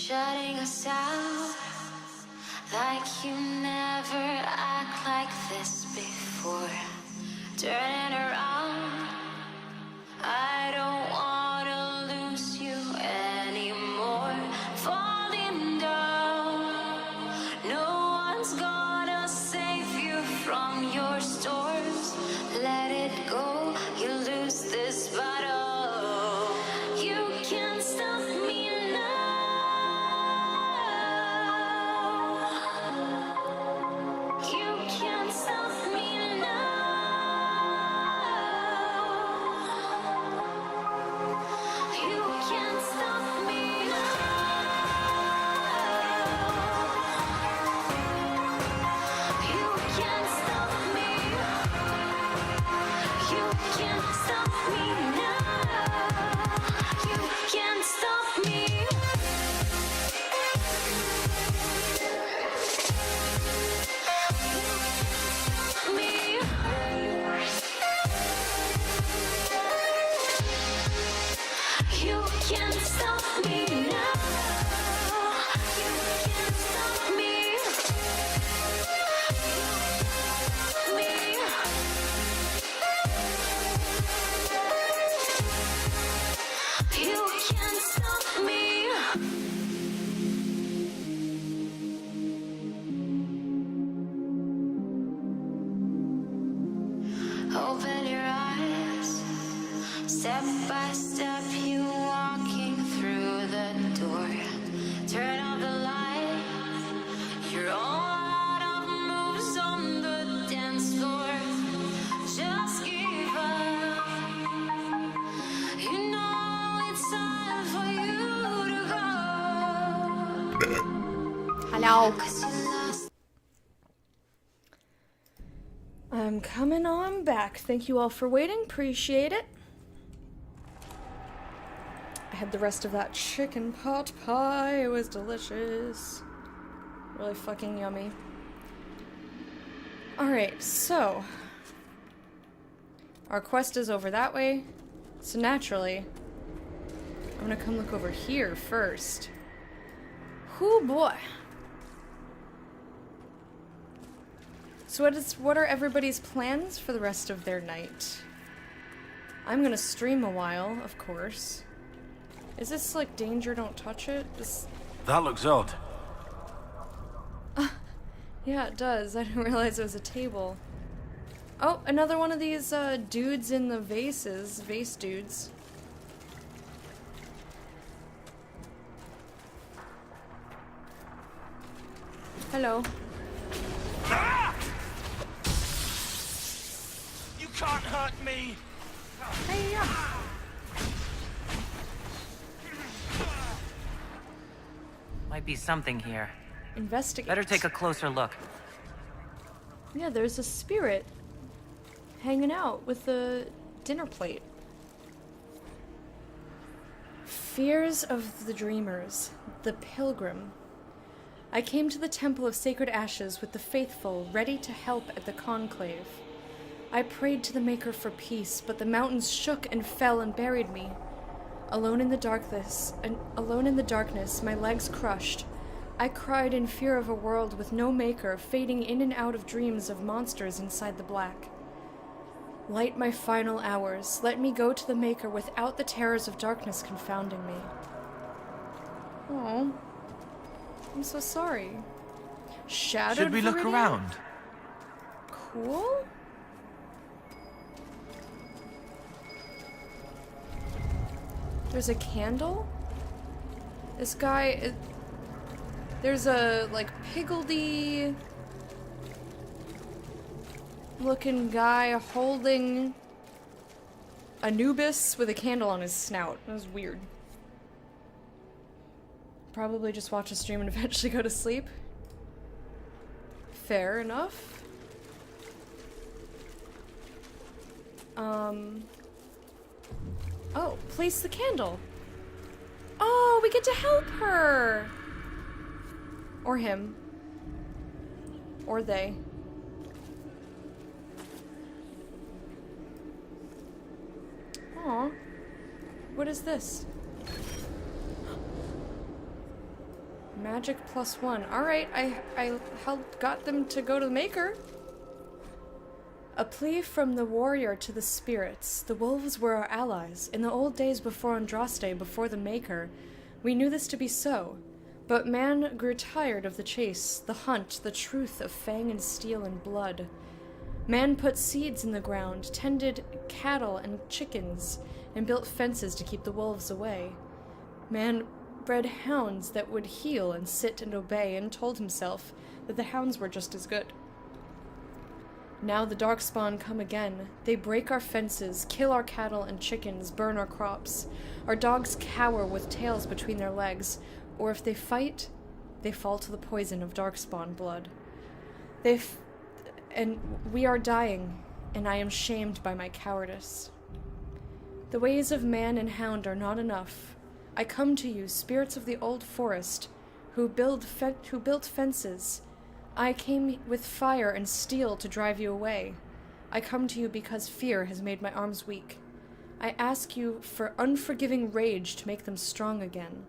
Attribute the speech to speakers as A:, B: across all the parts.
A: shutting us out. Like you never act like this before. Turning around, I don't wanna lose you anymore. Falling down, no one's gonna save you from your storms. Let it go, you lose this battle. You can't stop me now. You can't stop me now. You can't stop me now. You can't stop me. You can't stop me now. You can't stop me. Me. You can't stop me now. You can't stop me. Me. You can't stop me. Open your eyes. Step by step, you walking through the door. Turn off the light. You're all out of moves on the dance floor. Just give up. You know it's time for you to go.
B: Hello.
A: 'Cause you lost.
B: I'm coming on back. Thank you all for waiting. Appreciate it. I had the rest of that chicken pot pie. It was delicious. Really fucking yummy. Alright, so our quest is over that way. So naturally, I'm gonna come look over here first. Whoo boy. So what are everybody's plans for the rest of their night? I'm gonna stream a while, of course. Is this like danger, don't touch it?
C: That looks odd.
B: Yeah, it does. I didn't realize it was a table. Oh, another one of these dudes in the vases. Vase dudes. Hello.
C: You can't hurt me!
B: Hey, yeah.
D: Might be something here.
B: Investigate.
D: Better take a closer look.
B: Yeah, there's a spirit hanging out with a dinner plate. Fears of the Dreamers, the Pilgrim. I came to the Temple of Sacred Ashes with the faithful, ready to help at the conclave. I prayed to the Maker for peace, but the mountains shook and fell and buried me. Alone in the darkness, my legs crushed. I cried in fear of a world with no maker, fading in and out of dreams of monsters inside the black. Light my final hours. Let me go to the Maker without the terrors of darkness confounding me. Oh, I'm so sorry. Shadowed
C: Should we look
B: Viridian?
C: around?
B: Cool. There's a candle? This guy... There's a, like, piggledy... looking guy holding Anubis with a candle on his snout. That was weird. Probably just watch a stream and eventually go to sleep. Fair enough. Oh, place the candle. Oh, we get to help her! Or him. Or they. Aw. What is this? Magic +1. Alright, I helped got them to go to the Maker. A plea from the warrior to the spirits. The wolves were our allies. In the old days before Andraste, before the Maker, we knew this to be so. But man grew tired of the chase, the hunt, the truth of fang and steel and blood. Man put seeds in the ground, tended cattle and chickens, and built fences to keep the wolves away. Man bred hounds that would heel and sit and obey, and told himself that the hounds were just as good. Now the Darkspawn come again. They break our fences, kill our cattle and chickens, burn our crops. Our dogs cower with tails between their legs, or if they fight, they fall to the poison of Darkspawn blood. And we are dying, and I am shamed by my cowardice. The ways of man and hound are not enough. I come to you, spirits of the old forest, who built fences. I came with fire and steel to drive you away. I come to you because fear has made my arms weak. I ask you for unforgiving rage to make them strong again.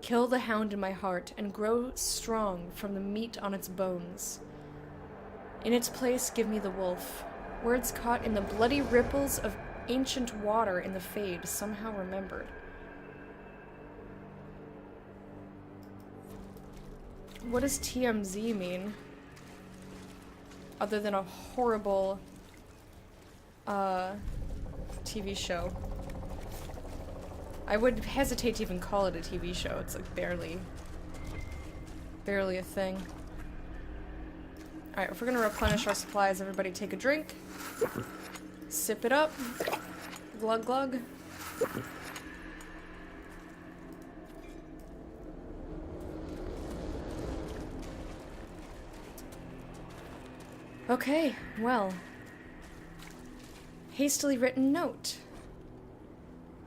B: Kill the hound in my heart and grow strong from the meat on its bones. In its place, give me the wolf. Words caught in the bloody ripples of ancient water in the Fade, somehow remembered. What does TMZ mean? Other than a horrible TV show. I would hesitate to even call it a TV show. It's like barely a thing. Alright, if we're gonna replenish our supplies, everybody take a drink. Sip it up. Glug glug. Okay, well. Hastily written note.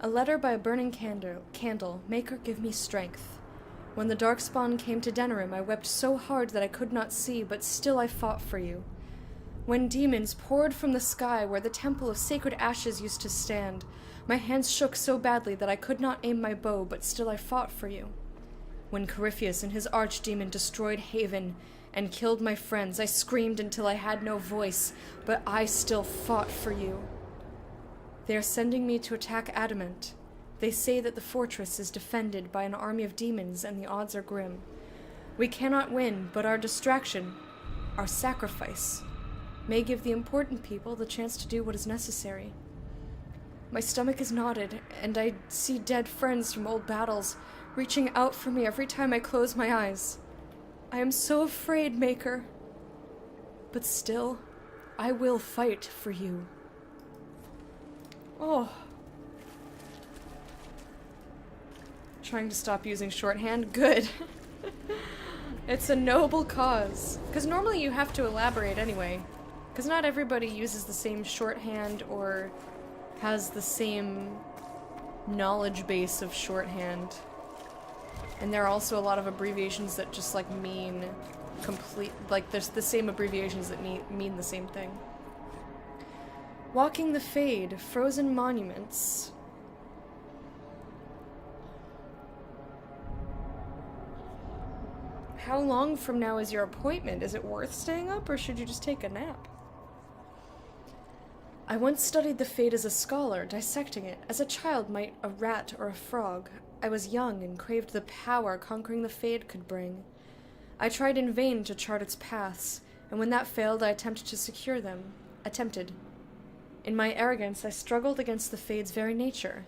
B: A letter by a burning candle. Maker, give me strength. When the Darkspawn came to Denerim, I wept so hard that I could not see, but still I fought for you. When demons poured from the sky where the Temple of Sacred Ashes used to stand, my hands shook so badly that I could not aim my bow, but still I fought for you. When Corypheus and his archdemon destroyed Haven and killed my friends, I screamed until I had no voice, but I still fought for you. They are sending me to attack Adamant. They say that the fortress is defended by an army of demons and the odds are grim. We cannot win, but our distraction, our sacrifice, may give the important people the chance to do what is necessary. My stomach is knotted, and I see dead friends from old battles reaching out for me every time I close my eyes. I am so afraid, Maker. But still, I will fight for you. Oh. Trying to stop using shorthand? Good. It's a noble cause. Because normally you have to elaborate anyway. Because not everybody uses the same shorthand or has the same knowledge base of shorthand. And there are also a lot of abbreviations that just like mean there's the same abbreviations that mean the same thing. Walking the Fade, frozen monuments. How long from now is your appointment? Is it worth staying up, or should you just take a nap? I once studied the Fade as a scholar, dissecting it, as a child might a rat or a frog. I was young and craved the power conquering the Fade could bring. I tried in vain to chart its paths, and when that failed, I attempted to secure them. In my arrogance, I struggled against the Fade's very nature.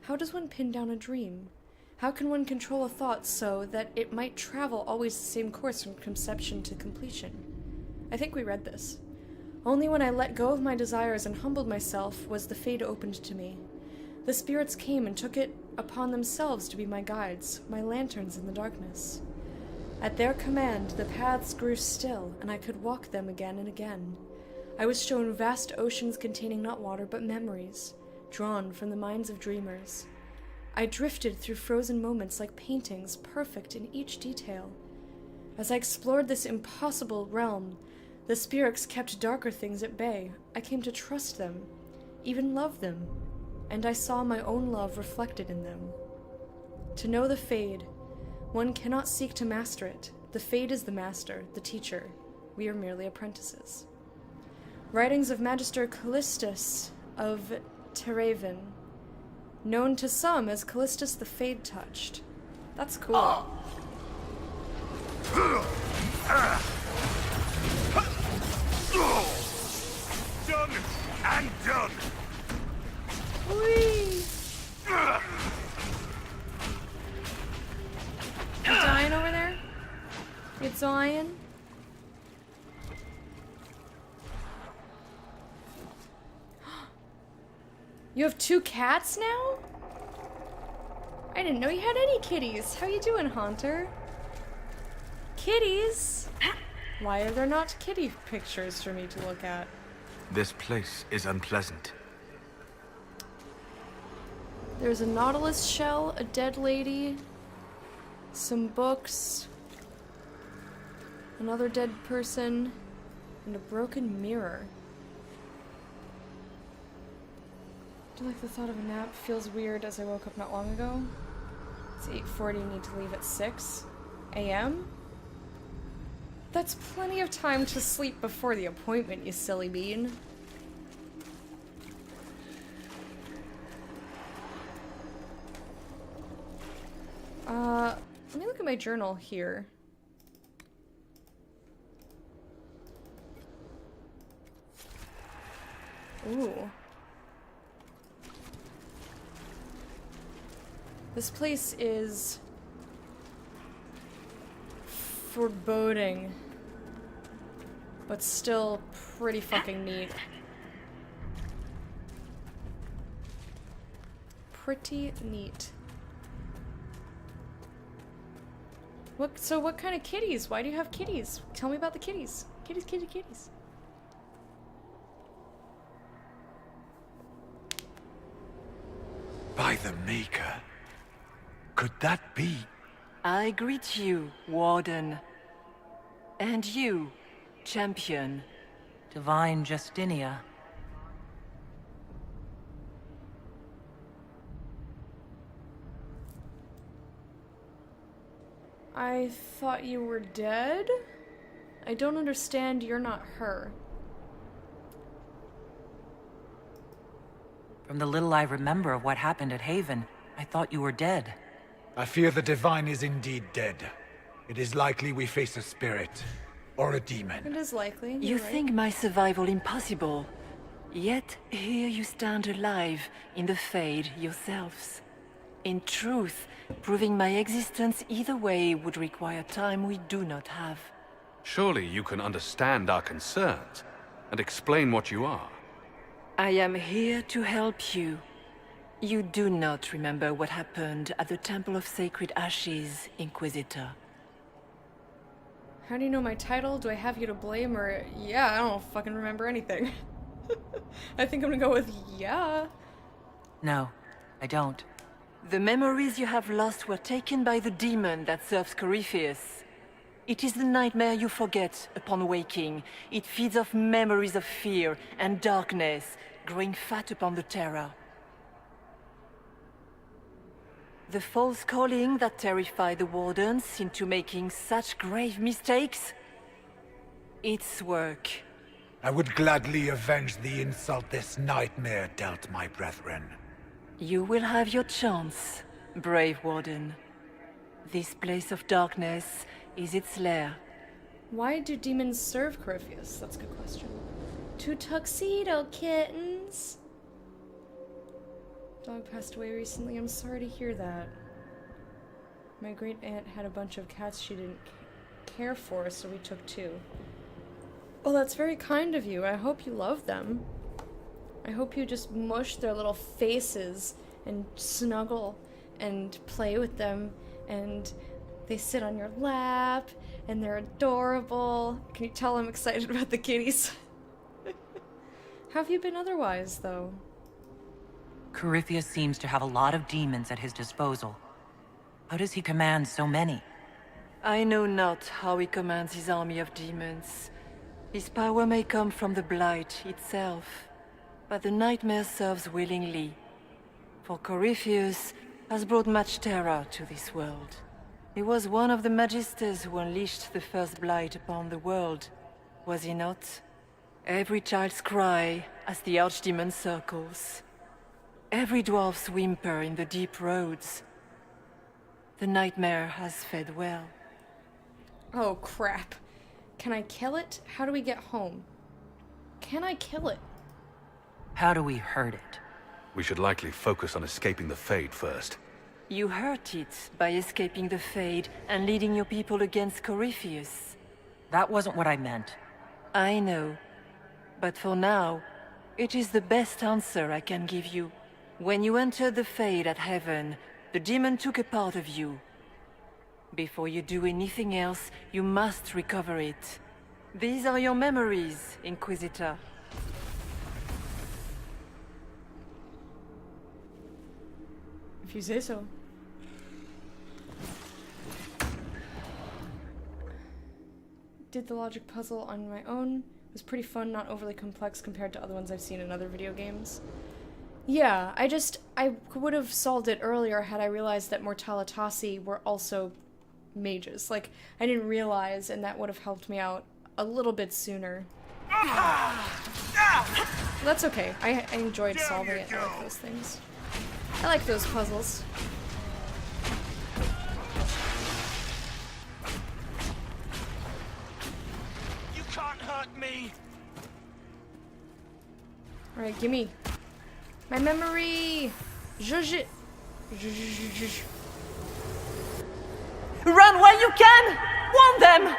B: How does one pin down a dream? How can one control a thought so that it might travel always the same course from conception to completion? I think we read this. Only when I let go of my desires and humbled myself was the Fade opened to me. The spirits came and took it upon themselves to be my guides, my lanterns in the darkness. At their command, the paths grew still, and I could walk them again and again. I was shown vast oceans containing not water but memories, drawn from the minds of dreamers. I drifted through frozen moments like paintings, perfect in each detail. As I explored this impossible realm, the spirits kept darker things at bay. I came to trust them, even love them, and I saw my own love reflected in them. To know the Fade One cannot seek to master it. The Fade is the master, the teacher. We are merely apprentices. Writings of Magister Callistus of Teraven, known to some as Callistus the Fade-Touched. That's cool.
C: Done and done.
B: Whee! You dying over there? You dying? You have 2 cats now? I didn't know you had any kitties. How you doing, Haunter? Kitties? Why are there not kitty pictures for me to look at?
C: This place is unpleasant.
B: There's a nautilus shell, a dead lady, some books, another dead person, and a broken mirror. Do you like the thought of a nap? Feels weird as I woke up not long ago. It's 8:40, need to leave at 6 a.m.? That's plenty of time to sleep before the appointment, you silly bean. Let me look at my journal here. Ooh. This place is foreboding, but still pretty fucking neat. Pretty neat. So what kind of kitties? Why do you have kitties? Tell me about the kitties. Kitties, kitty, kitties.
C: By the Maker. Could that be?
E: I greet you, Warden. And you, Champion.
D: Divine Justinia.
B: I thought you were dead? I don't understand, you're not her.
D: From the little I remember of what happened at Haven, I thought you were dead.
F: I fear the Divine is indeed dead. It is likely we face a spirit. Or a demon.
B: It is likely.
E: You
B: You're right.
E: think my survival impossible. Yet here you stand alive in the Fade yourselves. In truth, proving my existence either way would require time we do not have.
G: Surely you can understand our concerns and explain what you are.
E: I am here to help you. You do not remember what happened at the Temple of Sacred Ashes, Inquisitor.
B: How do you know my title? Do I have you to blame or yeah, I don't fucking remember anything. I think I'm gonna go with yeah.
D: No, I don't.
E: The memories you have lost were taken by the demon that serves Corypheus. It is the nightmare you forget upon waking. It feeds off memories of fear and darkness, growing fat upon the terror. The false calling that terrified the Wardens into making such grave mistakes? Its work.
F: I would gladly avenge the insult this nightmare dealt my brethren.
E: You will have your chance, brave Warden. This place of darkness is its lair.
B: Why do demons serve Corypheus? That's a good question. 2 tuxedo kittens. Dog passed away recently. I'm sorry to hear that. My great aunt had a bunch of cats she didn't care for, so we took 2. Well, that's very kind of you. I hope you love them. I hope you just mush their little faces and snuggle and play with them and they sit on your lap and they're adorable. Can you tell I'm excited about the kitties? How have you been otherwise, though?
D: Corypheus seems to have a lot of demons at his disposal. How does he command so many?
E: I know not how he commands his army of demons. His power may come from the Blight itself, but the nightmare serves willingly. For Corypheus has brought much terror to this world. He was one of the Magisters who unleashed the first blight upon the world, was he not? Every child's cry as the Archdemon circles. Every dwarf's whimper in the deep roads. The nightmare has fed well.
B: Oh, crap. Can I kill it? How do we get home? Can I kill it?
D: How do we hurt it?
G: We should likely focus on escaping the Fade first.
E: You hurt it by escaping the Fade and leading your people against Corypheus.
D: That wasn't what I meant.
E: I know. But for now, it is the best answer I can give you. When you entered the Fade at Heaven, the demon took a part of you. Before you do anything else, you must recover it. These are your memories, Inquisitor.
B: If you say so. Did the logic puzzle on my own. It was pretty fun, not overly complex compared to other ones I've seen in other video games. Yeah, I would have solved it earlier had I realized that Mortalitasi were also mages. Like, I didn't realize, and that would have helped me out a little bit sooner. That's okay. I enjoyed solving it. I like those things. I like those puzzles.
C: You can't hurt me!
B: Alright, gimme. My memory!
E: Run while you can! Warn them!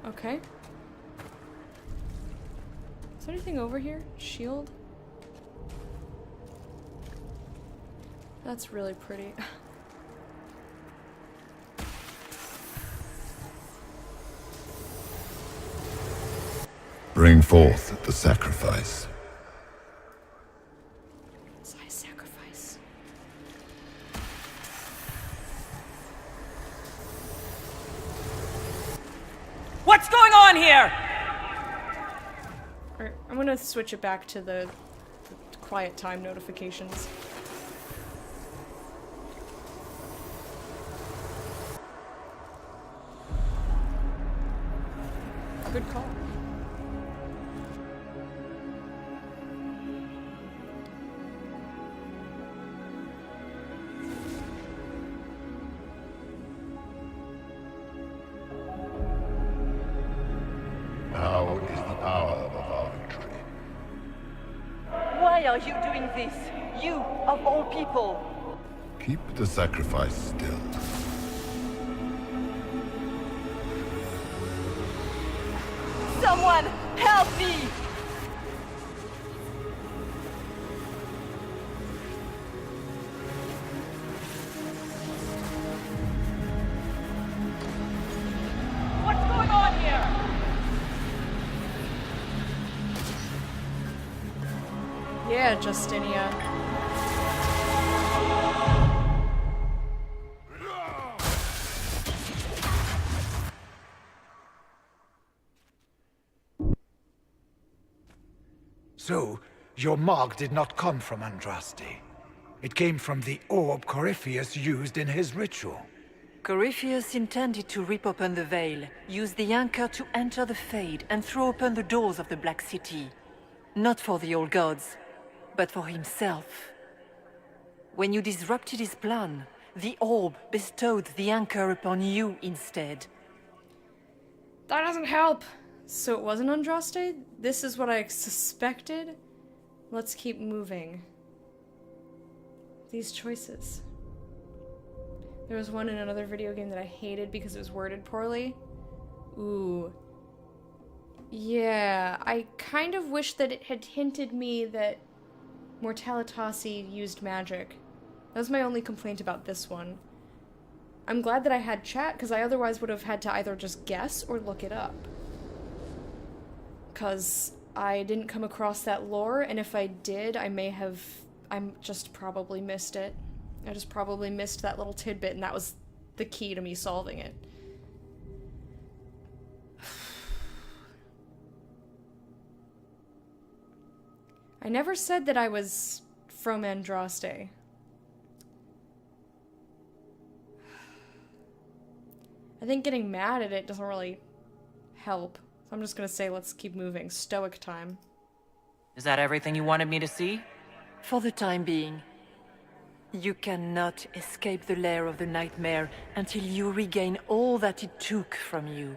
B: Okay. Is there anything over here? Shield? That's really pretty.
H: Bring forth the sacrifice.
B: Thy sacrifice.
D: What's going on here?
B: Alright, I'm gonna switch it back to the quiet time notifications. Good call.
H: How is the power of our victory?
E: Why are you doing this? You, of all people!
H: Keep the sacrifice still.
E: Someone, help me! What's going on here?
B: Yeah, Justinia.
F: So, your mark did not come from Andraste. It came from the orb Corypheus used in his ritual.
E: Corypheus intended to rip open the veil, use the anchor to enter the Fade, and throw open the doors of the Black City. Not for the old gods, but for himself. When you disrupted his plan, the orb bestowed the anchor upon you instead.
B: That doesn't help! So it wasn't Andraste? This is what I suspected? Let's keep moving. These choices. There was one in another video game that I hated because it was worded poorly. Ooh. Yeah, I kind of wish that it had hinted me that Mortalitasi used magic. That was my only complaint about this one. I'm glad that I had chat, because I otherwise would have had to either just guess or look it up. Because I didn't come across that lore, and if I did, I'm just probably missed it. I just probably missed that little tidbit, and that was the key to me solving it. I never said that I was from Andraste. I think getting mad at it doesn't really help. So I'm just gonna say let's keep moving. Stoic time.
D: Is that everything you wanted me to see?
E: For the time being, you cannot escape the lair of the nightmare until you regain all that it took from you.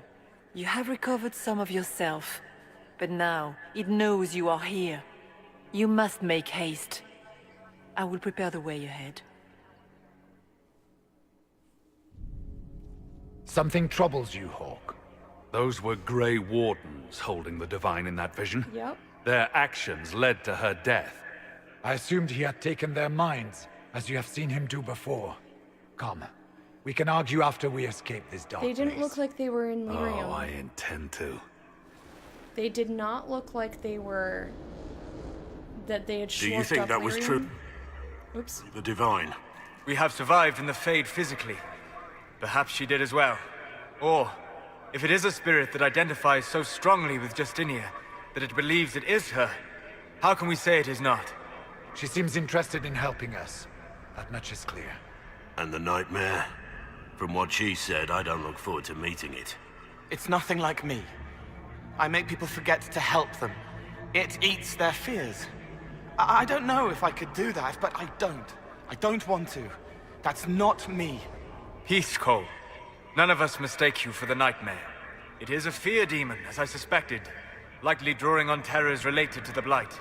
E: You have recovered some of yourself, but now it knows you are here. You must make haste. I will prepare the way ahead.
F: Something troubles you, Hawk.
G: Those were Grey Wardens holding the Divine in that vision.
B: Yep.
G: Their actions led to her death.
F: I assumed he had taken their minds, as you have seen him do before. Come, we can argue after we escape this dark
B: They didn't
F: place.
B: look like they were in Lyrium.
G: Oh, I intend to.
B: They did not look like they were... that they had
I: Do you
B: schlorfed
I: think
B: off
I: that was
B: Lyrium.
I: true?
B: Oops.
I: The Divine?
J: We have survived in the Fade physically. Perhaps she did as well. Or, if it is a spirit that identifies so strongly with Justinia that it believes it is her, how can we say it is not?
F: She seems interested in helping us. That much is clear.
I: And the nightmare? From what she said, I don't look forward to meeting it.
J: It's nothing like me. I make people forget to help them. It eats their fears. I don't know if I could do that, but I don't. I don't want to. That's not me. Peace, Cole. None of us mistake you for the nightmare. It is a fear demon, as I suspected, likely drawing on terrors related to the Blight.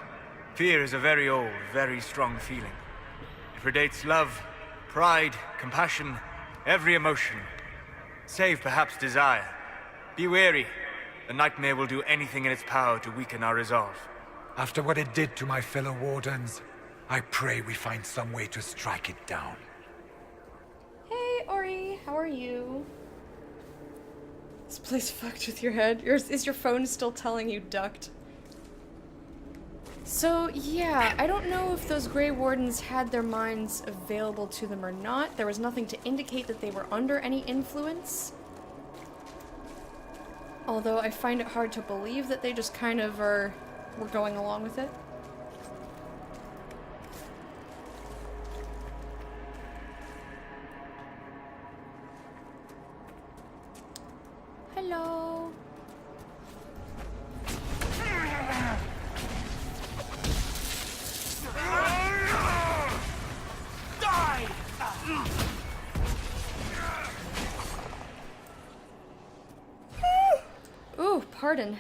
J: Fear is a very old, very strong feeling. It predates love, pride, compassion, every emotion. Save perhaps desire. Be wary. The nightmare will do anything in its power to weaken our resolve.
F: After what it did to my fellow Wardens, I pray we find some way to strike it down.
B: Hey, Ori, how are you? This place fucked with your head. Is your phone still telling you ducked? So, yeah, I don't know if those Grey Wardens had their minds available to them or not. There was nothing to indicate that they were under any influence. Although I find it hard to believe that they just kind of were going along with it. Hello. Ooh, pardon.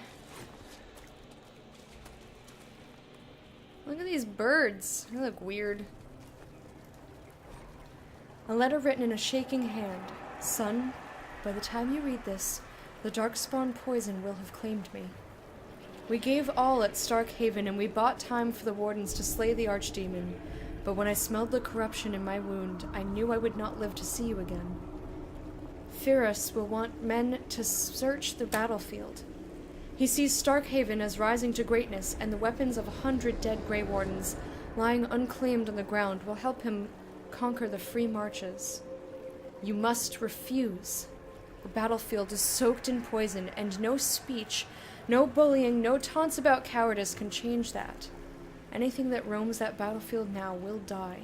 B: Look at these birds. They look weird. A letter written in a shaking hand. Son, by the time you read this, the Darkspawn poison will have claimed me. We gave all at Starkhaven and we bought time for the Wardens to slay the Archdemon, but when I smelled the corruption in my wound, I knew I would not live to see you again. Pyrrhus will want men to search the battlefield. He sees Starkhaven as rising to greatness, and the weapons of 100 dead Grey Wardens lying unclaimed on the ground will help him conquer the free marches. You must refuse. The battlefield is soaked in poison, and no speech, no bullying, no taunts about cowardice can change that. Anything that roams that battlefield now will die.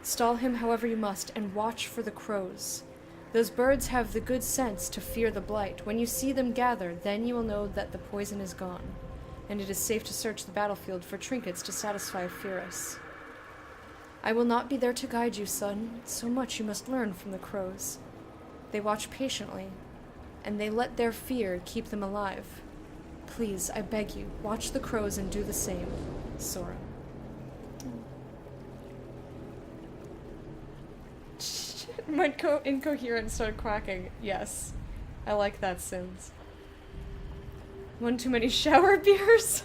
B: Stall him however you must, and watch for the crows. Those birds have the good sense to fear the Blight. When you see them gather, then you will know that the poison is gone, and it is safe to search the battlefield for trinkets to satisfy Pyrrhus. I will not be there to guide you, son. So much you must learn from the crows. They watch patiently, and they let their fear keep them alive. Please, I beg you, watch the crows and do the same. Sora. Went incoherent and started quacking. Yes. I like that, Sims. One too many shower beers?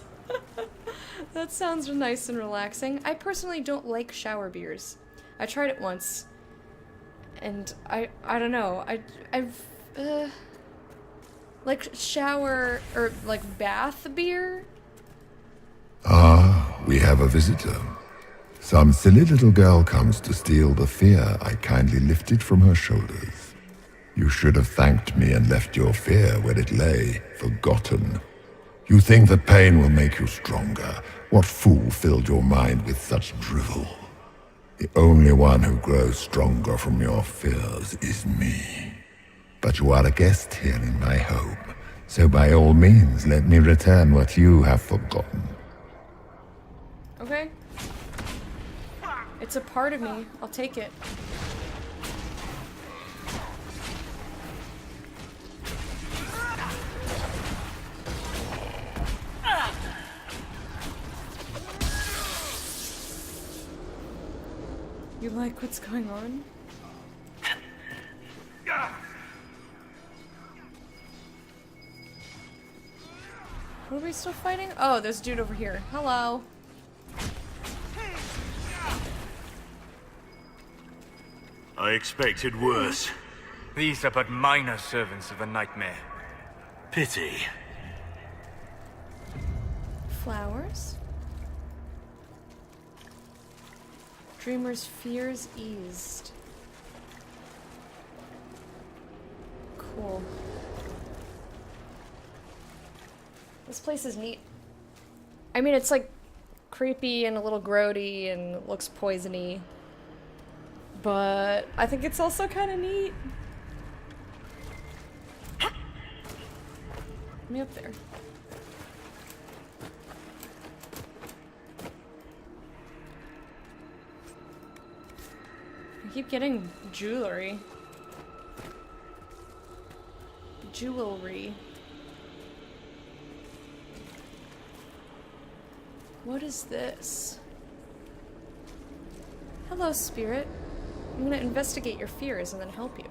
B: That sounds nice and relaxing. I personally don't like shower beers. I tried it once. And I don't know. I've like shower or like bath beer?
H: Ah, we have a visitor. Some silly little girl comes to steal the fear I kindly lifted from her shoulders. You should have thanked me and left your fear where it lay, forgotten. You think that pain will make you stronger, What fool filled your mind with such drivel? The only one who grows stronger from your fears is me. But you are a guest here in my home, so by all means let me return what you have forgotten.
B: Okay. It's a part of me. I'll take it. You like what's going on? What are we still fighting? Oh, there's a dude over here. Hello.
I: I expected worse.
K: These are but minor servants of the nightmare.
I: Pity.
B: Flowers? Dreamer's fears eased. Cool. This place is neat. I mean, it's like creepy and a little grody and looks poisony. But I think it's also kind of neat. Let me up there. I keep getting jewelry. Jewelry. What is this? Hello, spirit. I'm gonna investigate your fears and then help you.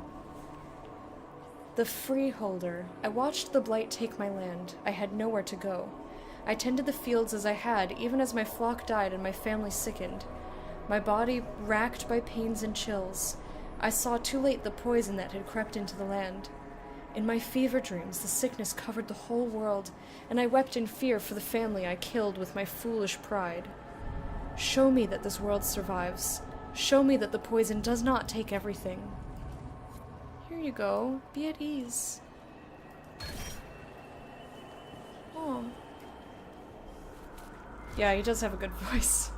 B: The Freeholder. I watched the blight take my land. I had nowhere to go. I tended the fields as I had, even as my flock died and my family sickened. My body racked by pains and chills. I saw too late the poison that had crept into the land. In my fever dreams, the sickness covered the whole world, and I wept in fear for the family I killed with my foolish pride. Show me that this world survives. Show me that the poison does not take everything. Here you go. Be at ease. Oh. Yeah, he does have a good voice.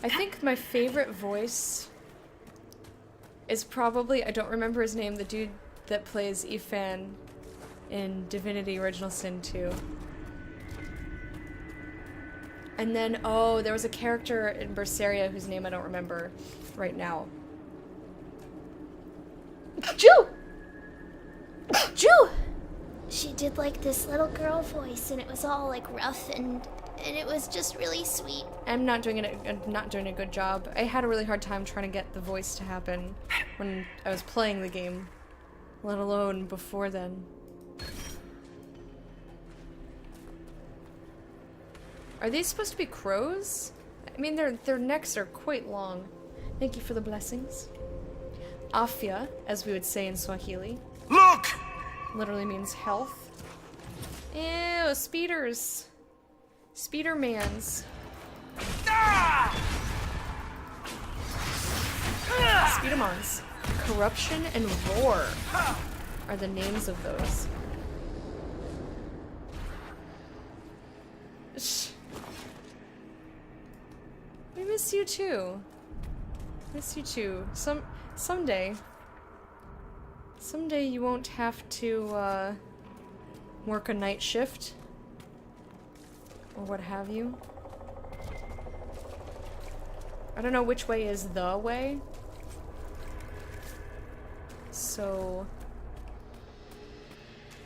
B: I think my favorite voice is probably, I don't remember his name, the dude that plays Ifan in Divinity Original Sin 2. And then, oh, there was a character in Berseria whose name I don't remember right now. Jew! Jew!
A: She did like this little girl voice, and it was all like rough, and it was just really sweet.
B: I'm not doing a good job. I had a really hard time trying to get the voice to happen when I was playing the game, let alone before then. Are these supposed to be crows? I mean, their necks are quite long. Thank you for the blessings. Afya, as we would say in Swahili.
K: Look!
B: Literally means health. Ew, speeders. Speedermans. Speedermans. Corruption and Roar are the names of those. Shh. We miss you too. Miss you too. Someday you won't have to work a night shift or what have you. I don't know which way is the way. So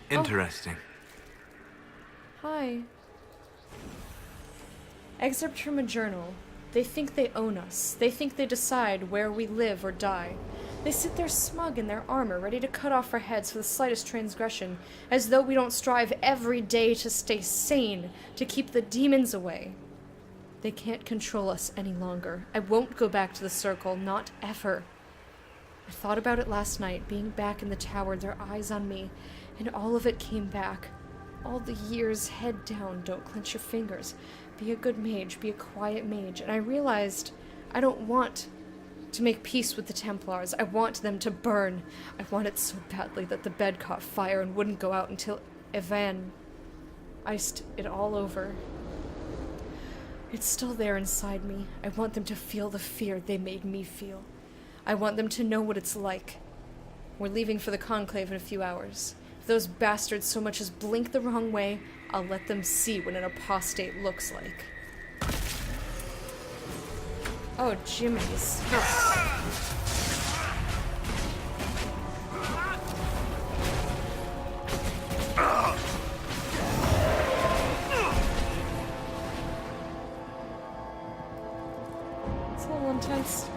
K: interesting.
B: Oh. Hi. Excerpt from a journal. They think they own us. They think they decide where we live or die. They sit there smug in their armor, ready to cut off our heads for the slightest transgression, as though we don't strive every day to stay sane, to keep the demons away. They can't control us any longer. I won't go back to the circle, not ever. I thought about it last night, being back in the tower, their eyes on me, and all of it came back. All the years, head down, don't clench your fingers. Be a good mage, be a quiet mage. And I realized I don't want To make peace with the Templars. I want them to burn. I want it so badly that the bed caught fire and wouldn't go out until Evan iced it all over. It's still there inside me. I want them to feel the fear they made me feel. I want them to know what it's like. We're leaving for the Conclave in a few hours. If those bastards so much as blink the wrong way, I'll let them see what an apostate looks like. Oh, jimmies. It's a little intense.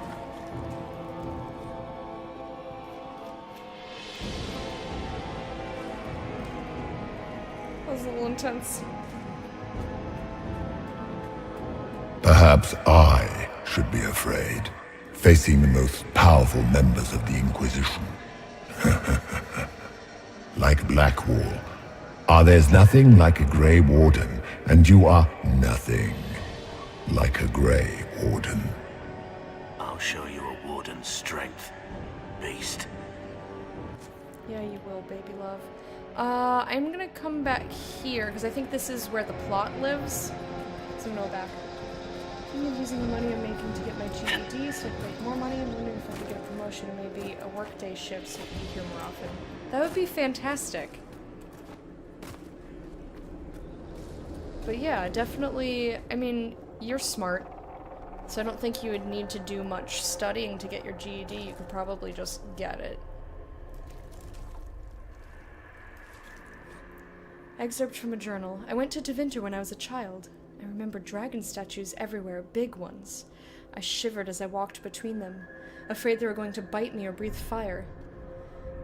B: That was a little intense.
H: Perhaps I should be afraid, facing the most powerful members of the Inquisition. Like Blackwall, there's nothing like a Grey Warden, and you are nothing like a Grey Warden.
I: I'll show you a Warden's strength, beast.
B: Yeah, you will, baby love. I'm gonna come back here, because I think this is where the plot lives. So I'm gonna go back. I'm using the money I'm making to get my GED, so I can make more money. I'm wondering if I could get a promotion or maybe a workday shift so I can be here more often. That would be fantastic. But yeah, definitely, I mean, you're smart, so I don't think you would need to do much studying to get your GED. You could probably just get it. Excerpt from a journal. I went to Tevinter when I was a child. I remember dragon statues everywhere, big ones. I shivered as I walked between them, afraid they were going to bite me or breathe fire.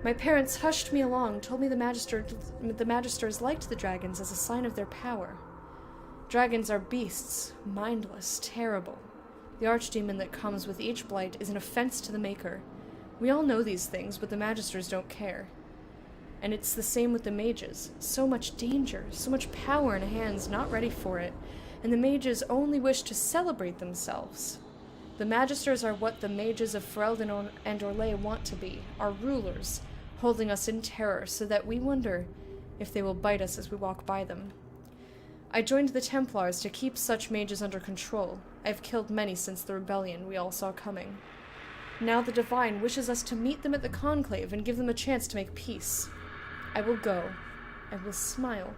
B: My parents hushed me along, told me the Magisters liked the dragons as a sign of their power. Dragons are beasts, mindless, terrible. The archdemon that comes with each blight is an offense to the Maker. We all know these things, but the Magisters don't care. And it's the same with the mages. So much danger, so much power in hands not ready for it, and the mages only wish to celebrate themselves. The Magisters are what the mages of Ferelden and Orlais want to be, our rulers, holding us in terror so that we wonder if they will bite us as we walk by them. I joined the Templars to keep such mages under control. I have killed many since the rebellion we all saw coming. Now the Divine wishes us to meet them at the Conclave and give them a chance to make peace. I will go. I will smile.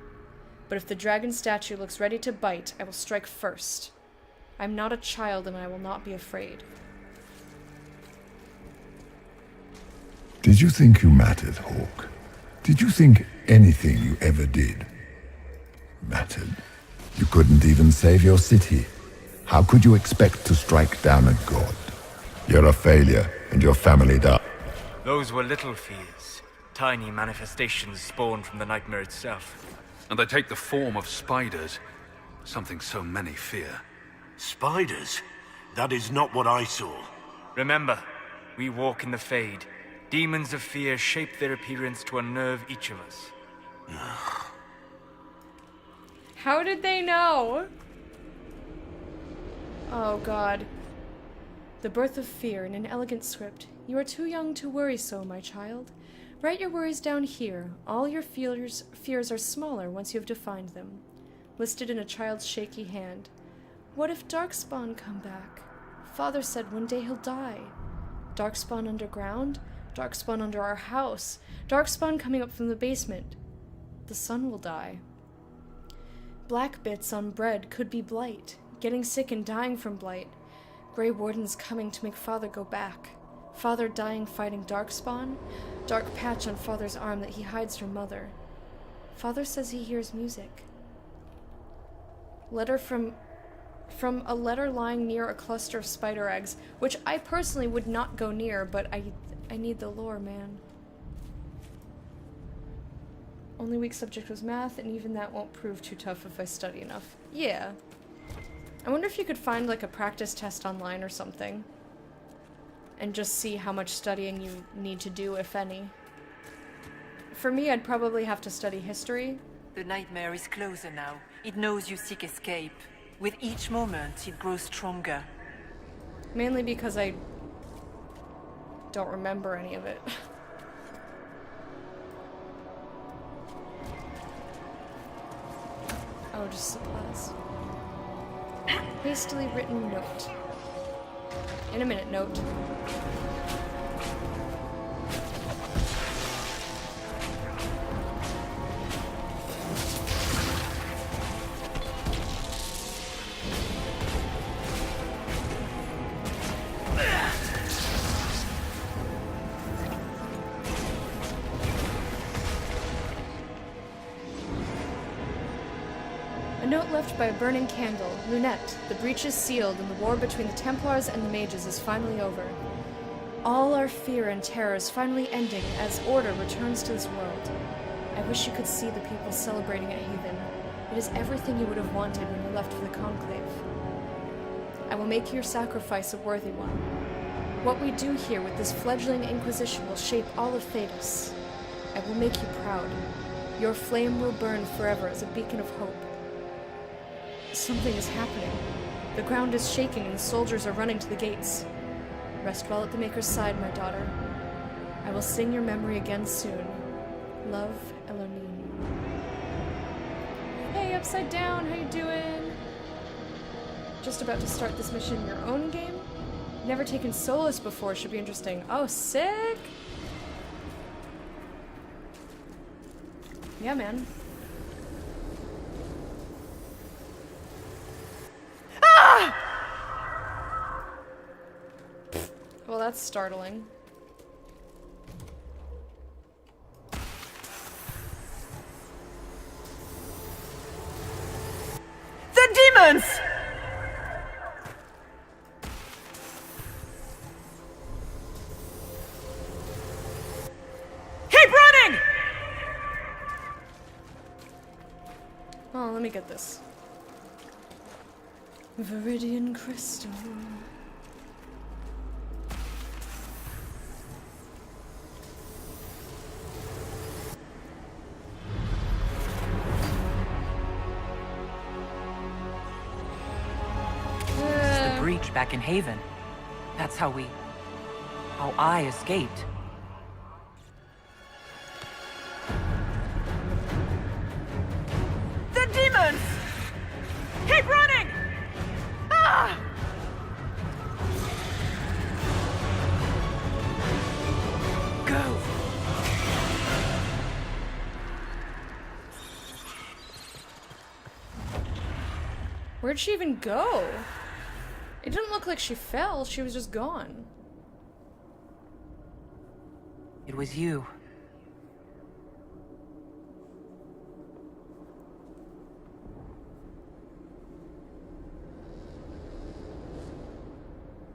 B: But if the dragon statue looks ready to bite, I will strike first. I'm not a child and I will not be afraid.
H: Did you think you mattered, Hawk? Did you think anything you ever did mattered? You couldn't even save your city. How could you expect to strike down a god? You're a failure, and your family died.
K: Those were little fears. Tiny manifestations spawned from the nightmare itself.
G: And they take the form of spiders. Something so many fear.
I: Spiders? That is not what I saw.
K: Remember, we walk in the Fade. Demons of fear shape their appearance to unnerve each of us.
B: How did they know? Oh, God. The Birth of Fear in an elegant script. You are too young to worry so, my child. Write your worries down here. All your fears are smaller once you have defined them. Listed in a child's shaky hand. What if Darkspawn come back? Father said one day he'll die. Darkspawn underground? Darkspawn under our house? Darkspawn coming up from the basement? The sun will die. Black bits on bread could be blight. Getting sick and dying from blight. Grey Warden's coming to make Father go back. Father dying fighting Darkspawn? Dark patch on Father's arm that he hides from Mother. Father says he hears music. Letter from a letter lying near a cluster of spider eggs, which I personally would not go near, but I need the lore, man. Only weak subject was math, and even that won't prove too tough if I study enough. Yeah. I wonder if you could find like a practice test online or something. And just see how much studying you need to do, if any. For me, I'd probably have to study history.
E: The nightmare is closer now. It knows you seek escape. With each moment, it grows stronger.
B: Mainly because I don't remember any of it. Oh, just supplies. Hastily written note. In a minute, note. A note left by a burning candle. Lunette, the breach is sealed and the war between the Templars and the mages is finally over. All our fear and terror is finally ending as order returns to this world. I wish you could see the people celebrating at Haven. It is everything you would have wanted when you left for the Conclave. I will make your sacrifice a worthy one. What we do here with this fledgling Inquisition will shape all of Thedas. I will make you proud. Your flame will burn forever as a beacon of hope. Something is happening. The ground is shaking and the soldiers are running to the gates. Rest well at the Maker's side, my daughter. I will sing your memory again soon. Love, Elohim. Hey, Upside Down, how you doing? Just about to start this mission in your own game? Never taken Solus before, should be interesting. Oh, sick! Yeah, man. Well, that's startling.
E: The demons! Keep running!
B: Oh, let me get this. Viridian crystal.
D: The breach back in Haven. That's how I escaped.
E: The demons! Keep running! Ah! Go!
B: Where'd she even go? It didn't look like she fell, she was just gone.
D: It was you.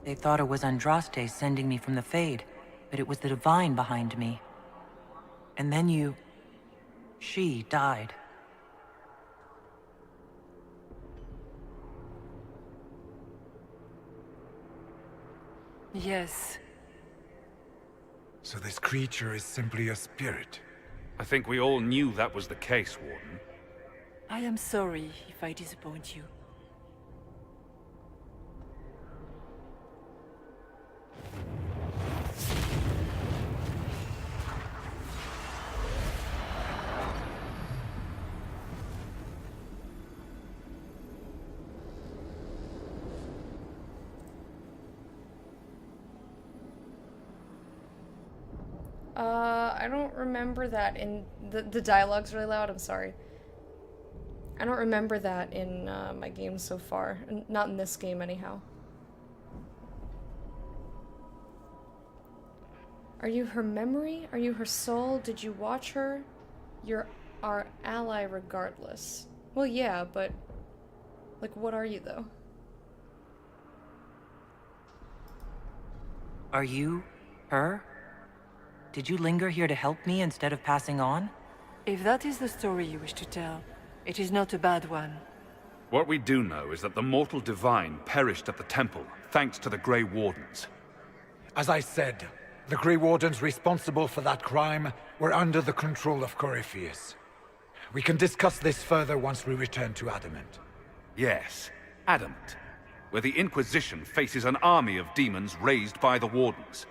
D: They thought it was Andraste sending me from the Fade, but it was the Divine behind me. And then she died.
E: Yes.
F: So this creature is simply a spirit.
G: I think we all knew that was the case, Warden.
E: I am sorry if I disappoint you.
B: I don't remember that in... The dialogue's really loud, I'm sorry. I don't remember that in my games so far. Not in this game, anyhow. Are you her memory? Are you her soul? Did you watch her? You're our ally regardless. Well, yeah, but... Like, what are you, though?
D: Are you her? Did you linger here to help me instead of passing on?
E: If that is the story you wish to tell, it is not a bad one.
G: What we do know is that the mortal divine perished at the temple, thanks to the Grey Wardens.
F: As I said, the Grey Wardens responsible for that crime were under the control of Corypheus. We can discuss this further once we return to Adamant.
G: Yes, Adamant, where the Inquisition faces an army of demons raised by the Wardens.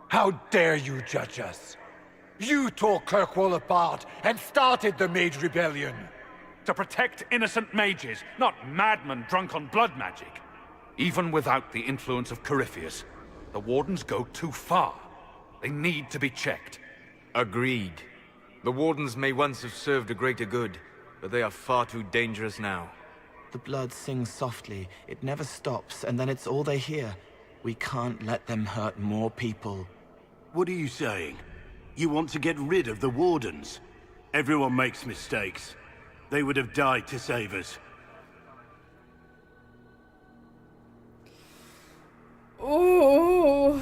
F: How dare you judge us? You tore Kirkwall apart and started the Mage Rebellion.
G: To protect innocent mages, not madmen drunk on blood magic. Even without the influence of Corypheus, the Wardens go too far. They need to be checked.
K: Agreed. The Wardens may once have served a greater good, but they are far too dangerous now.
J: The blood sings softly, it never stops, and then it's all they hear. We can't let them hurt more people.
I: What are you saying? You want to get rid of the Wardens? Everyone makes mistakes. They would have died to save us.
B: Ooh.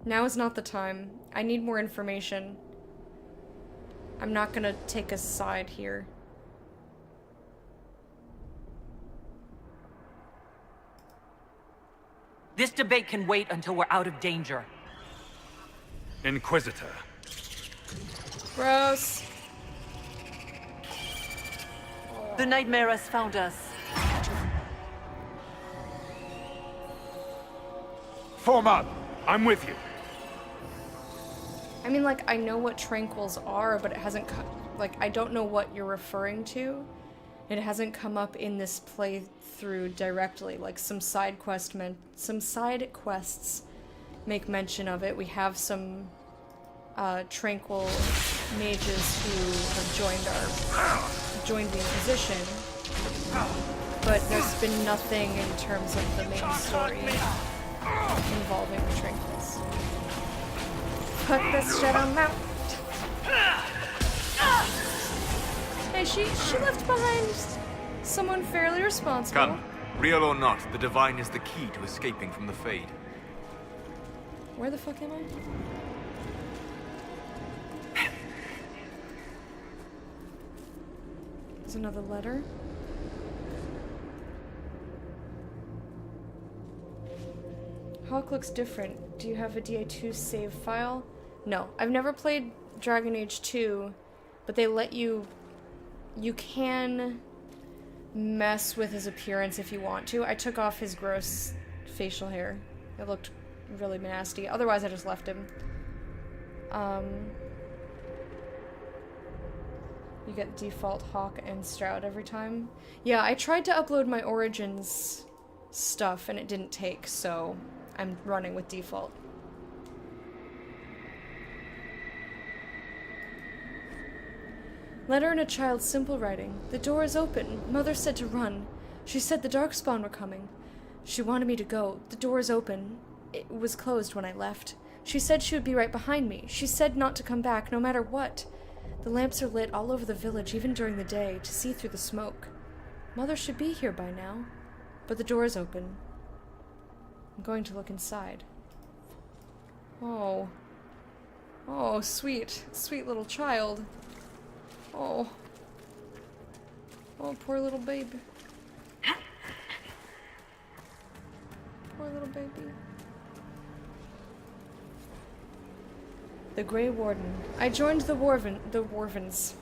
B: Now is not the time. I need more information. I'm not gonna take a side here.
D: This debate can wait until we're out of danger.
G: Inquisitor.
B: Gross.
E: The nightmare has found us.
G: Form up! I'm with you.
B: I mean, like, I know what tranquils are, but it hasn't like, I don't know what you're referring to. It hasn't come up in this playthrough directly. Like, some side quests make mention of it. We have some tranquil mages who have joined the Inquisition, but there's been nothing in terms of the main story involving the tranquils. Put this shit on mount. Hey, she left behind someone fairly responsible.
K: Come, real or not, the Divine is the key to escaping from the Fade.
B: Where the fuck am I? There's another letter. Hawk looks different. Do you have a DA2 save file? No. I've never played Dragon Age 2, but they let you... You can mess with his appearance if you want to. I took off his gross facial hair. It looked really nasty. Otherwise, I just left him. You get default Hawk and Stroud every time. Yeah, I tried to upload my Origins stuff and it didn't take, so I'm running with default. Letter in a child's simple writing. The door is open. Mother said to run. She said the Darkspawn were coming. She wanted me to go. The door is open. It was closed when I left. She said she would be right behind me. She said not to come back, no matter what. The lamps are lit all over the village, even during the day, to see through the smoke. Mother should be here by now. But the door is open. I'm going to look inside. Oh. Oh, sweet. Sweet little child. Oh. Oh, poor little baby. Poor little baby. The Grey Warden. I joined the Warvens.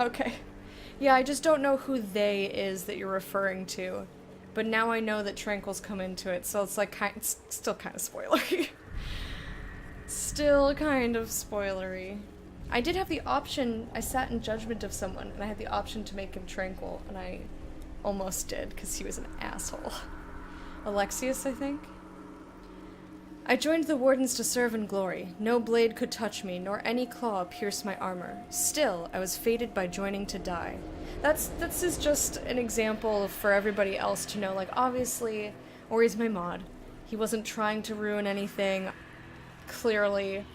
B: Okay. Yeah, I just don't know who they is that you're referring to. But now I know that Tranquils come into it, so it's like it's still kind of spoilery. Still kind of spoilery. I did have the option, I sat in judgment of someone, and I had the option to make him Tranquil, and I almost did, because he was an asshole. Alexius, I think? I joined the Wardens to serve in glory. No blade could touch me, nor any claw pierce my armor. Still, I was fated by joining to die. This is just an example for everybody else to know, like, obviously, Ori's my mod. He wasn't trying to ruin anything, clearly.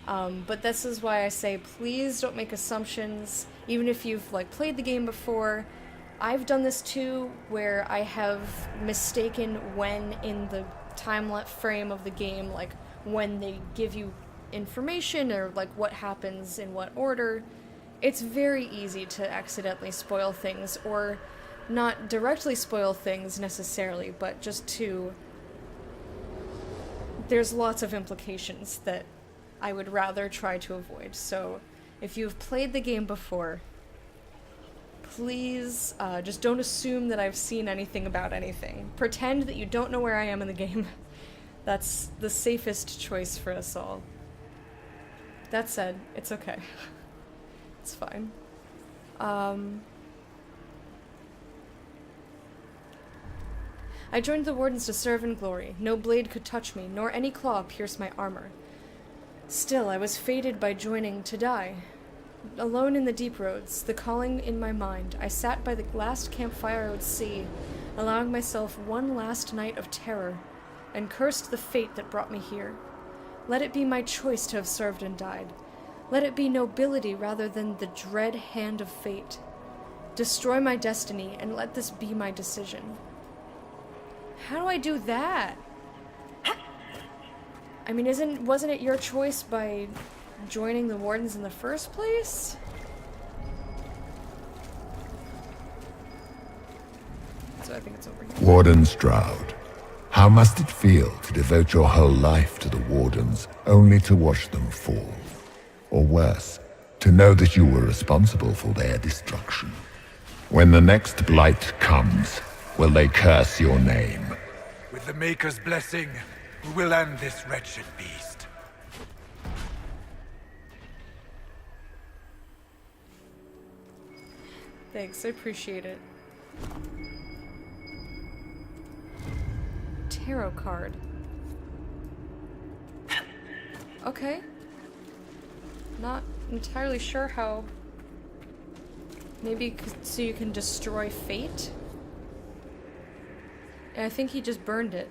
B: But this is why I say, please don't make assumptions, even if you've, like, played the game before. I've done this too, where I have mistaken when in the time frame of the game, like when they give you information or like what happens in what order. It's very easy to accidentally spoil things, or not directly spoil things necessarily, but just to... There's lots of implications that I would rather try to avoid. So if you've played the game before, please, just don't assume that I've seen anything about anything. Pretend that you don't know where I am in the game. That's the safest choice for us all. That said, it's okay. It's fine. I joined the Wardens to serve in glory. No blade could touch me, nor any claw pierce my armor. Still, I was fated by joining to die. Alone in the deep roads, the calling in my mind, I sat by the last campfire I would see, allowing myself one last night of terror, and cursed the fate that brought me here. Let it be my choice to have served and died. Let it be nobility rather than the dread hand of fate. Destroy my destiny, and let this be my decision. How do I do that? I mean, wasn't it your choice by joining the Wardens in the first place? So I think it's over here.
H: Warden Stroud, how must it feel to devote your whole life to the Wardens only to watch them fall? Or worse, to know that you were responsible for their destruction? When the next blight comes, will they curse your name?
F: With the Maker's blessing, we will end this wretched beast.
B: Thanks, I appreciate it. Tarot card. Okay. Not entirely sure how. Maybe so you can destroy fate? I think he just burned it.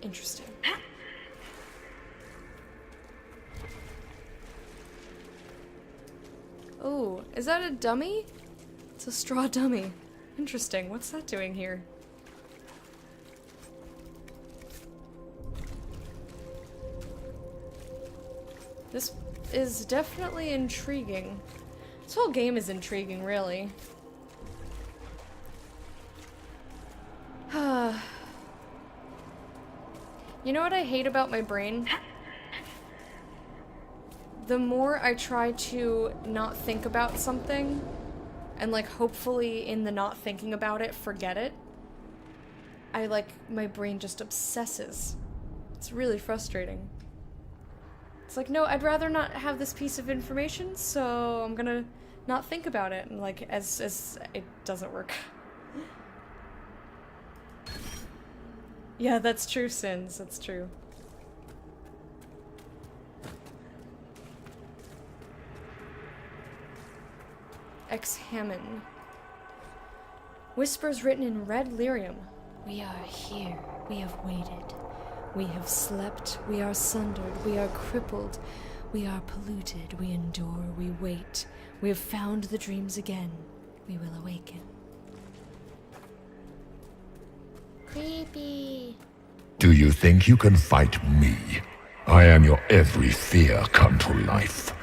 B: Interesting. Oh, is that a dummy? It's a straw dummy. Interesting. What's that doing here? This is definitely intriguing. This whole game is intriguing, really. You know what I hate about my brain? The more I try to not think about something, and like hopefully in the not thinking about it, forget it, my brain just obsesses. It's really frustrating. It's like, no, I'd rather not have this piece of information, so I'm gonna not think about it, and like, as it doesn't work. Yeah, that's true, Sins. That's true. Ex-Hammon. Whispers written in red lyrium. We are here. We have waited. We have slept. We are sundered. We are crippled. We are polluted. We endure. We wait. We have found the dreams again. We will awaken.
A: Creepy.
H: Do you think you can fight me? I am your every fear come to life.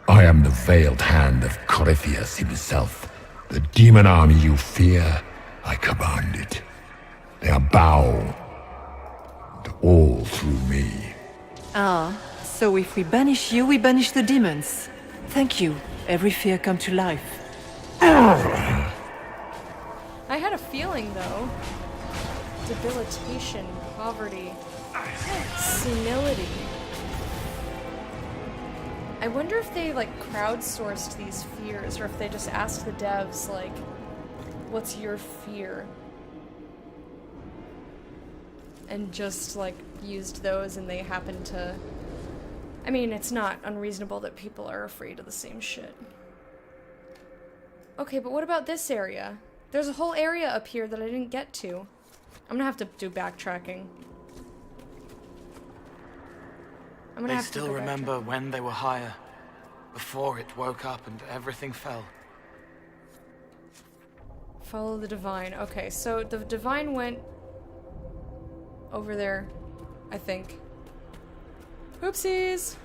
H: I am the veiled hand of Corypheus himself. The demon army you fear, I command it. They bow, and all through me.
E: Ah, so if we banish you, we banish the demons. Thank you. Every fear come to life.
B: I had a feeling, though. Debilitation, poverty, senility. I wonder if they, like, crowdsourced these fears, or if they just asked the devs, like, what's your fear? And just, like, used those, and they happened to... I mean, it's not unreasonable that people are afraid of the same shit. Okay, but what about this area? There's a whole area up here that I didn't get to. I'm gonna have to do backtracking.
J: They still remember when they were higher, before it woke up and everything fell.
B: Follow the divine. Okay, so the divine went over there, I think. Oopsies!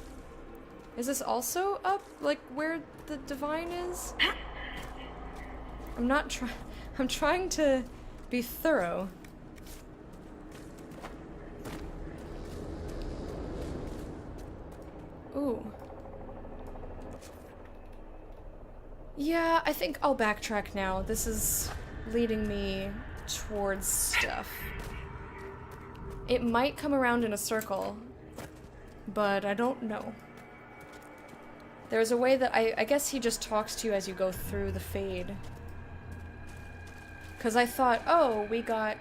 B: Is this also up, like, where the divine is? I'm not trying... I'm trying to be thorough. Ooh. Yeah, I think I'll backtrack now. This is leading me towards stuff. It might come around in a circle, but I don't know. There's a way that I guess he just talks to you as you go through the Fade. Because I thought, oh, we got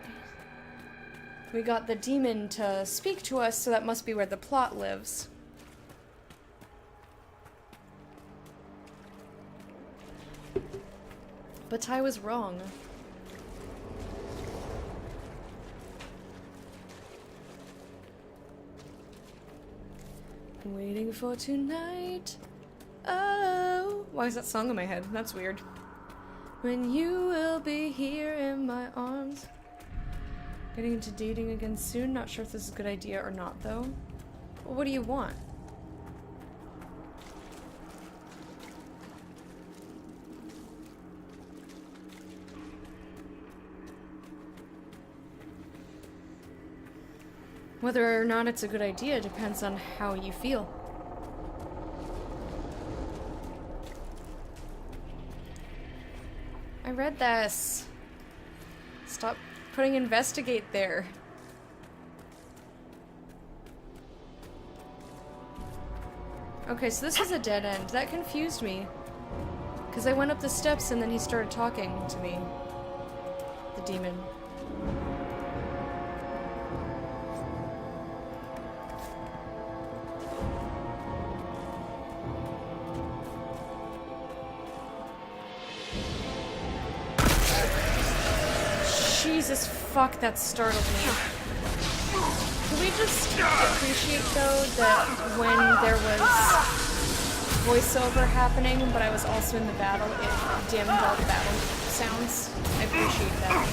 B: the demon to speak to us, so that must be where the plot lives. But I was wrong. Waiting for tonight. Oh, why is that song in my head? That's weird. When you will be here in my arms. Getting into dating again soon. Not sure if this is a good idea or not, though. Well, what do you want? Whether or not it's a good idea depends on how you feel. I read this. Stop putting investigate there. Okay, so this is a dead end. That confused me. Because I went up the steps and then he started talking to me. The demon. Jesus fuck, that startled me. Can we just appreciate, though, that when there was voiceover happening, but I was also in the battle, it dimmed all the battle sounds? I appreciate that.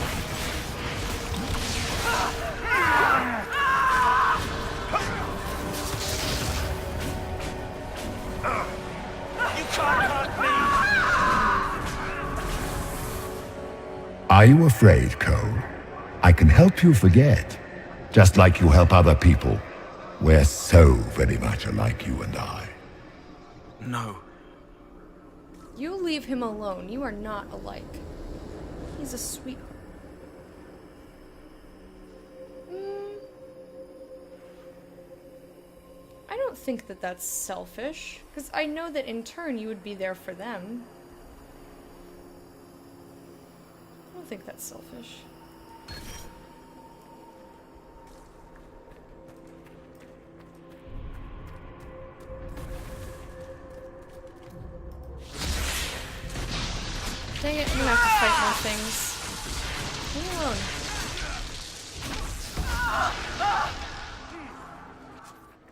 I: You can't hurt me!
H: Are you afraid, Cole? I can help you forget, just like you help other people. We're so very much alike, you and I.
J: No.
B: You leave him alone. You are not alike. He's a sweet... I don't think that that's selfish, because I know that in turn you would be there for them. I don't think that's selfish. Dang it, I'm gonna have to fight more things. Leave me alone.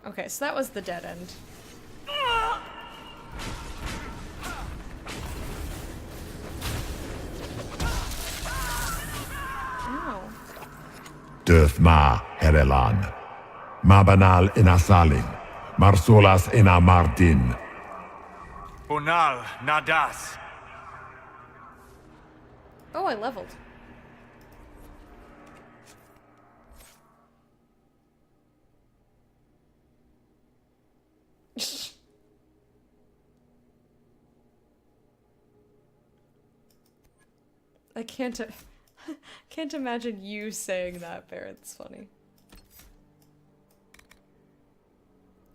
B: Okay, so that was the dead end. Ow.
H: Döthma Herelan, Mabanal Inasalin, Marsolas Ina Martin.
K: Bonal Nadas.
B: Oh, I leveled. I can't imagine you saying that, Bear. It's funny.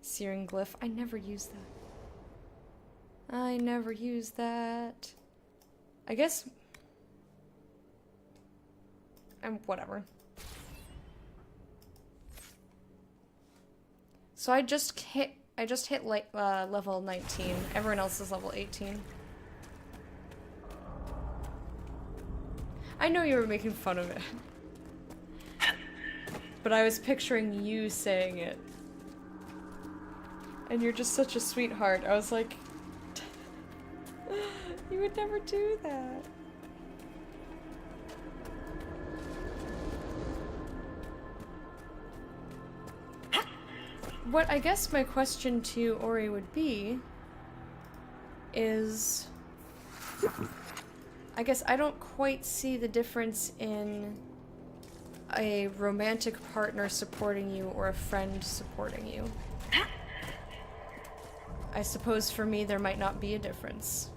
B: Searing glyph. I never use that. I never use that. I guess... whatever. So I just hit like level 19. Everyone else is level 18. I know you were making fun of it. But I was picturing you saying it. And you're just such a sweetheart. I was like, you would never do that. What I guess my question to Ori would be is, I guess I don't quite see the difference in a romantic partner supporting you or a friend supporting you. I suppose for me there might not be a difference.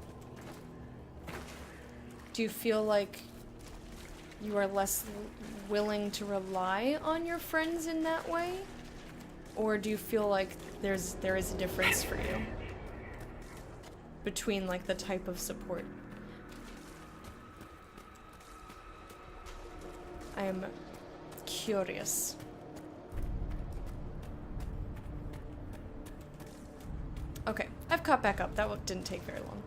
B: Do you feel like you are less willing to rely on your friends in that way? Or do you feel like there is a difference for you between like the type of support? I am curious. Okay, I've caught back up. That didn't take very long.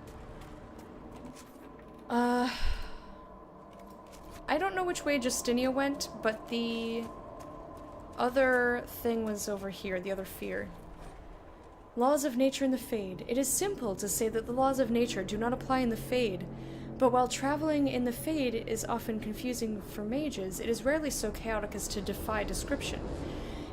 B: I don't know which way Justinia went, but the other thing was over here, the other fear. Laws of nature in the Fade. It is simple to say that the laws of nature do not apply in the Fade, but while traveling in the Fade is often confusing for mages, it is rarely so chaotic as to defy description.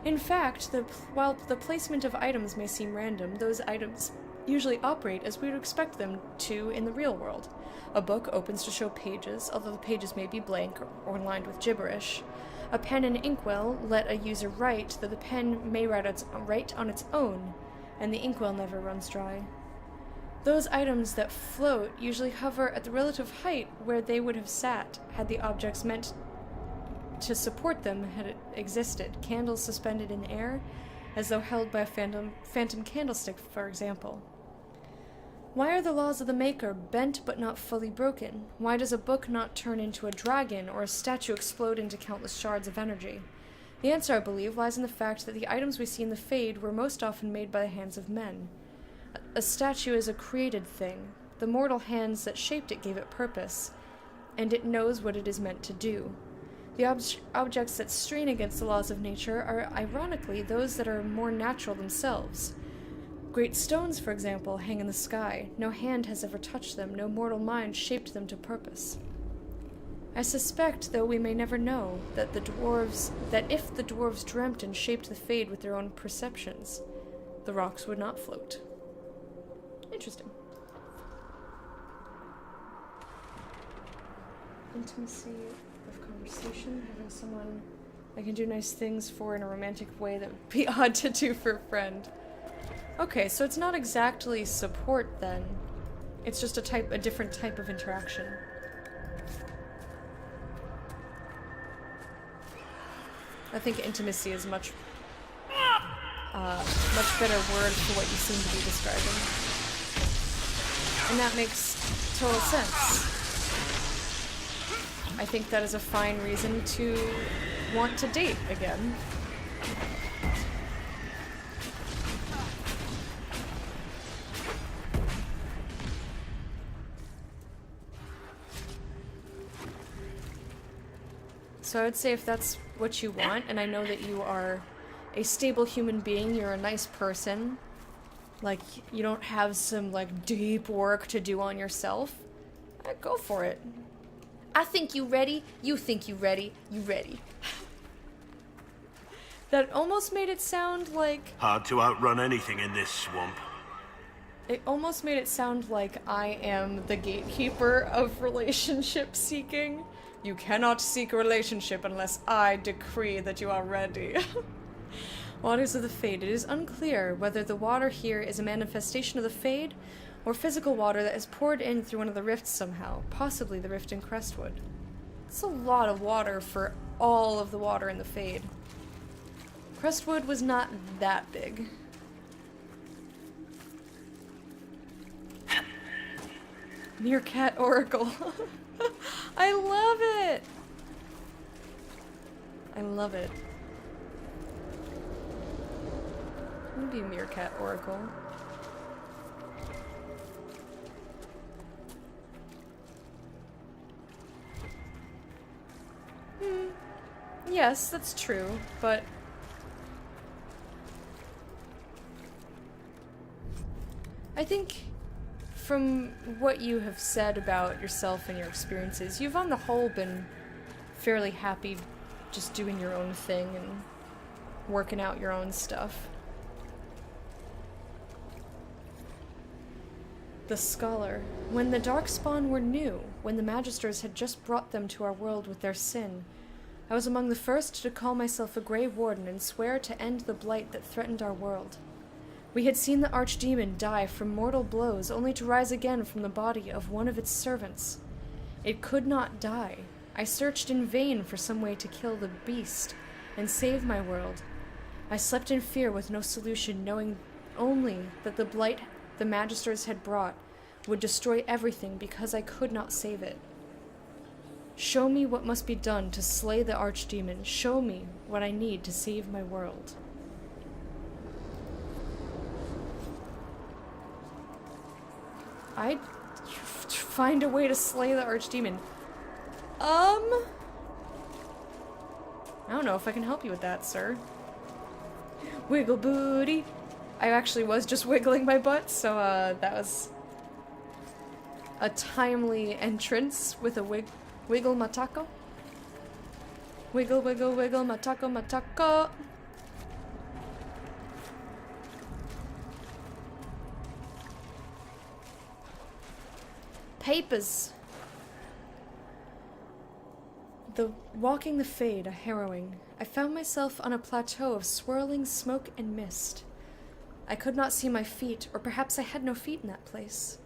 B: In fact, while the placement of items may seem random, those items usually operate as we would expect them to in the real world. A book opens to show pages, although the pages may be blank or lined with gibberish. A pen and inkwell let a user write, though the pen may write on its own, and the inkwell never runs dry. Those items that float usually hover at the relative height where they would have sat had the objects meant to support them had it existed, candles suspended in air, as though held by a phantom candlestick, for example. Why are the laws of the Maker bent but not fully broken? Why does a book not turn into a dragon, or a statue explode into countless shards of energy? The answer, I believe, lies in the fact that the items we see in the Fade were most often made by the hands of men. A statue is a created thing. The mortal hands that shaped it gave it purpose, and it knows what it is meant to do. The objects that strain against the laws of nature are, ironically, those that are more natural themselves. Great stones, for example, hang in the sky. No hand has ever touched them, no mortal mind shaped them to purpose. I suspect, though we may never know, that if the dwarves dreamt and shaped the Fade with their own perceptions, the rocks would not float. Interesting. Intimacy of conversation, having someone I can do nice things for in a romantic way that would be odd to do for a friend. Okay, so it's not exactly support then. It's just a different type of interaction. I think intimacy is much better word for what you seem to be describing. And that makes total sense. I think that is a fine reason to want to date again. So I would say if that's what you want, and I know that you are a stable human being, you're a nice person, like, you don't have some, like, deep work to do on yourself, go for it. I think you ready, you think you ready, you ready. That almost made it sound like...
I: Hard to outrun anything in this swamp.
B: It almost made it sound like I am the gatekeeper of relationship seeking. You cannot seek a relationship unless I decree that you are ready. Waters of the Fade. It is unclear whether the water here is a manifestation of the Fade or physical water that is poured in through one of the rifts somehow, possibly the rift in Crestwood. It's a lot of water for all of the water in the Fade. Crestwood was not that big. Meerkat Oracle. I love it! I love it. I'm gonna be a Meerkat Oracle. Yes, that's true, but... I think... from what you have said about yourself and your experiences, you've on the whole been fairly happy just doing your own thing and working out your own stuff. The Scholar. When the Darkspawn were new, when the Magisters had just brought them to our world with their sin, I was among the first to call myself a Grey Warden and swear to end the blight that threatened our world. We had seen the Archdemon die from mortal blows, only to rise again from the body of one of its servants. It could not die. I searched in vain for some way to kill the beast and save my world. I slept in fear with no solution, knowing only that the blight the Magisters had brought would destroy everything because I could not save it. Show me what must be done to slay the archdemon. Show me what I need to save my world. I'd find a way to slay the archdemon. I don't know if I can help you with that, sir. Wiggle booty. I actually was just wiggling my butt, so that was a timely entrance with a wiggle matako. Wiggle, wiggle, wiggle, matako, matako. Papers. Walking the Fade, a harrowing. I found myself on a plateau of swirling smoke and mist. I could not see my feet, or perhaps I had no feet in that place.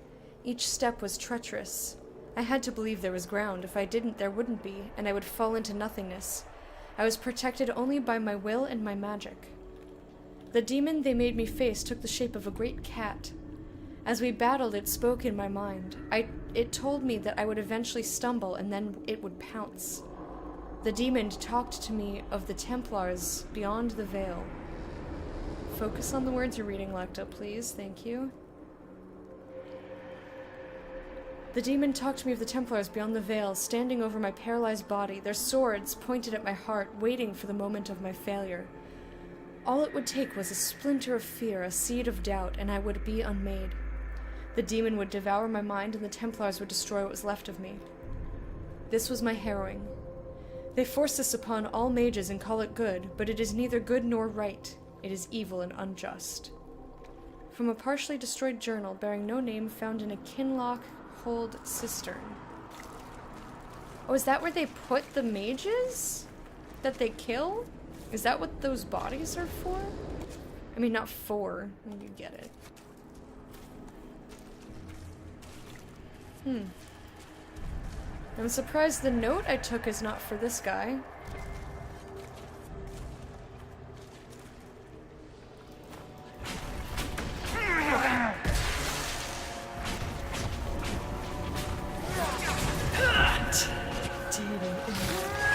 B: Each step was treacherous. I had to believe there was ground. If I didn't, there wouldn't be, and I would fall into nothingness. I was protected only by my will and my magic. The demon they made me face took the shape of a great cat. As we battled, it spoke in my mind. It told me that I would eventually stumble, and then it would pounce. The demon talked to me of the Templars beyond the veil. Focus on the words you're reading, Lecta, please. Thank you. The demon talked to me of the Templars beyond the veil, standing over my paralyzed body, their swords pointed at my heart, waiting for the moment of my failure. All it would take was a splinter of fear, a seed of doubt, and I would be unmade. The demon would devour my mind, and the Templars would destroy what was left of me. This was my harrowing. They force this upon all mages and call it good, but it is neither good nor right. It is evil and unjust. From a partially destroyed journal bearing no name found in a Kinloch hold cistern. Oh, is that where they put the mages that they kill? Is that what those bodies are for? I mean, not for. You get it. I'm surprised the note I took is not for this guy.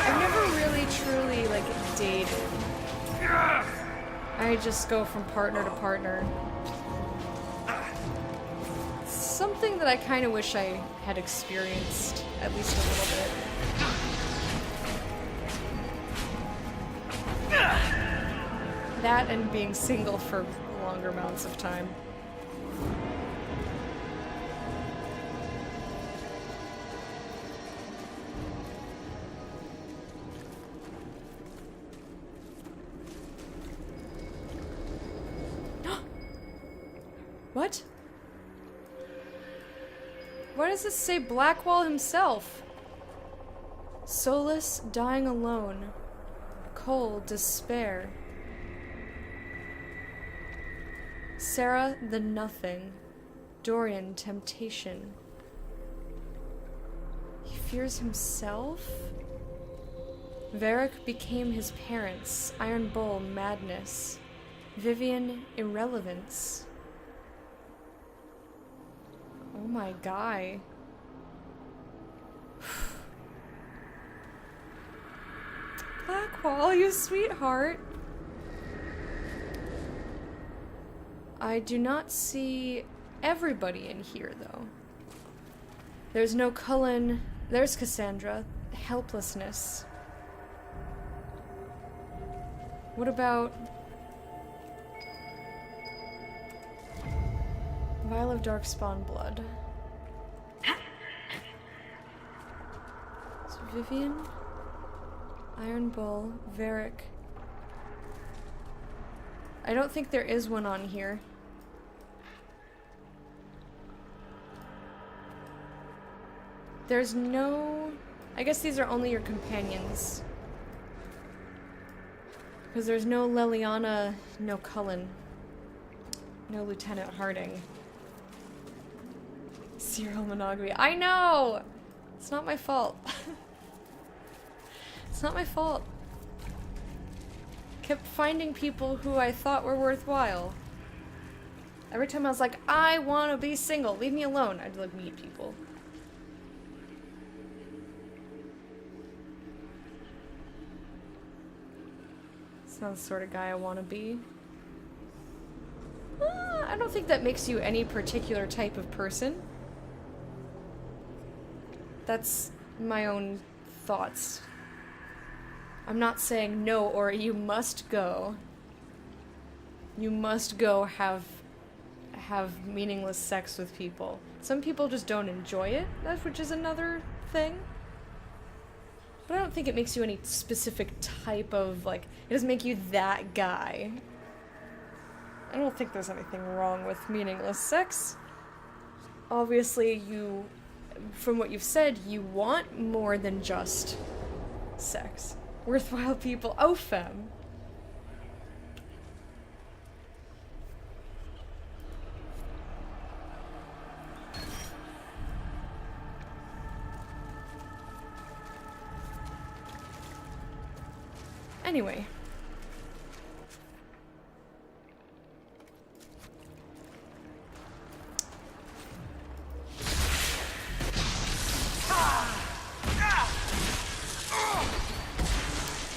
B: I've never really truly, like, dated. I just go from partner to partner. Something that I kind of wish I had experienced, at least a little bit. That and being single for longer amounts of time. What? Why does this say Blackwall himself? Solace, dying alone. Cold, despair. Sarah, the nothing. Dorian, temptation. He fears himself? Varric became his parents. Iron Bull, madness. Vivian, irrelevance. Oh my guy. Blackwall, you sweetheart. I do not see everybody in here, though. There's no Cullen. There's Cassandra. Helplessness. What about... Vial of Darkspawn blood. So Vivian, Iron Bull, Varric. I don't think there is one on here. There's no... I guess these are only your companions. Because there's no Leliana, no Cullen. No Lieutenant Harding. Serial monogamy. I know! It's not my fault. It's not my fault. Kept finding people who I thought were worthwhile. Every time I was like, I want to be single, leave me alone, I'd like meet people. It's not the sort of guy I want to be. I don't think that makes you any particular type of person. That's my own thoughts. I'm not saying no or you must go. You must go have meaningless sex with people. Some people just don't enjoy it, which is another thing. But I don't think it makes you any specific type of, like, it doesn't make you that guy. I don't think there's anything wrong with meaningless sex. Obviously, you, from what you've said, you want more than just sex. Worthwhile people. Oh, femme. Anyway.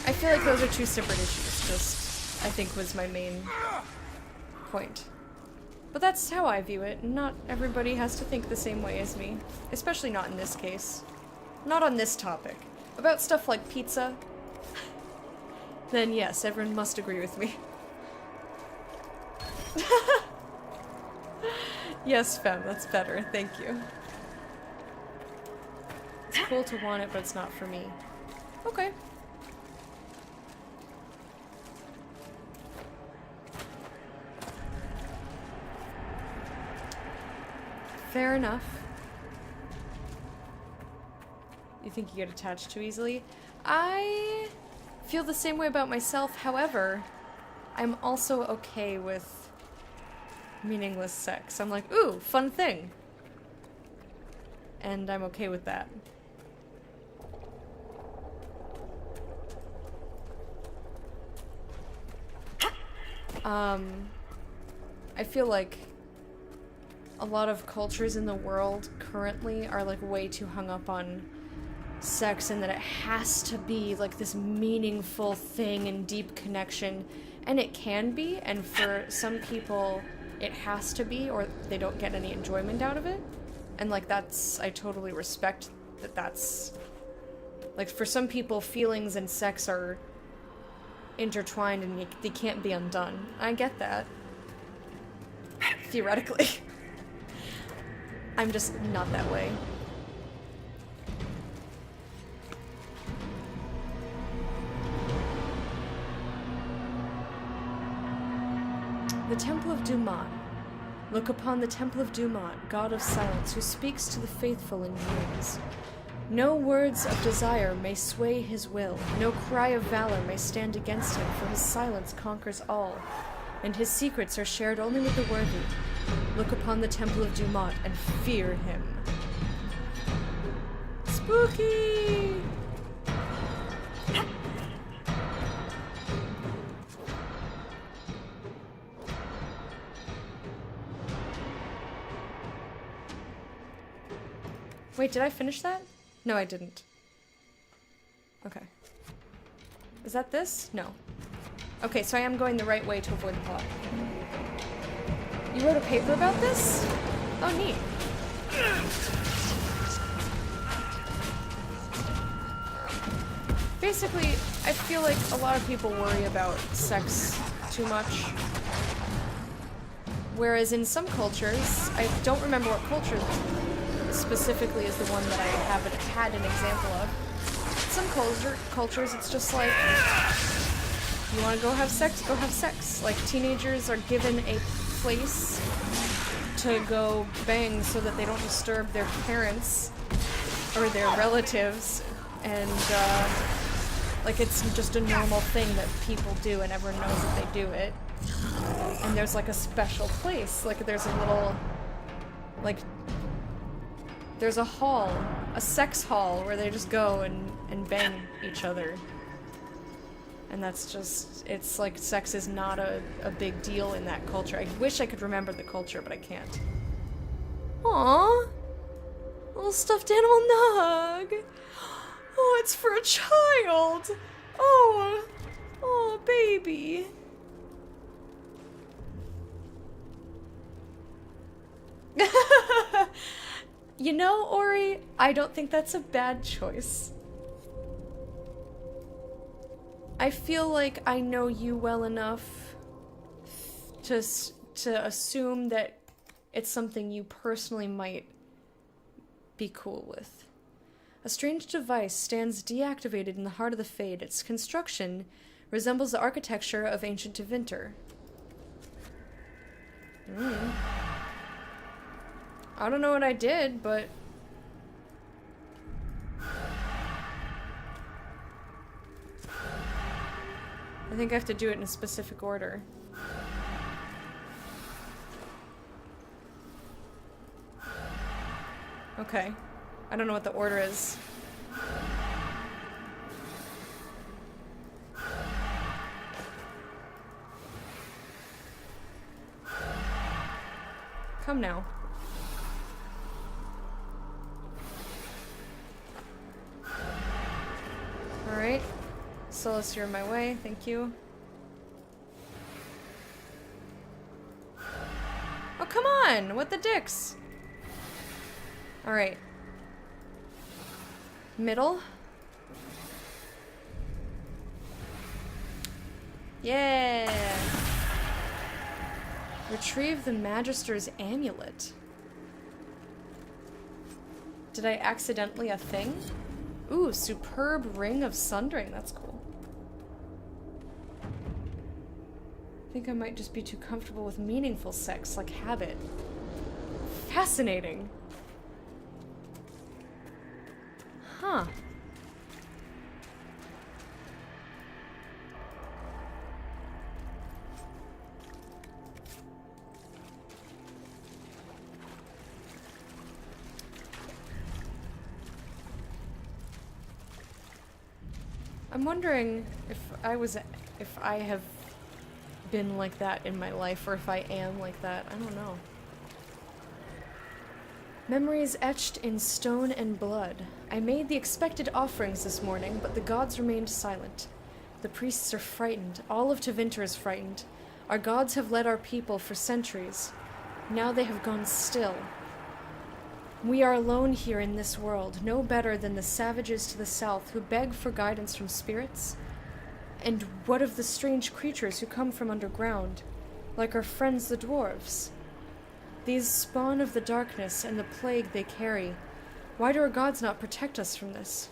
B: I feel like those are two separate issues, just, I think was my main point. But that's how I view it. Not everybody has to think the same way as me. Especially not in this case. Not on this topic. About stuff like pizza, then yes, everyone must agree with me. Yes, femme, that's better. Thank you. It's cool to want it, but it's not for me. Okay. Fair enough. You think you get attached too easily? I feel the same way about myself, however, I'm also okay with meaningless sex. I'm like, ooh, fun thing. And I'm okay with that. I feel like a lot of cultures in the world currently are like way too hung up on sex and that it has to be like this meaningful thing and deep connection, and it can be, and for some people it has to be or they don't get any enjoyment out of it, and like that's, I totally respect that. That's like, for some people feelings and sex are intertwined and they can't be undone. I get that. Theoretically. I'm just not that way. The Temple of Dumat. Look upon the Temple of Dumat, God of silence, who speaks to the faithful in dreams. No words of desire may sway his will, no cry of valor may stand against him, for his silence conquers all, and his secrets are shared only with the worthy. Look upon the Temple of Dumat and fear him. Spooky! Wait, did I finish that? No, I didn't. Okay. Is that this? No. Okay, so I am going the right way to avoid the plot. You wrote a paper about this? Oh, neat. Basically, I feel like a lot of people worry about sex too much. Whereas in some cultures, I don't remember what culture specifically is the one that I haven't had an example of. Some cultures, it's just like, you want to go have sex, go have sex. Like, teenagers are given a place to go bang so that they don't disturb their parents or their relatives, and like, it's just a normal thing that people do and everyone knows that they do it. And there's like a special place, like there's a little, like, there's a hall, a sex hall, where they just go and bang each other. And that's just, it's like sex is not a big deal in that culture. I wish I could remember the culture, but I can't. Aww! Little stuffed animal Nug! Oh, it's for a child! Oh! Oh, baby! You know, Ori, I don't think that's a bad choice. I feel like I know you well enough to assume that it's something you personally might be cool with. A strange device stands deactivated in the heart of the Fade. Its construction resembles the architecture of ancient Tevinter. I don't know what I did, but... I think I have to do it in a specific order. Okay. I don't know what the order is. Come now. Alright. Solus, you're in my way. Thank you. Oh, come on! What the dicks? Alright. Middle. Yeah! Retrieve the Magister's amulet. Did I accidentally a thing? Ooh, superb ring of sundering. That's cool. I think I might just be too comfortable with meaningful sex, like habit. Fascinating. Huh. I'm wondering if I have been like that in my life, or if I am like that. I don't know. Memories etched in stone and blood. I made the expected offerings this morning, but the gods remained silent. The priests are frightened. All of Tevinter is frightened. Our gods have led our people for centuries. Now they have gone still. We are alone here in this world, no better than the savages to the south who beg for guidance from spirits. And what of the strange creatures who come from underground, like our friends the dwarves? These spawn of the darkness and the plague they carry. Why do our gods not protect us from this?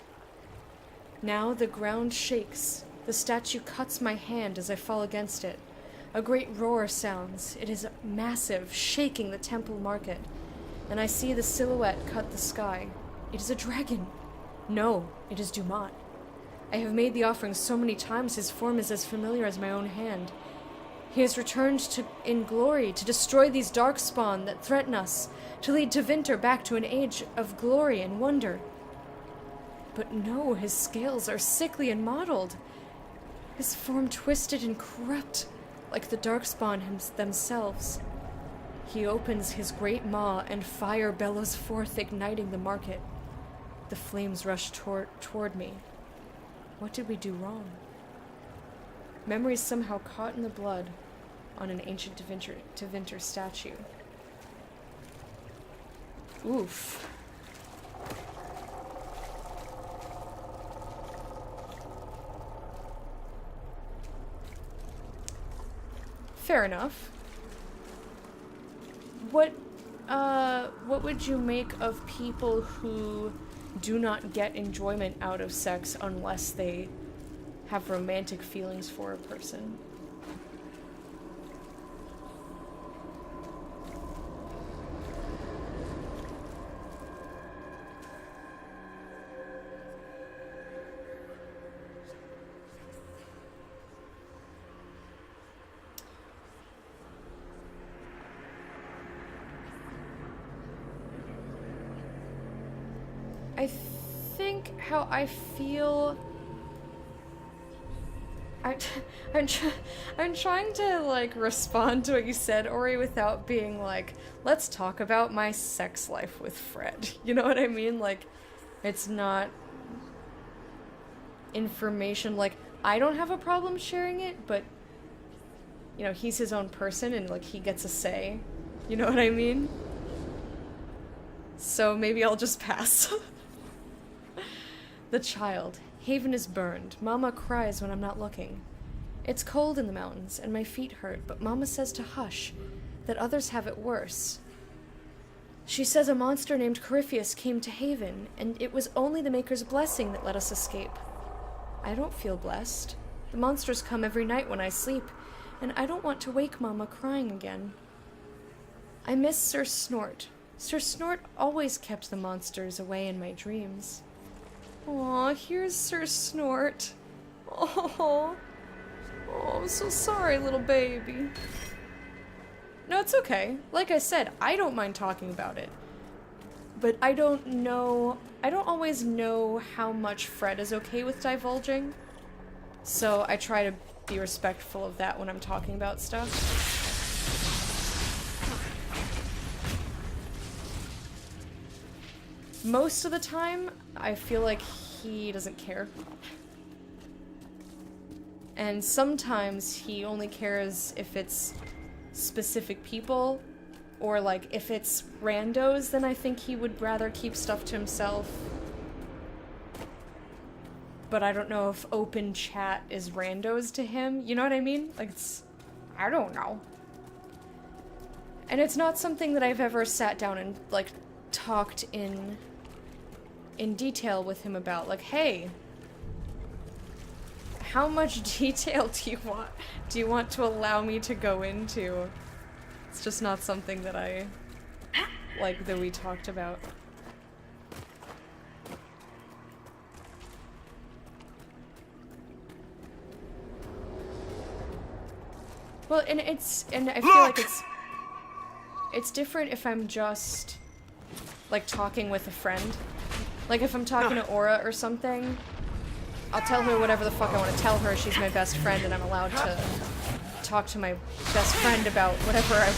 B: Now the ground shakes. The statue cuts my hand as I fall against it. A great roar sounds. It is massive, shaking the temple market. And I see the silhouette cut the sky. It is a dragon. No, it is Dumont. I have made the offering so many times his form is as familiar as my own hand. He has returned in glory to destroy these darkspawn that threaten us, to lead Tevinter back to an age of glory and wonder. But no, his scales are sickly and mottled. His form twisted and corrupt, like the darkspawn themselves. He opens his great maw, and fire bellows forth, igniting the market. The flames rush toward me. What did we do wrong? Memories somehow caught in the blood on an ancient Tevinter statue. Oof. Fair enough. What would you make of people who do not get enjoyment out of sex unless they have romantic feelings for a person? I think how I feel... I'm trying to, like, respond to what you said, Ori, without being like, let's talk about my sex life with Fred. You know what I mean? Like, it's not information, like, I don't have a problem sharing it, but, you know, he's his own person and, like, he gets a say. You know what I mean? So maybe I'll just pass. The child. Haven is burned. Mama cries when I'm not looking. It's cold in the mountains, and my feet hurt, but Mama says to hush, that others have it worse. She says a monster named Corypheus came to Haven, and it was only the Maker's blessing that let us escape. I don't feel blessed. The monsters come every night when I sleep, and I don't want to wake Mama crying again. I miss Sir Snort. Sir Snort always kept the monsters away in my dreams. Aw, here's Sir Snort. Oh, I'm so sorry, little baby. No, it's okay. Like I said, I don't mind talking about it. But I don't always know how much Fred is okay with divulging. So I try to be respectful of that when I'm talking about stuff. Most of the time, I feel like he doesn't care. And sometimes he only cares if it's specific people, or like if it's randos, then I think he would rather keep stuff to himself. But I don't know if open chat is randos to him, you know what I mean? Like, I don't know. And it's not something that I've ever sat down and, like, talked in detail with him about, like, hey, how much detail do you want to allow me to go into? It's just not something that that we talked about. Well, and I feel like it's different if I'm just, like, talking with a friend. Like, if I'm talking to Aura or something, I'll tell her whatever the fuck I want to tell her. She's my best friend, and I'm allowed to talk to my best friend about whatever I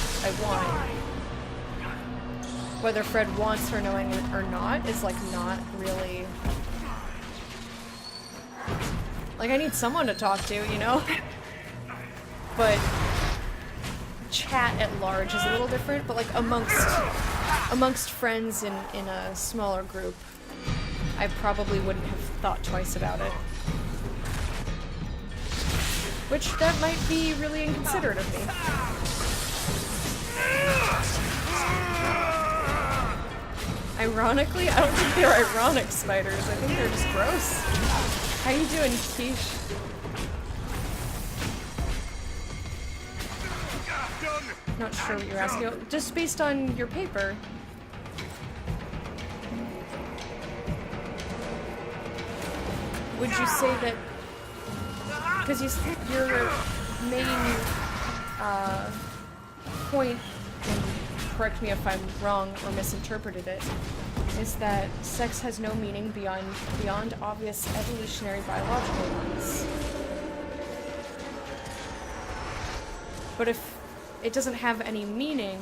B: want. Whether Fred wants her knowing it or not is, like, not really... Like, I need someone to talk to, you know? But chat at large is a little different, but, like, amongst friends in a smaller group, I probably wouldn't have thought twice about it. Which, that might be really inconsiderate of me. Ironically, I don't think they're ironic spiders. I think they're just gross. How you doing, Quiche? Not sure what you're asking. Just based on your paper. Would you say that, because your main point, and correct me if I'm wrong or misinterpreted it, is that sex has no meaning beyond obvious evolutionary biological ones. But if it doesn't have any meaning,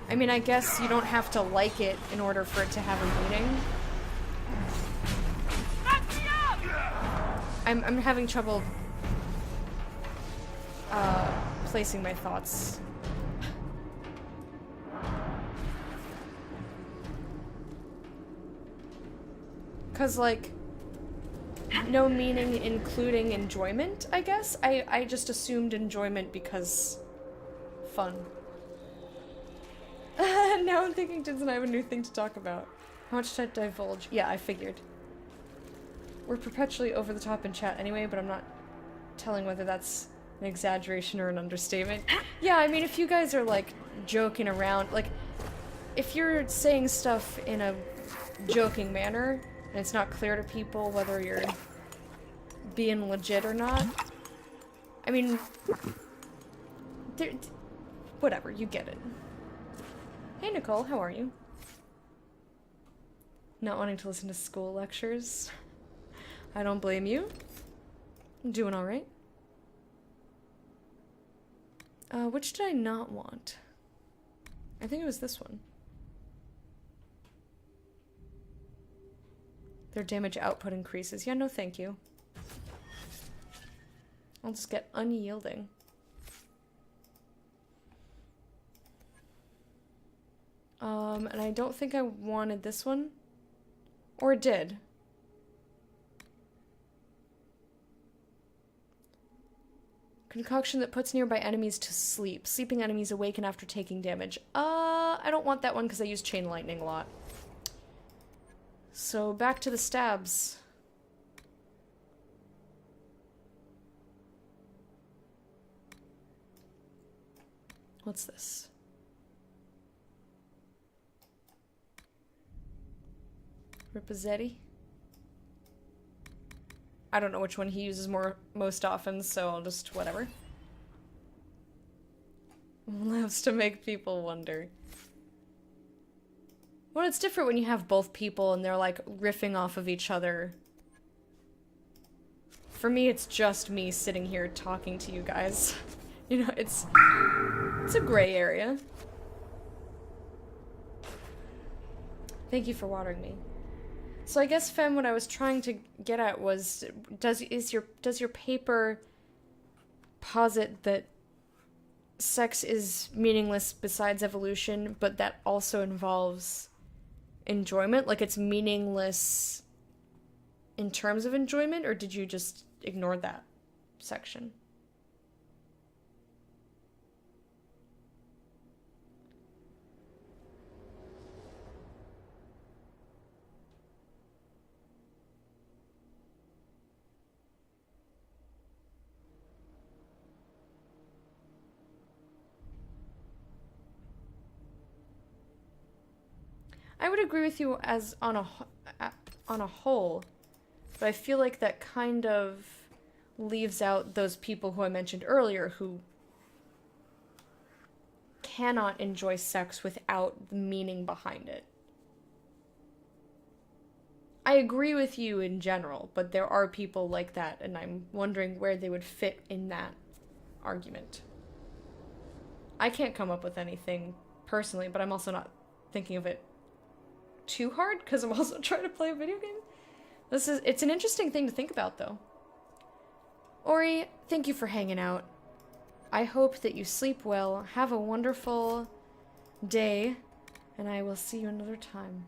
B: I mean, I guess you don't have to like it in order for it to have a meaning. I'm having trouble placing my thoughts. Cause, like, no meaning including enjoyment, I guess? I just assumed enjoyment because fun. Now I'm thinking, doesn't I have a new thing to talk about? How much should I divulge? Yeah, I figured. We're perpetually over the top in chat anyway, but I'm not telling whether that's an exaggeration or an understatement. Yeah, I mean, if you guys are, like, joking around, like, if you're saying stuff in a joking manner, and it's not clear to people whether you're being legit or not, I mean, whatever, you get it. Hey Nicole, how are you? Not wanting to listen to school lectures. I don't blame you. I'm doing alright. Which did I not want? I think it was this one. Their damage output increases. Yeah, no thank you. I'll just get unyielding. And I don't think I wanted this one. Or it did. Concoction that puts nearby enemies to sleep. Sleeping enemies awaken after taking damage. I don't want that one because I use chain lightning a lot. So back to the stabs. What's this? Ripazzetti? I don't know which one he uses most often, so I'll just whatever. Loves to make people wonder. Well, it's different when you have both people and they're like riffing off of each other. For me, it's just me sitting here talking to you guys. You know, it's a gray area. Thank you for watering me. So I guess, Fem, what I was trying to get at was, does your paper posit that sex is meaningless besides evolution, but that also involves enjoyment? Like it's meaningless in terms of enjoyment, or did you just ignore that section? I would agree with you as on a whole, but I feel like that kind of leaves out those people who I mentioned earlier who cannot enjoy sex without the meaning behind it. I agree with you in general, but there are people like that, and I'm wondering where they would fit in that argument. I can't come up with anything personally, but I'm also not thinking of it too hard because I'm also trying to play a video game. It's an interesting thing to think about though. Ori, thank you for hanging out. I hope that you sleep well, have a wonderful day, and I will see you another time.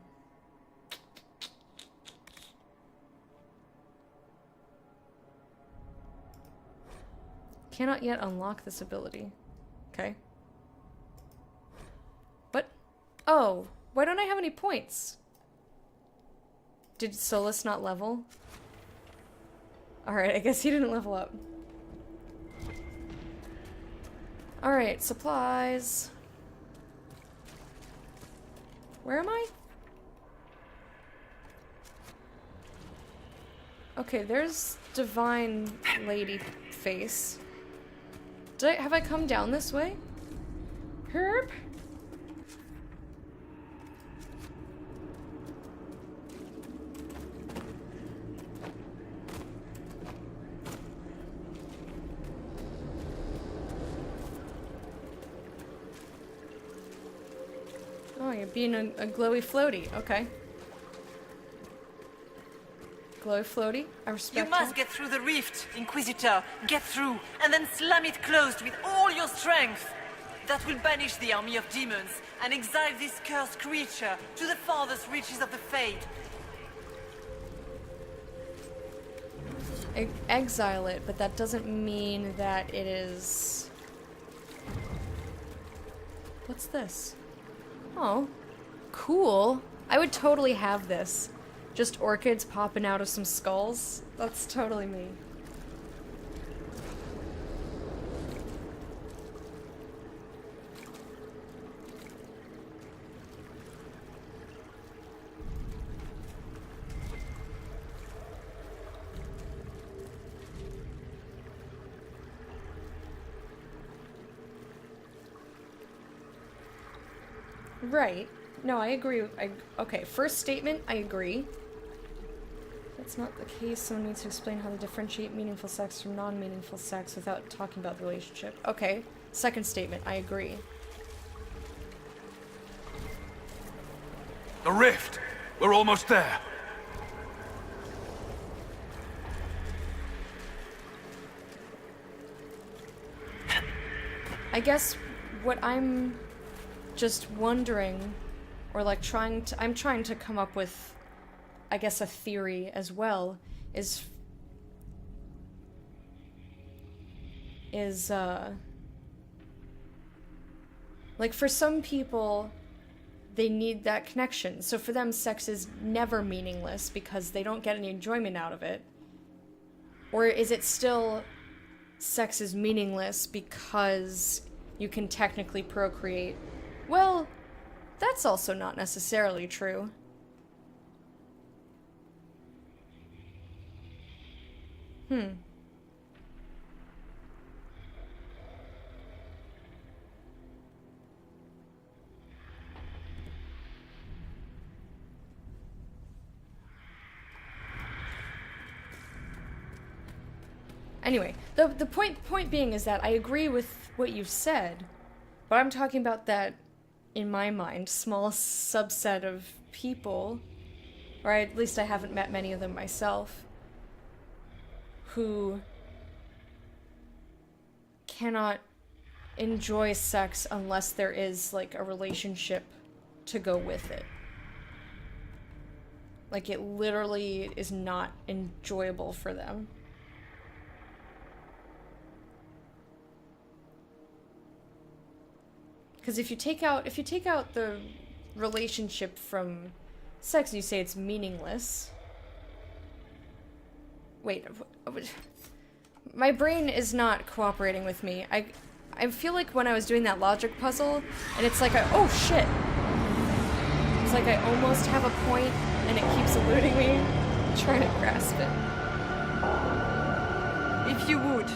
B: Cannot yet unlock this ability. Okay. What? Oh. Why don't I have any points? Did Solus not level? Alright, I guess he didn't level up. Alright, supplies. Where am I? Okay, there's Divine Lady Face. Have I come down this way? Herb? Oh, you're being a glowy floaty. Okay. Glowy floaty? I respect
E: You must
B: that.
E: get through the rift, Inquisitor. Get through, and then slam it closed with all your strength. That will banish the army of demons and exile this cursed creature to the farthest reaches of the Fade.
B: Exile it, but that doesn't mean that it is... What's this? Oh, cool. I would totally have this. Just orchids popping out of some skulls. That's totally me. Right. No, I agree. Okay, first statement, I agree. That's not the case. Someone needs to explain how to differentiate meaningful sex from non-meaningful sex without talking about the relationship. Okay, second statement, I agree.
G: The rift! We're almost there.
B: I guess what I'm just wondering, or like I'm trying to come up with, I guess, a theory as well, is like for some people, they need that connection. So for them, sex is never meaningless because they don't get any enjoyment out of it. Or is it still sex is meaningless because you can technically procreate? Well, that's also not necessarily true. Anyway, the point being is that I agree with what you said, but I'm talking about that, in my mind, small subset of people, or at least I haven't met many of them myself, who cannot enjoy sex unless there is, like, a relationship to go with it. Like, it literally is not enjoyable for them. Because if you take out the relationship from sex and you say it's meaningless... Wait, my brain is not cooperating with me. I feel like when I was doing that logic puzzle, and it's like oh shit! It's like I almost have a point, and it keeps eluding me. I'm trying to grasp it.
E: If you would,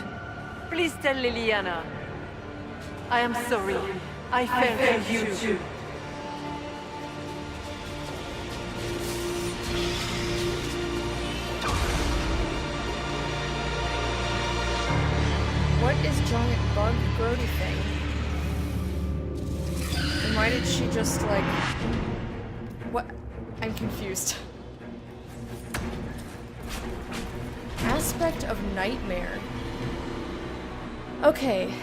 E: please tell Liliana. I am sorry. I fell for you too.
B: What is giant bug grody thing? And why did she just like... What? I'm confused. Aspect of nightmare. Okay.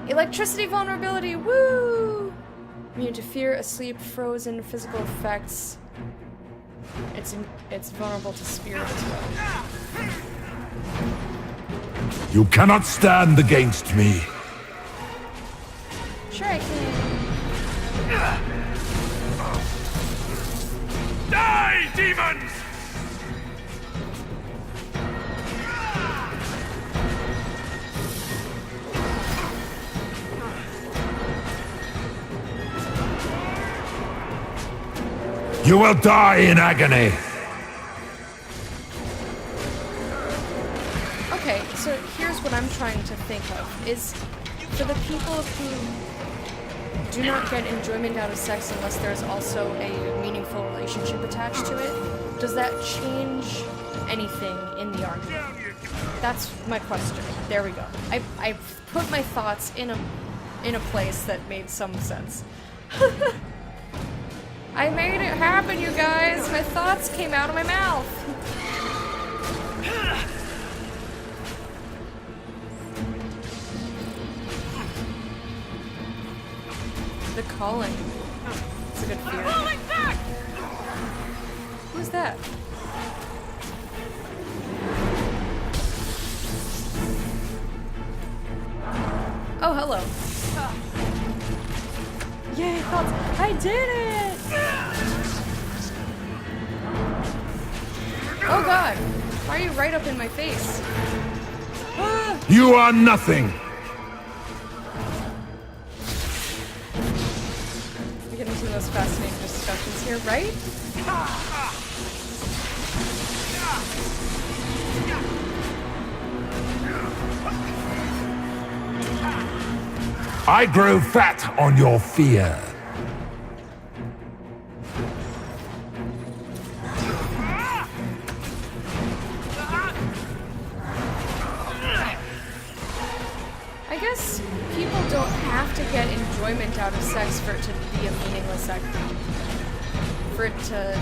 B: Electricity vulnerability, woo! Immune to fear, asleep, frozen, physical effects. It's vulnerable to spirit as well.
H: You cannot stand against me.
B: Sure I can.
G: Die, demons!
H: You will die in agony.
B: Okay, so here's what I'm trying to think of, is for the people who do not get enjoyment out of sex unless there's also a meaningful relationship attached to it, does that change anything in the argument? That's my question. There we go. I put my thoughts in a place that made some sense. I made it happen, you guys! My thoughts came out of my mouth! The calling. It's a good fear. Who's that? Oh, hello. Yay, thoughts! I did it! Oh god! Why are you right up in my face?
H: You are nothing.
B: We're getting to the most fascinating discussions here, right?
H: I grow fat on your fear.
B: sex. People don't have to get enjoyment out of sex for it to be a meaningless activity. For it to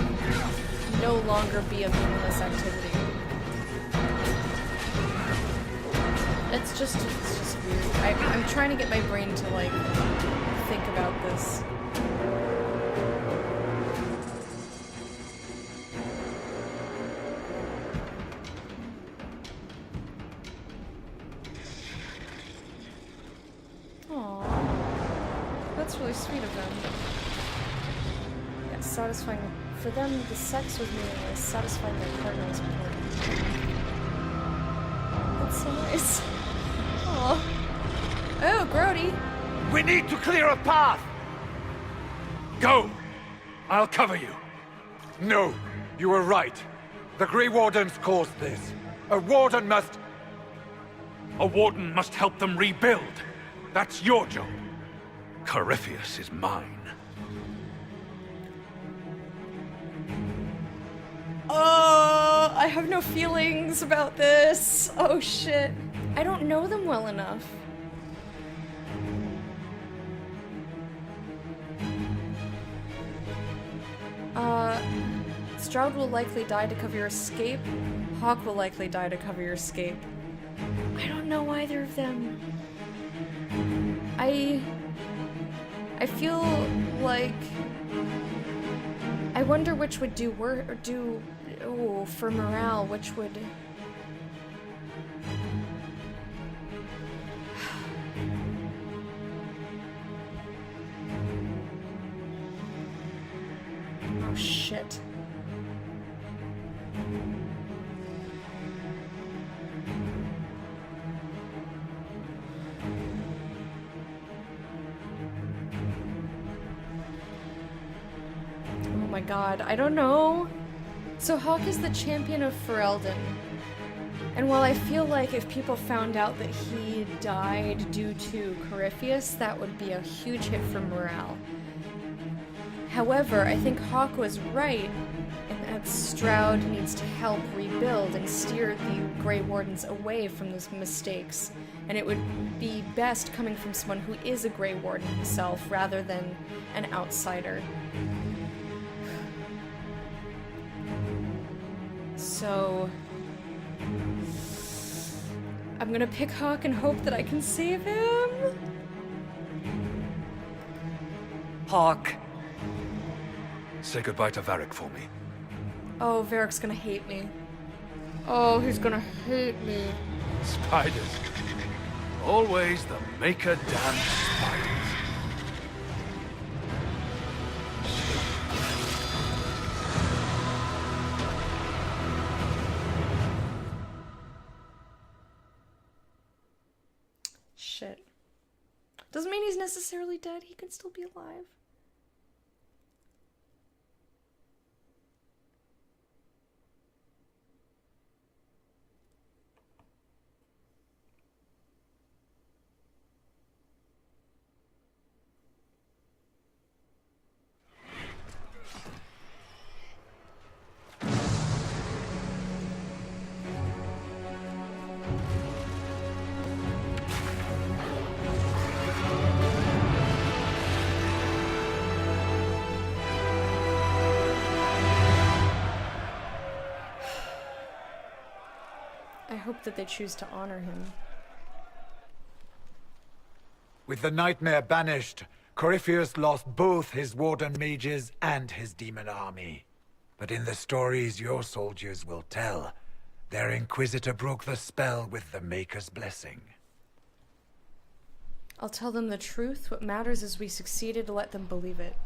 B: no longer be a meaningless activity. It's just weird. I'm trying to get my brain to, like, think about this. That's really sweet of them. Yeah, satisfying. For them, the sex was meaningless. Satisfying their partner was important. That's so nice. Aw. Oh, Grody.
F: We need to clear a path!
G: Go! I'll cover you.
F: No, you were right. The Grey Wardens caused this. A warden must...
G: A warden must help them rebuild. That's your job. Corypheus is mine.
B: Oh, I have no feelings about this. Oh shit. I don't know them well enough. Stroud will likely die to cover your escape. Hawk will likely die to cover your escape. I don't know either of them. I feel like I wonder which would do for morale, which would oh shit. Oh my god, I don't know. So Hawk is the champion of Ferelden. And while I feel like if people found out that he died due to Corypheus, that would be a huge hit for morale. However, I think Hawk was right in that Stroud needs to help rebuild and steer the Grey Wardens away from those mistakes. And it would be best coming from someone who is a Grey Warden himself rather than an outsider. So I'm gonna pick Hawk and hope that I can save him.
K: Hawk.
G: Say goodbye to Varric for me.
B: Oh, Varric's gonna hate me. Oh, he's gonna hate me.
G: Spiders. Always the maker damn spiders.
B: Shit. Doesn't mean he's necessarily dead. He can still be alive. I hope that they choose to honor him.
F: With the nightmare banished, Corypheus lost both his warden mages and his demon army. But in the stories your soldiers will tell, their Inquisitor broke the spell with the Maker's blessing.
B: I'll tell them the truth. What matters is we succeeded to let them believe it.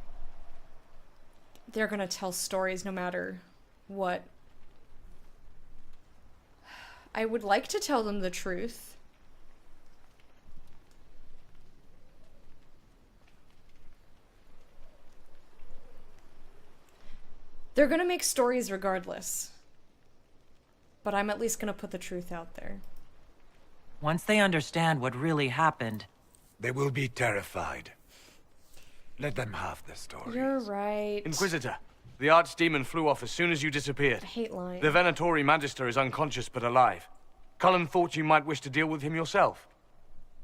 B: They're gonna tell stories no matter what. I would like to tell them the truth. They're gonna make stories regardless. But I'm at least gonna put the truth out there.
D: Once they understand what really happened,
F: they will be terrified. Let them have the story.
B: You're right.
L: Inquisitor, the Archdemon flew off as soon as you disappeared.
B: I hate lying.
L: The Venatori Magister is unconscious but alive. Cullen thought you might wish to deal with him yourself.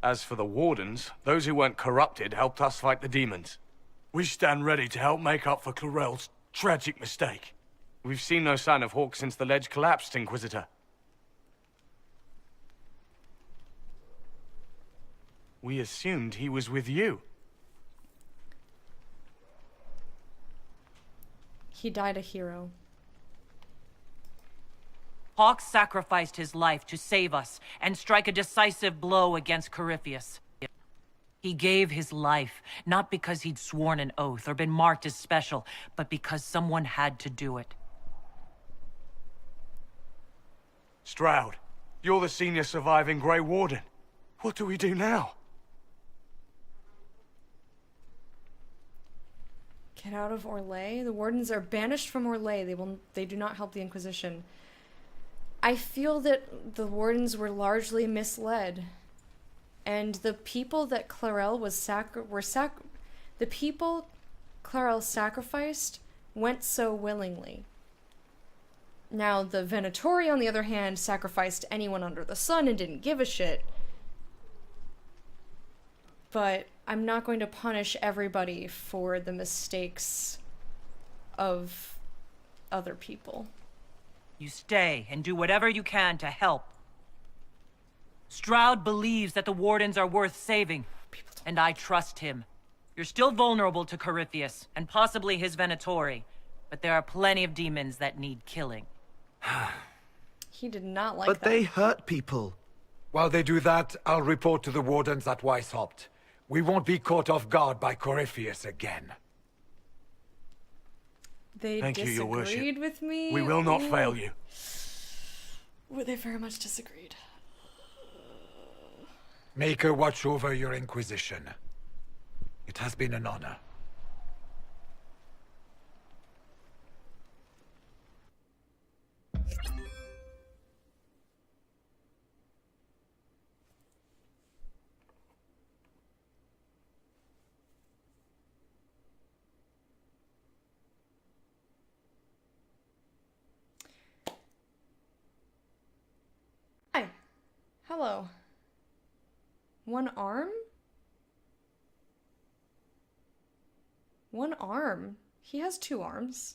L: As for the Wardens, those who weren't corrupted helped us fight the demons. We stand ready to help make up for Clarel's tragic mistake. We've seen no sign of Hawke since the ledge collapsed, Inquisitor. We assumed he was with you.
B: He died a hero.
D: Hawke sacrificed his life to save us and strike a decisive blow against Corypheus. He gave his life, not because he'd sworn an oath or been marked as special, but because someone had to do it.
L: Stroud, you're the senior surviving Grey Warden. What do we do now?
B: Get out of Orlais? The Wardens are banished from Orlais. They do not help the Inquisition. I feel that the Wardens were largely misled. And the people that Clarel the people Clarel sacrificed went so willingly. Now, the Venatori, on the other hand, sacrificed anyone under the sun and didn't give a shit. But I'm not going to punish everybody for the mistakes of other people.
D: You stay and do whatever you can to help. Stroud believes that the Wardens are worth saving, and I trust him. You're still vulnerable to Corypheus, and possibly his Venatori, but there are plenty of demons that need killing.
B: He did not like
M: but
B: that.
M: they hurt people.
F: While they do that, I'll report to the Wardens at Weishaupt. We won't be caught off guard by Corypheus again.
B: They
L: Thank you, Your Worship.
B: disagreed with me?
L: We will not
B: Ooh.
L: fail you.
B: Well, they very much disagreed.
F: Make her watch over your Inquisition. It has been an honor.
B: Hi. Hello. One arm? One arm? He has two arms.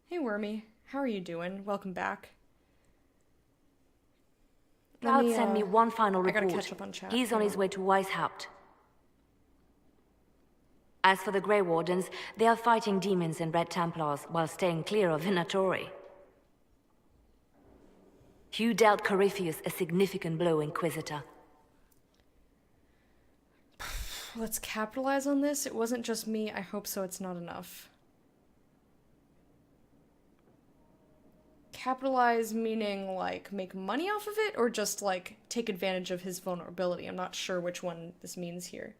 B: Hey, Wormy. How are you doing? Welcome back.
N: Cloud sent me one final
B: I
N: report.
B: gotta catch up on chat.
N: He's on his way to Weishaupt. As for the Grey Wardens, they are fighting demons and Red Templars while staying clear of Venatori. You dealt Corypheus a significant blow, Inquisitor.
B: Let's capitalize on this. It wasn't just me. I hope so. It's not enough. Capitalize meaning, like, make money off of it, or just, like, take advantage of his vulnerability? I'm not sure which one this means here.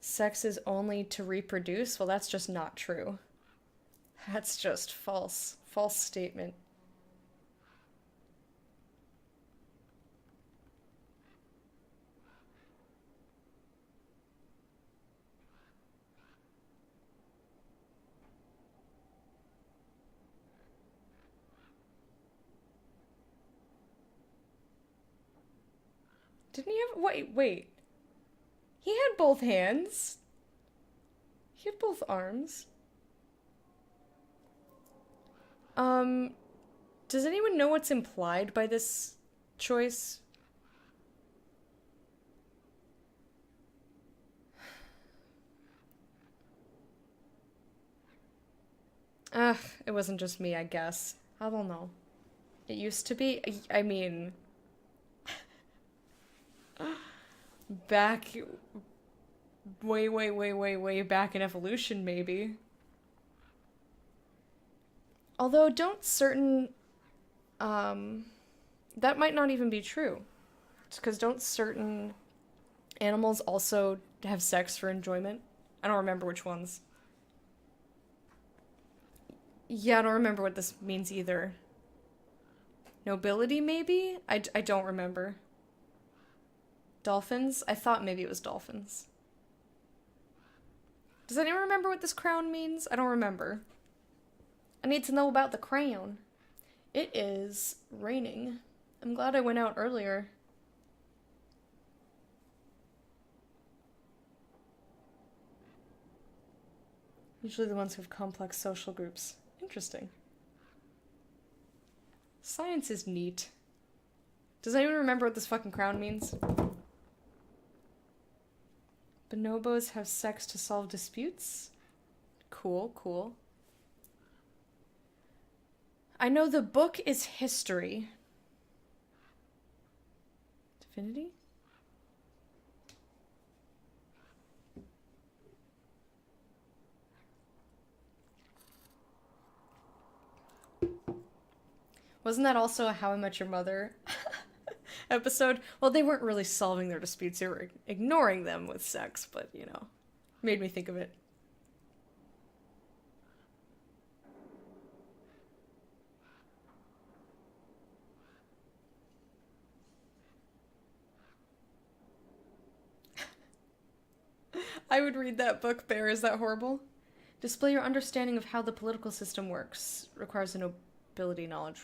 B: Sex is only to reproduce? Well, that's just not true. That's just false. False statement. Didn't he have... Wait. He had both hands. He had both arms. Does anyone know what's implied by this choice? It wasn't just me, I guess. I don't know. It used to be. I mean... back... way back in evolution, maybe. Although, don't certain... that might not even be true. Because don't certain animals also have sex for enjoyment? I don't remember which ones. Yeah, I don't remember what this means either. Nobility, maybe? I don't remember. Dolphins? I thought maybe it was dolphins. Does anyone remember what this crown means? I don't remember. I need to know about the crown. It is raining. I'm glad I went out earlier. Usually the ones who have complex social groups. Interesting. Science is neat. Does anyone remember what this fucking crown means? Bonobos have sex to solve disputes? Cool, cool. I know the book is history. Divinity? Wasn't that also a How I Met Your Mother episode? Well, they weren't really solving their disputes, they were ignoring them with sex, but, you know, made me think of it. I would read that book, Bear. Is that horrible? Display your understanding of how the political system works. Requires a nobility knowledge.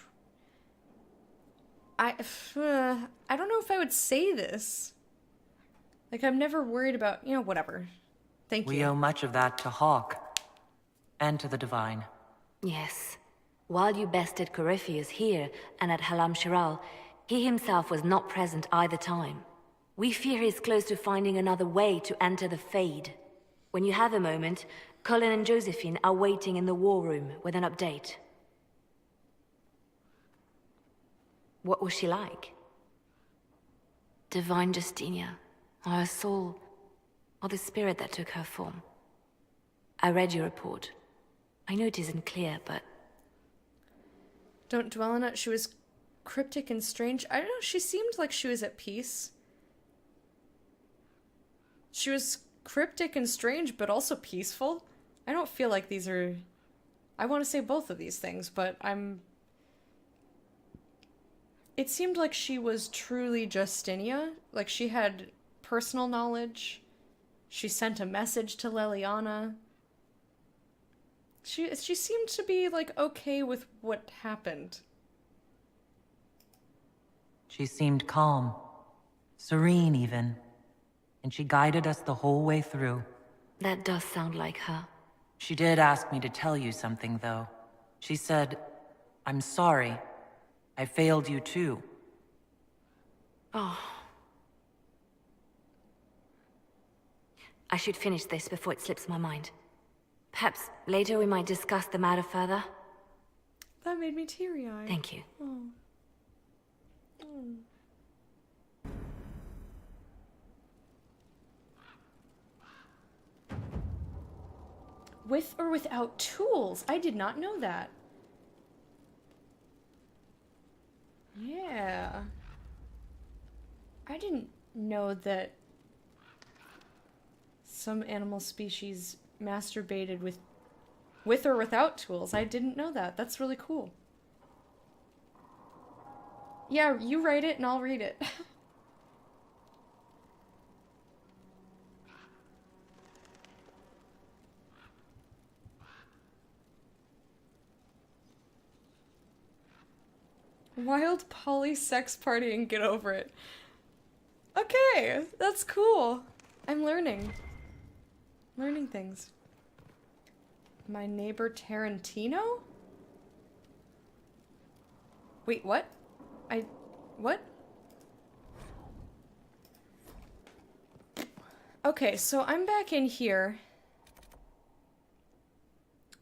B: I don't know if I would say this. Like, I'm never worried about, you know, whatever. Thank you.
D: We owe much of that to Hawk. And to the Divine.
N: Yes. While you bested Corypheus here and at Halam Shiral, he himself was not present either time. We fear he's close to finding another way to enter the Fade. When you have a moment, Colin and Josephine are waiting in the war room with an update. What was she like? Divine Justinia, or her soul, or the spirit that took her form. I read your report. I know it isn't clear, but...
B: Don't dwell on it. She was cryptic and strange. I don't know, she seemed like she was at peace. She was cryptic and strange, but also peaceful. I don't feel like these are... I want to say both of these things, but I'm... It seemed like she was truly Justinia. Like, she had personal knowledge. She sent a message to Leliana. She seemed to be, like, okay with what happened.
D: She seemed calm. Serene, even. And she guided us the whole way through.
N: That does sound like her.
D: She did ask me to tell you something, though. She said, "I'm sorry. I failed you too."
N: Oh. I should finish this before it slips my mind. Perhaps later we might discuss the matter further.
B: That made me teary-eyed.
N: Thank you.
B: Oh. Oh. With or without tools? I did not know that. Yeah. I didn't know that some animal species masturbated with or without tools. I didn't know that. That's really cool. Yeah, you write it and I'll read it. Wild poly sex party and get over it. Okay, that's cool. I'm learning. Learning things. My neighbor Tarantino? Wait, what? What? Okay, so I'm back in here.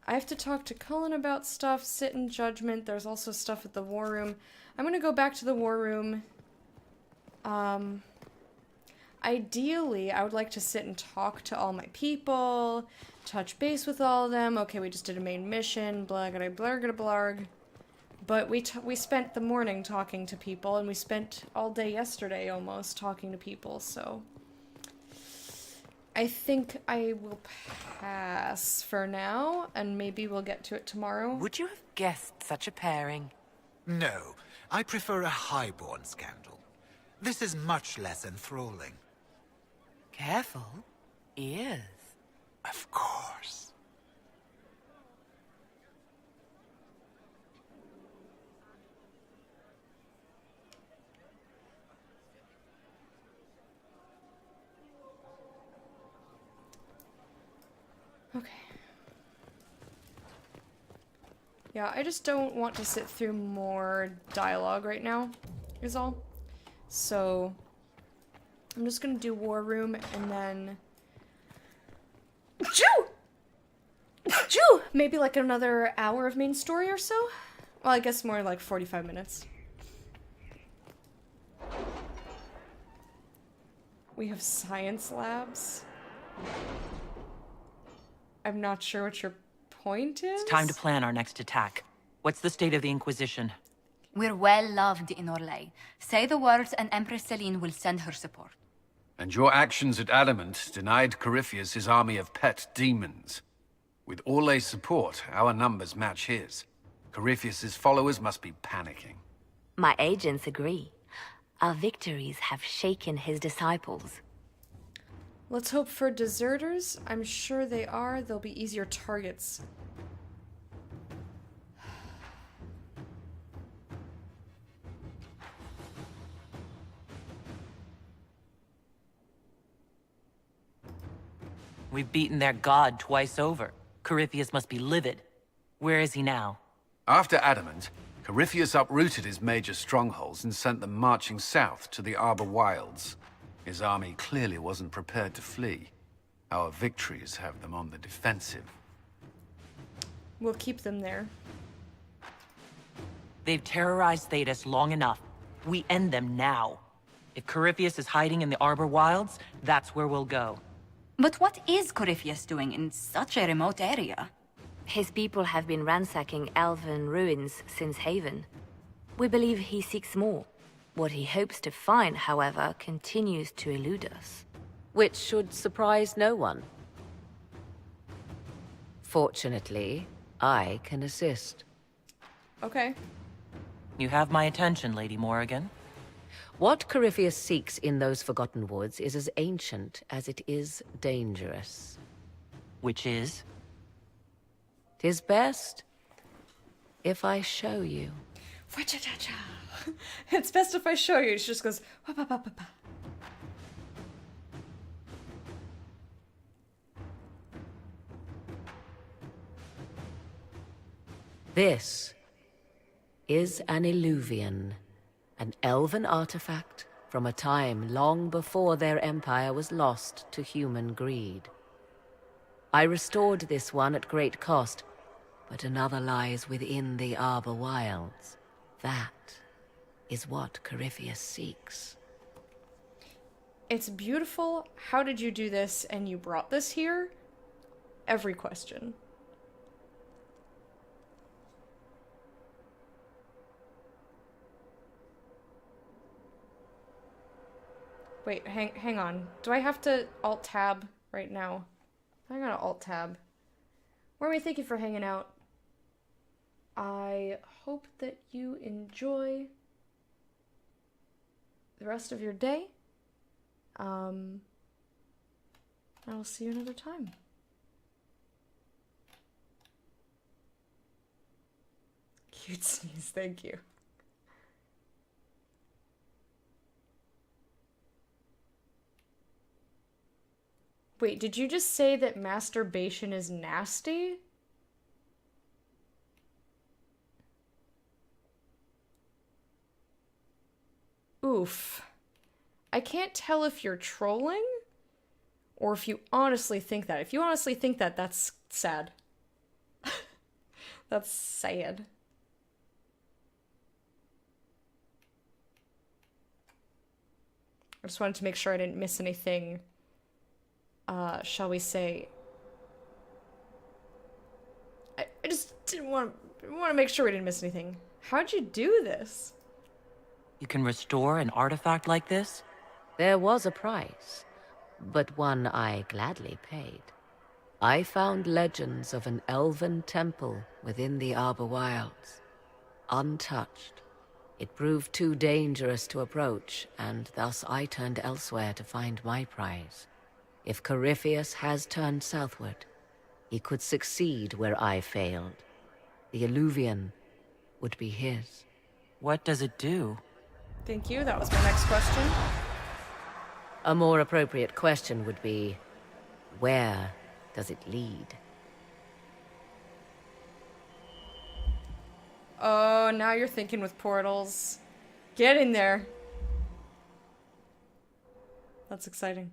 B: I have to talk to Cullen about stuff, sit in judgment. There's also stuff at the war room. I'm gonna go back to the war room. Ideally, I would like to sit and talk to all my people, touch base with all of them. Okay, we just did a main mission, blarg. But we spent the morning talking to people, and we spent all day yesterday almost talking to people, so... I think I will pass for now, and maybe we'll get to it tomorrow.
M: Would you have guessed such a pairing?
F: No, I prefer a highborn scandal. This is much less enthralling.
M: Careful. Ears.
F: Of course.
B: Okay. Yeah, I just don't want to sit through more dialogue right now, is all. So, I'm just gonna do War Room and then... Choo! Choo! Maybe like another hour of main story or so? Well, I guess more like 45 minutes. We have science labs. I'm not sure what your point is.
D: It's time to plan our next attack. What's the state of the Inquisition?
O: We're well loved in Orlais. Say the words and Empress Celine will send her support.
P: And your actions at Adamant denied Corypheus his army of pet demons. With Orlais' support, our numbers match his. Corypheus' followers must be panicking.
N: My agents agree. Our victories have shaken his disciples.
B: Let's hope for deserters. I'm sure they are. They'll be easier targets.
D: We've beaten their god twice over. Corypheus must be livid. Where is he now?
P: After Adamant, Corypheus uprooted his major strongholds and sent them marching south to the Arbor Wilds. His army clearly wasn't prepared to flee. Our victories have them on the defensive.
B: We'll keep them there.
D: They've terrorized Thedas long enough. We end them now. If Corypheus is hiding in the Arbor Wilds, that's where we'll go.
O: But what is Corypheus doing in such a remote area?
N: His people have been ransacking elven ruins since Haven. We believe he seeks more. What he hopes to find, however, continues to elude us.
Q: Which should surprise no one. Fortunately, I can assist.
B: Okay.
D: You have my attention, Lady Morrigan.
Q: What Corypheus seeks in those Forgotten Woods is as ancient as it is dangerous.
D: Which is?
Q: 'Tis best if I show you.
B: It's best if I show you. She just goes, "Wah, pa, pa, pa, pa."
Q: This is an Illuvian, an elven artifact from a time long before their empire was lost to human greed. I restored this one at great cost, but another lies within the Arbor Wilds. That is what Corypheus seeks.
B: It's beautiful. How did you do this and you brought this here? Every question. Wait, hang on. Do I have to Alt-Tab right now? I gotta Alt-Tab. Wormy, thank you for hanging out. I hope that you enjoy the rest of your day. I will see you another time. Cute sneeze, thank you. Wait, did you just say that masturbation is nasty? Oof. I can't tell if you're trolling or if you honestly think that. If you honestly think that, that's sad. That's sad. I just wanted to make sure I didn't miss anything. Shall we say? I just didn't want to make sure we didn't miss anything. How'd you do this?
D: You can restore an artifact like this?
Q: There was a price, but one I gladly paid. I found legends of an elven temple within the Arbor Wilds, untouched. It proved too dangerous to approach, and thus I turned elsewhere to find my prize. If Corypheus has turned southward, he could succeed where I failed. The Illuvian would be his.
D: What does it do?
B: Thank you. That was my next question.
Q: A more appropriate question would be, where does it lead?
B: Oh, now you're thinking with portals. Get in there. That's exciting.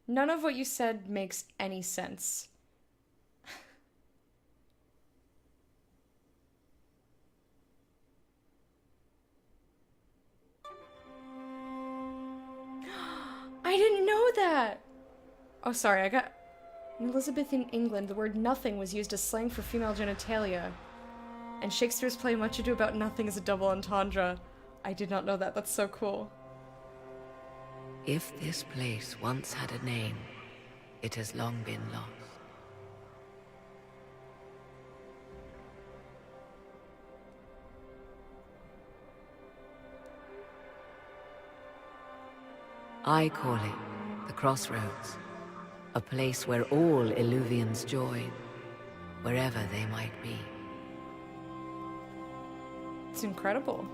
B: None of what you said makes any sense. I didn't know that! Oh, sorry, In Elizabethan England, the word nothing was used as slang for female genitalia. And Shakespeare's play Much Ado About Nothing is a double entendre. I did not know that. That's so cool.
Q: If this place once had a name, it has long been lost. I call it the Crossroads, a place where all Illuvians join, wherever they might be.
B: It's incredible.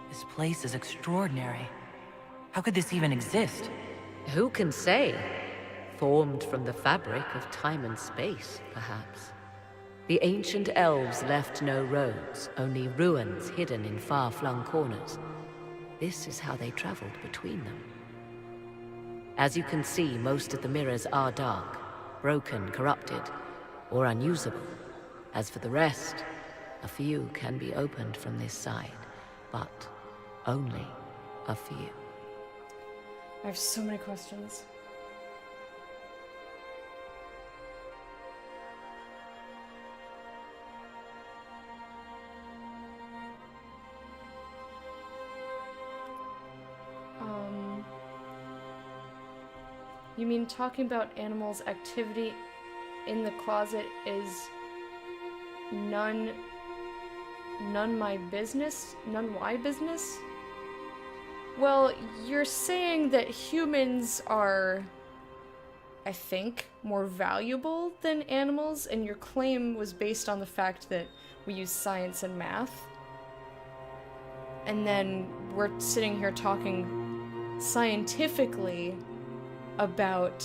D: This place is extraordinary. How could this even exist?
Q: Who can say? Formed from the fabric of time and space, perhaps. The ancient elves left no roads, only ruins hidden in far-flung corners. This is how they traveled between them. As you can see, most of the mirrors are dark, broken, corrupted, or unusable. As for the rest, a few can be opened from this side, but only a few.
B: I have so many questions. You mean talking about animals' activity in the closet is none my business? None why business? Well, you're saying that humans are, I think, more valuable than animals, and your claim was based on the fact that we use science and math. And then we're sitting here talking scientifically about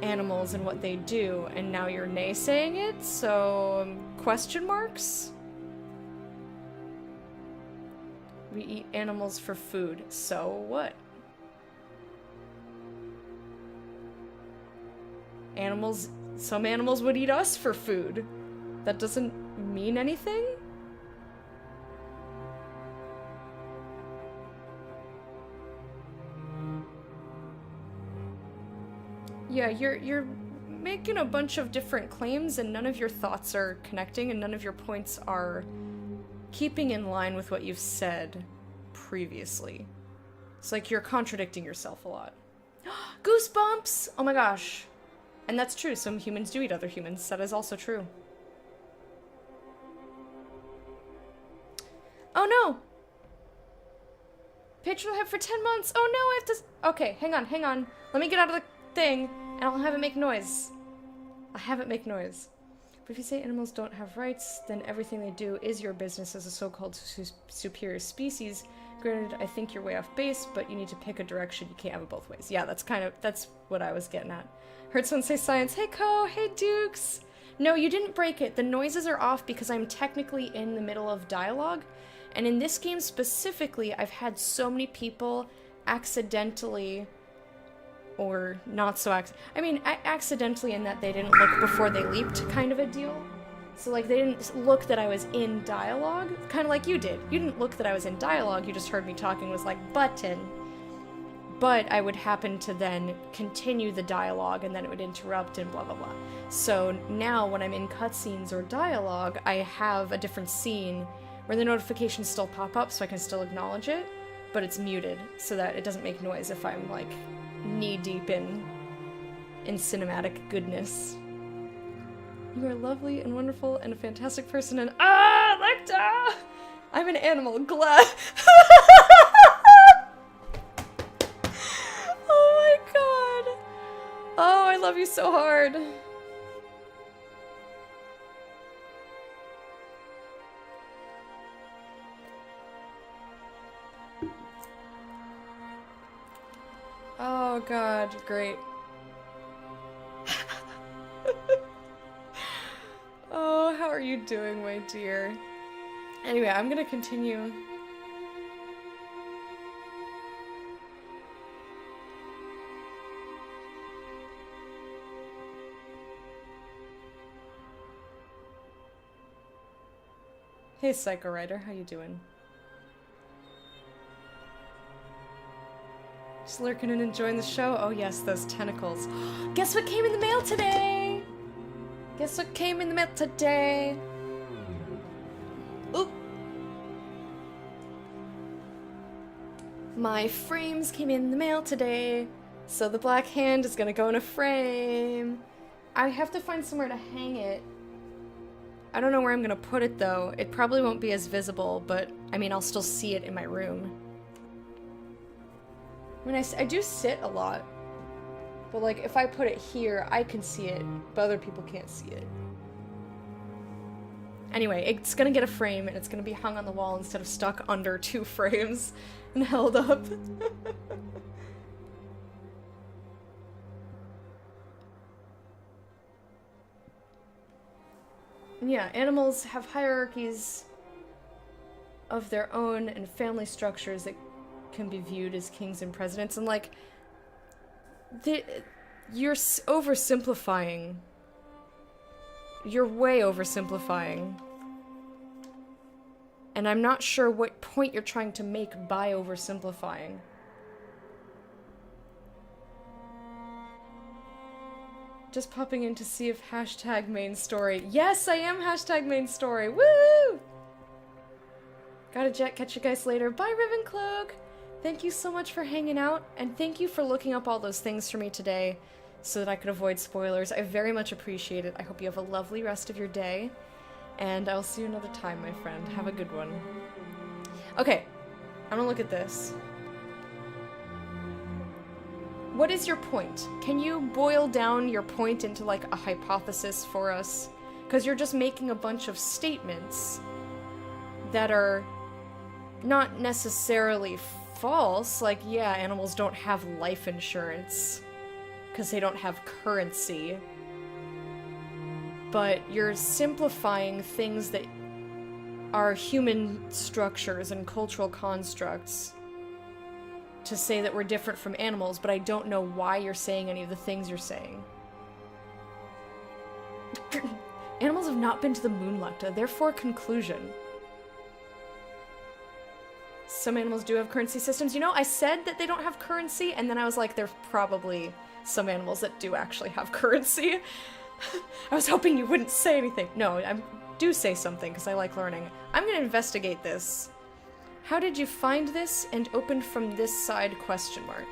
B: animals and what they do, and now you're naysaying it, so question marks? We eat animals for food, so what? Some animals would eat us for food. That doesn't mean anything? Yeah, you're making a bunch of different claims and none of your thoughts are connecting and none of your points are keeping in line with what you've said previously. It's like you're contradicting yourself a lot. Goosebumps! Oh my gosh. And that's true, some humans do eat other humans. That is also true. Oh no! Patreon have for 10 months! Oh no, I have to... Okay, hang on. Let me get out of the thing, and I'll have it make noise. I'll have it make noise. But if you say animals don't have rights, then everything they do is your business as a so-called superior species. Granted, I think you're way off base, but you need to pick a direction. You can't have it both ways. Yeah, that's what I was getting at. Heard someone say science. Hey, Ko. Hey, Dukes. No, you didn't break it. The noises are off because I'm technically in the middle of dialogue. And in this game specifically, I've had so many people accidentally... or not so accidentally in that they didn't look before they leaped kind of a deal. So like they didn't look that I was in dialogue, kind of like you did. You didn't look that I was in dialogue, you just heard me talking, was like button. But I would happen to then continue the dialogue and then it would interrupt and blah blah blah. So now when I'm in cutscenes or dialogue, I have a different scene where the notifications still pop up so I can still acknowledge it, but it's muted so that it doesn't make noise if I'm like knee-deep in cinematic goodness. You are lovely and wonderful and a fantastic person and Lecta! I'm an animal, glad. Oh my god. Oh, I love you so hard. Oh god, great. Oh, how are you doing, my dear? Anyway, I'm gonna continue. Hey, Psycho Rider, how you doing? Just lurking and enjoying the show? Oh yes, those tentacles. Guess what came in the mail today? Guess what came in the mail today? Oop. My frames came in the mail today, so the black hand is gonna go in a frame. I have to find somewhere to hang it. I don't know where I'm gonna put it though. It probably won't be as visible, but I mean, I'll still see it in my room. I mean, I do sit a lot, but like if I put it here, I can see it, but other people can't see it. Anyway, it's gonna get a frame and it's gonna be hung on the wall instead of stuck under 2 frames and held up. Yeah, animals have hierarchies of their own and family structures that can be viewed as kings and presidents, and like, you're oversimplifying. You're way oversimplifying. And I'm not sure what point you're trying to make by oversimplifying. Just popping in to see if hashtag main story. Yes, I am hashtag main story. Woo! Got a jet, catch you guys later. Bye, Ravencloak! Thank you so much for hanging out, and thank you for looking up all those things for me today so that I could avoid spoilers. I very much appreciate it. I hope you have a lovely rest of your day, and I'll see you another time, my friend. Have a good one. Okay, I'm gonna look at this. What is your point? Can you boil down your point into like a hypothesis for us? Because you're just making a bunch of statements that are not necessarily false. Like, yeah, animals don't have life insurance because they don't have currency. But you're simplifying things that are human structures and cultural constructs to say that we're different from animals, but I don't know why you're saying any of the things you're saying. Animals have not been to the moon, Lecta, therefore conclusion. Some animals do have currency systems. You know, I said that they don't have currency, and then I was like, there's probably some animals that do actually have currency. I was hoping you wouldn't say anything. No, do say something, because I like learning. I'm gonna investigate this. How did you find this and open from this side, question mark?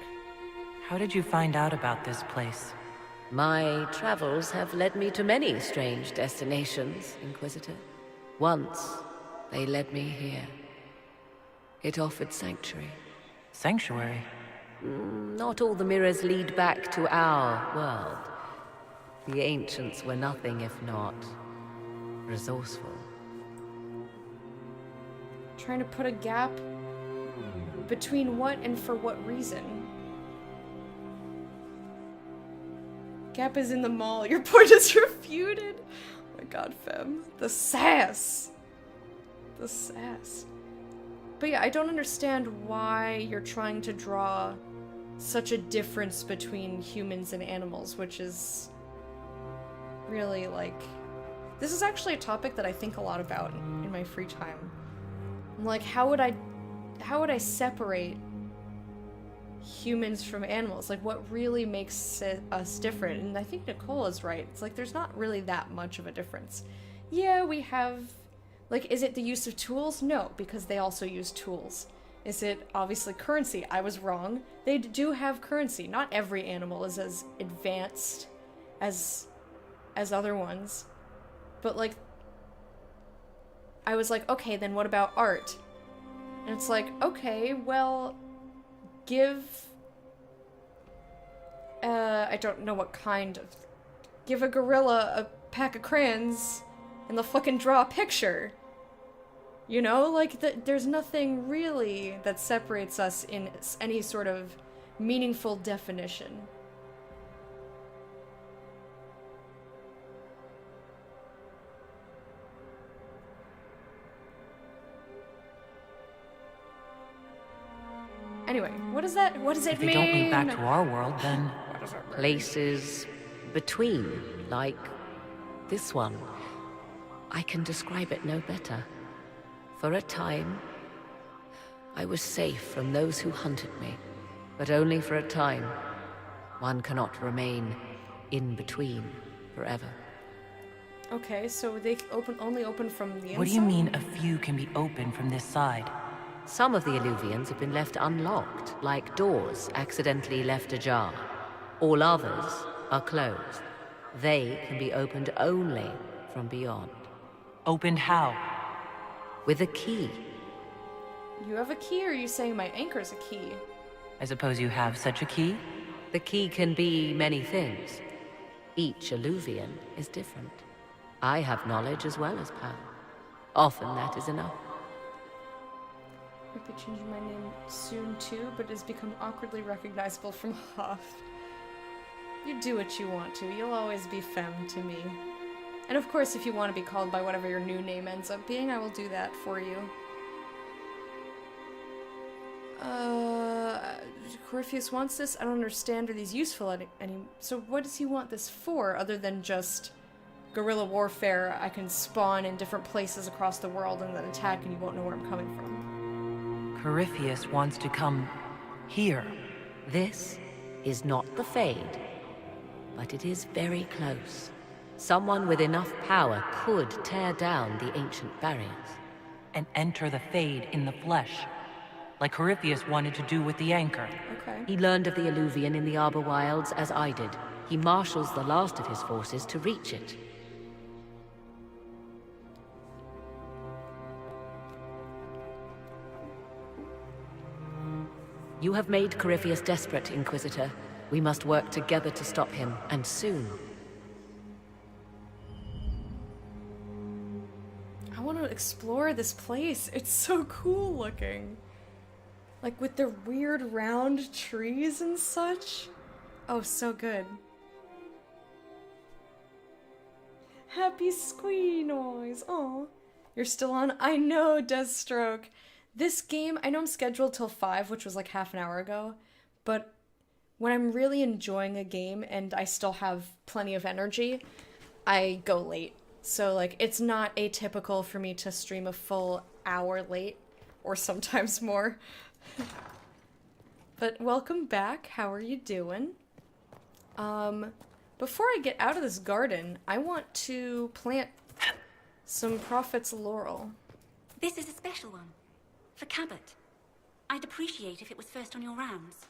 D: How did you find out about this place?
Q: My travels have led me to many strange destinations, Inquisitor. Once, they led me here. It offered sanctuary.
D: Sanctuary?
Q: Not all the mirrors lead back to our world. The ancients were nothing if not resourceful.
B: Trying to put a gap between what and for what reason? Gap is in the mall. Your point is refuted. Oh my god, Fem. The sass. The sass. But yeah, I don't understand why you're trying to draw such a difference between humans and animals, which is really like... This is actually a topic that I think a lot about in my free time. I'm like, how would I separate humans from animals? Like, what really makes us different? And I think Nicole is right. It's like, there's not really that much of a difference. Yeah, we have... Like, is it the use of tools? No, because they also use tools. Is it obviously currency? I was wrong. They do have currency. Not every animal is as advanced as other ones. But, like, I was like, okay, then what about art? And it's like, okay, well, give... I don't know what kind of... Give a gorilla a pack of crayons and they'll fucking draw a picture. You know? Like, there's nothing really that separates us in any sort of meaningful definition. Anyway, what does that mean?
D: If they don't lead back to our world, then...
Q: Places between, like this one. I can describe it no better. For a time, I was safe from those who hunted me, but only for a time. One cannot remain in between forever.
B: Okay, so they only open from the inside?
D: What do you mean a few can be open from this side?
Q: Some of the Illuvians have been left unlocked, like doors accidentally left ajar. All others are closed. They can be opened only from beyond.
D: Opened how?
Q: With a key.
B: You have a key, or are you saying my anchor's a key?
D: I suppose you have such a key?
Q: The key can be many things. Each Illuvian is different. I have knowledge as well as power. Often that is enough.
B: Might be changing my name soon too, but it has become awkwardly recognizable from Hoff. You do what you want to. You'll always be femme to me. And of course, if you want to be called by whatever your new name ends up being, I will do that for you. Corypheus wants this? I don't understand. Are these useful any? So what does he want this for, other than just guerrilla warfare? I can spawn in different places across the world and then attack and you won't know where I'm coming from.
D: Corypheus wants to come here.
Q: This is not the Fade, but it is very close. Someone with enough power could tear down the ancient barriers.
D: And enter the Fade in the flesh, like Corypheus wanted to do with the anchor.
B: Okay.
Q: He learned of the Illuvian in the Arbor Wilds as I did. He marshals the last of his forces to reach it. You have made Corypheus desperate, Inquisitor. We must work together to stop him, and soon.
B: I want to explore this place. It's so cool looking. Like with the weird round trees and such. Oh, so good. Happy squee noise. Oh, you're still on? I know, Deathstroke. This game, I know I'm scheduled till 5, which was like half an hour ago, but when I'm really enjoying a game and I still have plenty of energy, I go late. So like, it's not atypical for me to stream a full hour late, or sometimes more. But welcome back. How are you doing? Before I get out of this garden, I want to plant some Prophet's Laurel.
R: This is a special one. For Cabot. I'd appreciate if it was first on your rounds.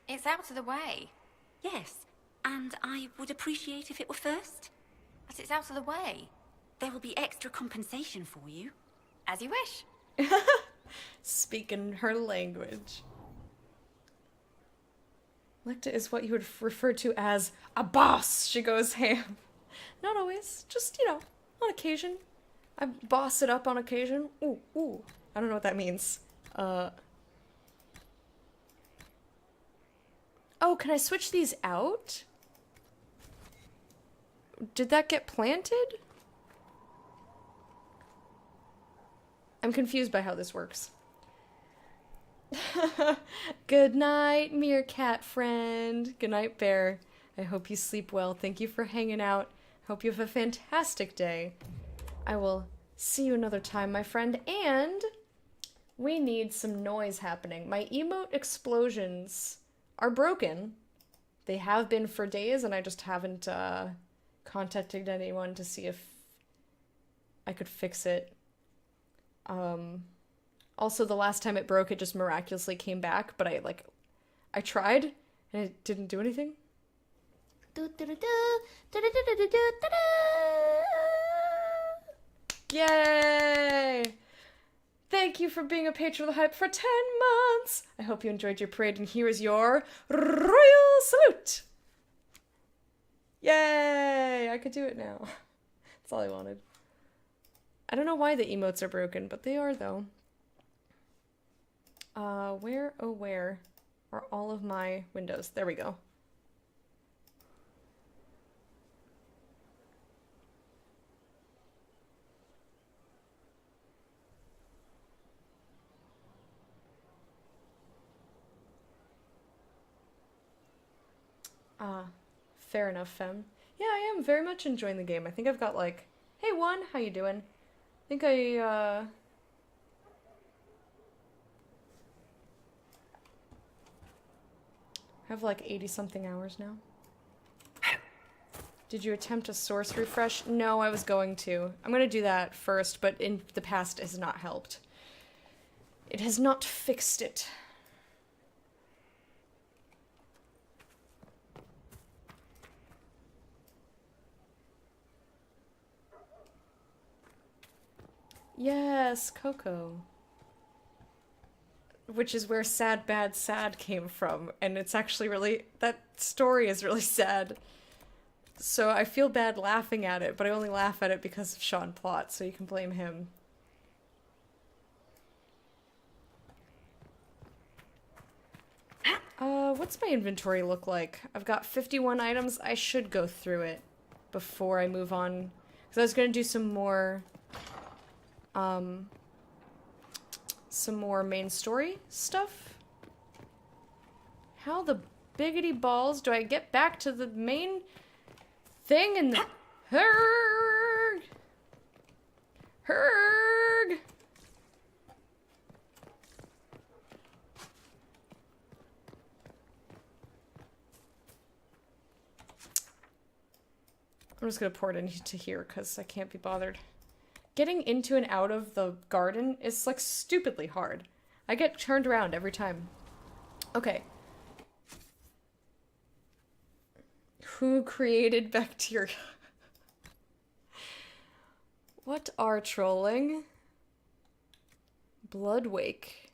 O: It's out of the way.
R: Yes, and I would appreciate if it were first.
O: But it's out of the way.
R: There will be extra compensation for you.
O: As you wish.
B: Speaking her language. Lecta is what you would refer to as a boss. She goes ham. Not always, just, you know, on occasion. I boss it up on occasion. Ooh, ooh. I don't know what that means. Oh, can I switch these out? Did that get planted? I'm confused by how this works. Good night, meerkat friend. Good night, bear. I hope you sleep well. Thank you for hanging out. Hope you have a fantastic day. I will see you another time, my friend, and we need some noise happening. My emote explosions are broken. They have been for days, and I just haven't contacted anyone to see if I could fix it. Also, the last time it broke, it just miraculously came back, but I tried, and it didn't do anything. Yay! Thank you for being a patron of the hype for 10 months! I hope you enjoyed your parade, and here is your royal salute! Yay! I could do it now. That's all I wanted. I don't know why the emotes are broken, but they are, though. Where, oh where are all of my windows. There we go. Fair enough, Fem. Yeah, I am very much enjoying the game. I think I've got like, hey One, how you doing? I think I have like 80 something hours now. Did you attempt a source refresh? No, I was going to. I'm gonna do that first, but in the past it has not helped. It has not fixed it. Yes, Coco. Which is where Sad Bad Sad came from, and it's actually really, that story is really sad. So I feel bad laughing at it, but I only laugh at it because of Sean Plott, so you can blame him. What's my inventory look like? I've got 51 items. I should go through it before I move on, because I was going to do some more main story stuff. How the biggity balls do I get back to the main thing and the Herg! Herg! I'm just gonna pour it into here because I can't be bothered. Getting into and out of the garden is like stupidly hard. I get turned around every time. Okay. Who created bacteria? What are trolling? Bloodwake.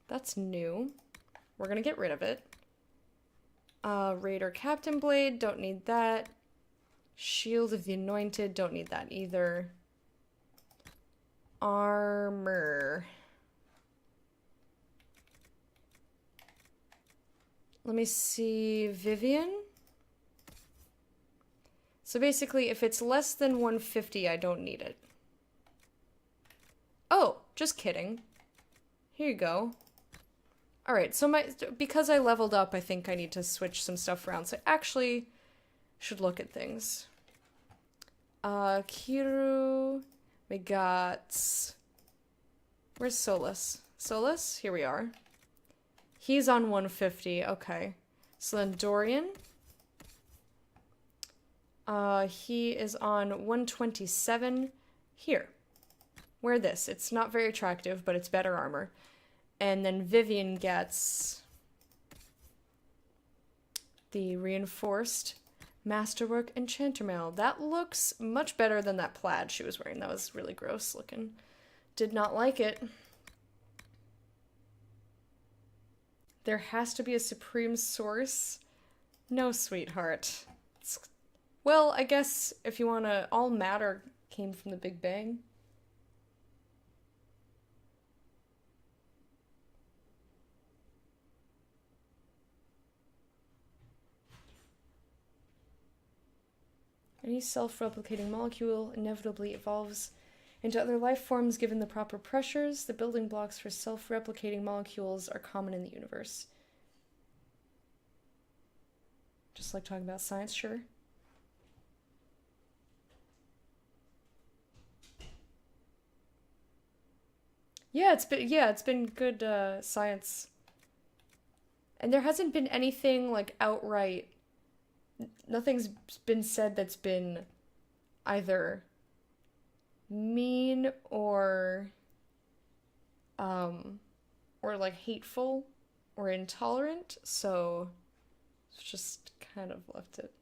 B: That's new. We're gonna get rid of it. Raider Captain Blade, don't need that. Shield of the Anointed, don't need that either. Armor. Let me see, Vivian? So basically, if it's less than 150, I don't need it. Oh, just kidding. Here you go. Alright, so because I leveled up, I think I need to switch some stuff around. So I actually should look at things. Kiru. We got... Where's Solus? Solus? Here we are. He's on 150. Okay. So then Dorian. He is on 127. Here. Wear this. It's not very attractive, but it's better armor. And then Vivian gets the reinforced Masterwork Enchanter Mail. That looks much better than that plaid she was wearing. That was really gross looking. Did not like it. There has to be a supreme source. No, sweetheart. Well, I guess if you wanna... All matter came from the Big Bang. Any self-replicating molecule inevitably evolves into other life forms given the proper pressures. The building blocks for self-replicating molecules are common in the universe. Just like talking about science, sure. Yeah, it's been good science. And there hasn't been anything like outright. Nothing's been said that's been either mean or like hateful or intolerant, so it's just kind of left it.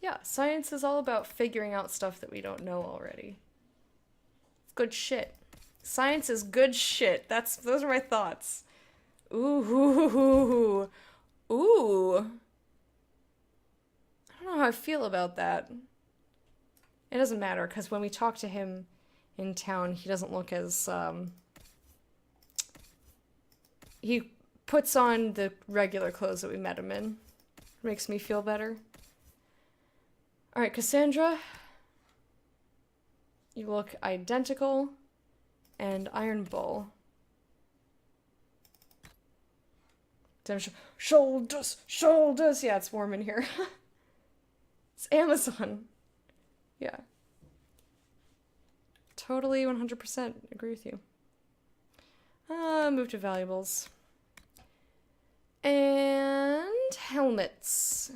B: Yeah, science is all about figuring out stuff that we don't know already. It's good shit. Science is good shit. Those are my thoughts. Ooh. Ooh. I don't know how I feel about that. It doesn't matter, because when we talk to him in town, he doesn't look as, he puts on the regular clothes that we met him in. Makes me feel better. Alright, Cassandra. You look identical. And Iron Bull. Damn, shoulders, shoulders. Yeah, it's warm in here. It's Amazon. Yeah. Totally 100% agree with you. Move to valuables. And helmets.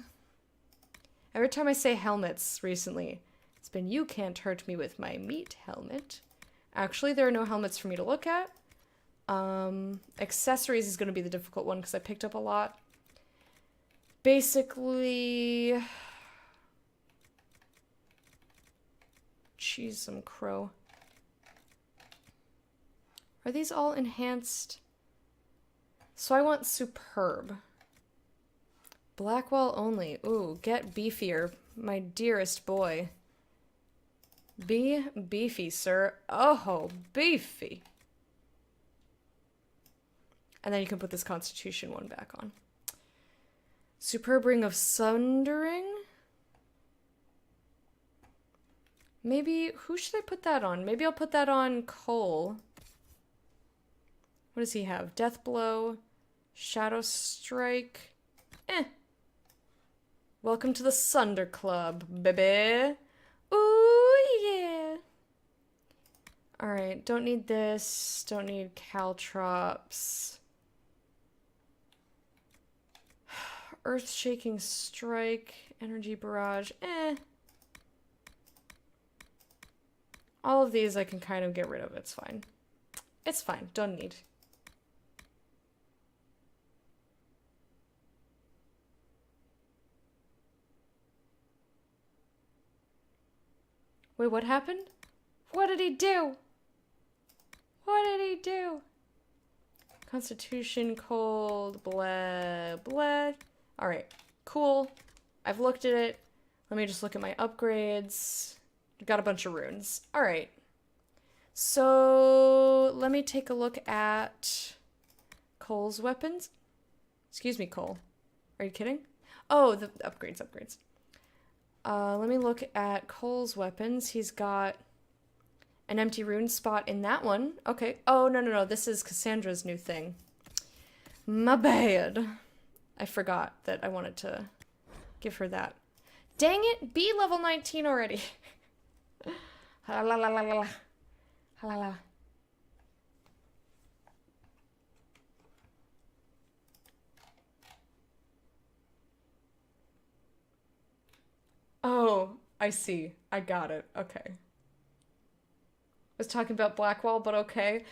B: Every time I say helmets recently, it's been you can't hurt me with my meat helmet. Actually, there are no helmets for me to look at. Accessories is going to be the difficult one because I picked up a lot. Basically... Jeez, some crow. Are these all enhanced? So I want superb. Blackwall only. Ooh, get beefier, my dearest boy. Be beefy, sir. Oh, beefy. And then you can put this Constitution one back on. Superb Ring of Sundering? Maybe, who should I put that on? Maybe I'll put that on Cole. What does he have? Death Blow, Shadow Strike. Welcome to the Sunder Club, baby. Ooh, yeah. Alright, don't need this. Don't need Caltrops. Earth-Shaking Strike, Energy Barrage, All of these I can kind of get rid of, it's fine. It's fine, don't need. Wait, what happened? What did he do? What did he do? Constitution, cold, blah, blah. Alright, cool. I've looked at it. Let me just look at my upgrades. Got a bunch of runes. Alright. So, let me take a look at Cole's weapons. Excuse me, Cole. Are you kidding? Oh, the upgrades. Let me look at Cole's weapons. He's got an empty rune spot in that one. Okay. Oh, no. This is Cassandra's new thing. My bad. I forgot that I wanted to give her that. Dang it, be level 19 already. La la la la la. La la. Oh, I see. I got it. Okay. I was talking about Blackwall, but okay.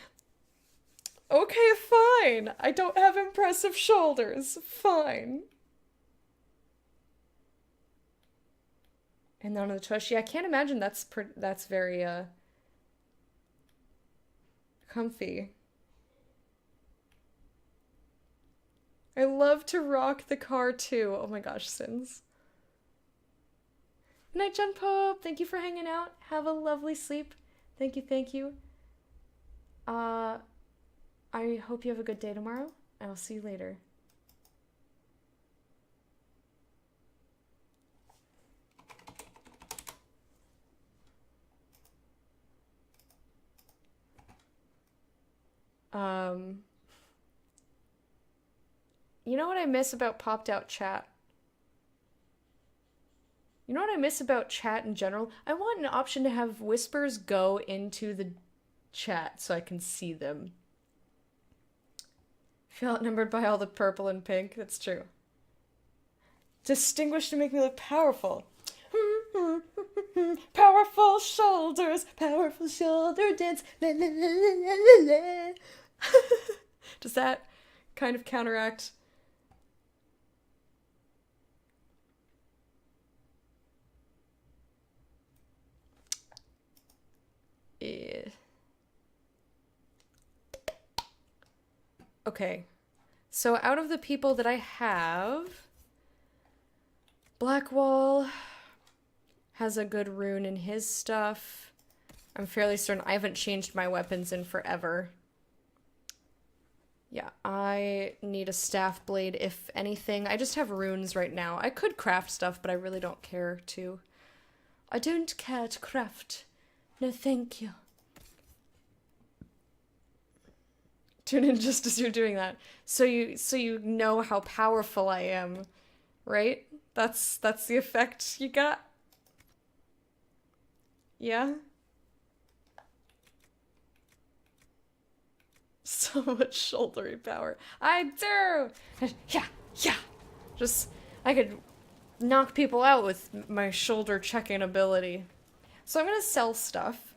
B: Okay, fine. I don't have impressive shoulders. Fine. And none of the tush. Yeah, I can't imagine that's very, comfy. I love to rock the car, too. Oh my gosh, Sins. Good night, John Pope. Thank you for hanging out. Have a lovely sleep. Thank you. I hope you have a good day tomorrow. I will see you later. You know what I miss about popped out chat? You know what I miss about chat in general? I want an option to have whispers go into the chat so I can see them. Feel outnumbered by all the purple and pink. That's true. Distinguished to make me look powerful. Powerful shoulders, powerful shoulder dance. La, la, la, la, la, la. Does that kind of counteract? Yeah. Okay. So out of the people that I have, Blackwall, has a good rune in his stuff. I'm fairly certain I haven't changed my weapons in forever. Yeah, I need a staff blade, if anything. I just have runes right now. I could craft stuff, but I really don't care to. I don't care to craft. No, thank you. Tune in just as you're doing that. So you know how powerful I am, right? That's the effect you got? Yeah? So much shouldery power. I do! Yeah, yeah! Just, I could knock people out with my shoulder checking ability. So I'm gonna sell stuff.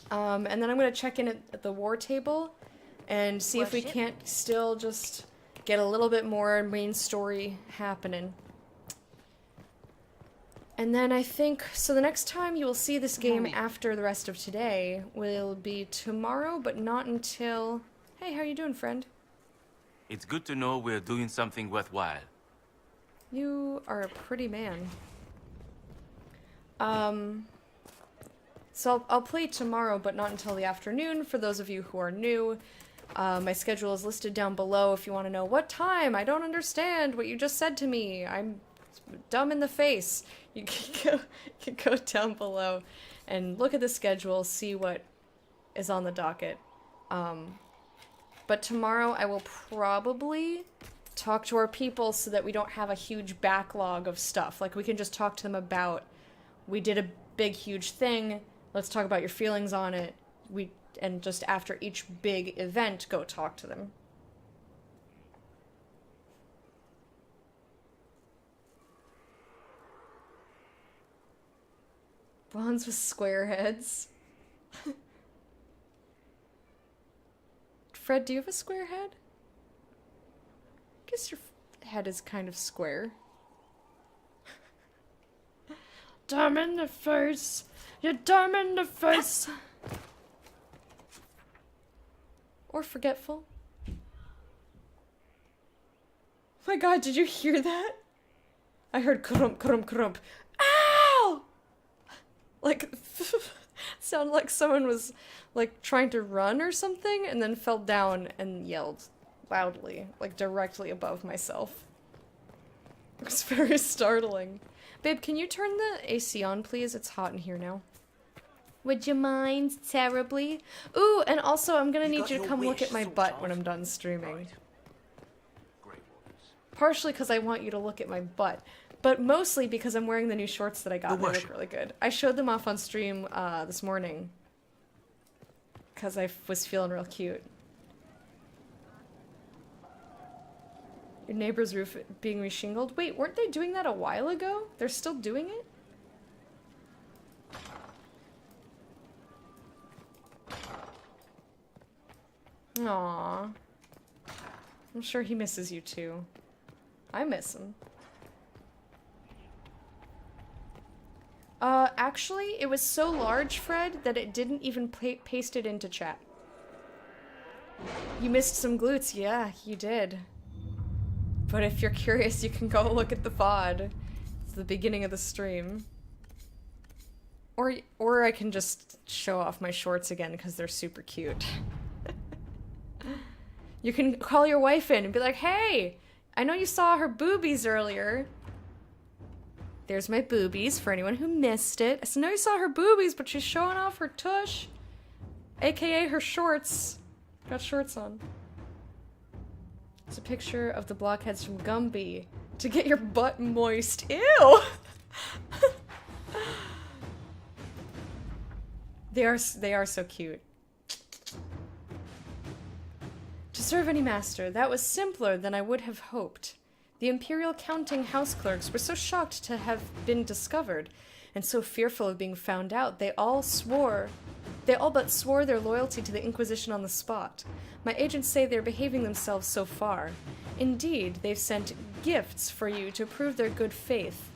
B: And then I'm gonna check in at the war table and see if we can't still just get a little bit more main story happening. And then I think, so the next time you will see this game after the rest of today will be tomorrow, but not until... Hey, how you doing, friend?
S: It's good to know we're doing something worthwhile.
B: You are a pretty man. So I'll play tomorrow, but not until the afternoon for those of you who are new. My schedule is listed down below if you want to know what time. I don't understand what you just said to me. I'm dumb in the face. You can go down below and look at the schedule, see what is on the docket. But tomorrow I will probably talk to our people so that we don't have a huge backlog of stuff. Like, we can just talk to them about, we did a big, huge thing. Let's talk about your feelings on it. And just after each big event, go talk to them. Bronze with square heads. Fred, do you have a square head? I guess your head is kind of square. Dumb in the face. You're dumb in the face. Or forgetful. Oh my god, did you hear that? I heard crump, crump, crump. Ow! Like, sounded like someone was, like, trying to run or something, and then fell down and yelled loudly, like, directly above myself. It was very startling. Babe, can you turn the AC on, please? It's hot in here now. Would you mind terribly? Ooh, and also, I'm gonna need you to come look at my butt when I'm done streaming. Partially because I want you to look at my butt. But mostly because I'm wearing the new shorts that I got. They look really good. I showed them off on stream this morning. Because I was feeling real cute. Your neighbor's roof being reshingled? Wait, weren't they doing that a while ago? They're still doing it? Aww. I'm sure he misses you too. I miss him. Actually, it was so large, Fred, that it didn't even paste it into chat. You missed some glutes, yeah, you did. But if you're curious, you can go look at the VOD. It's the beginning of the stream. Or I can just show off my shorts again, because they're super cute. You can call your wife in and be like, hey, I know you saw her boobies earlier. There's my boobies for anyone who missed it. I know you saw her boobies, but she's showing off her tush. AKA her shorts. Got shorts on. It's a picture of the blockheads from Gumby. To get your butt moist. Ew! They are so cute. To serve any master, that was simpler than I would have hoped. The Imperial counting house clerks were so shocked to have been discovered, and so fearful of being found out, they all but swore their loyalty to the Inquisition on the spot. My agents say they're behaving themselves so far. Indeed, they've sent gifts for you to prove their good faith,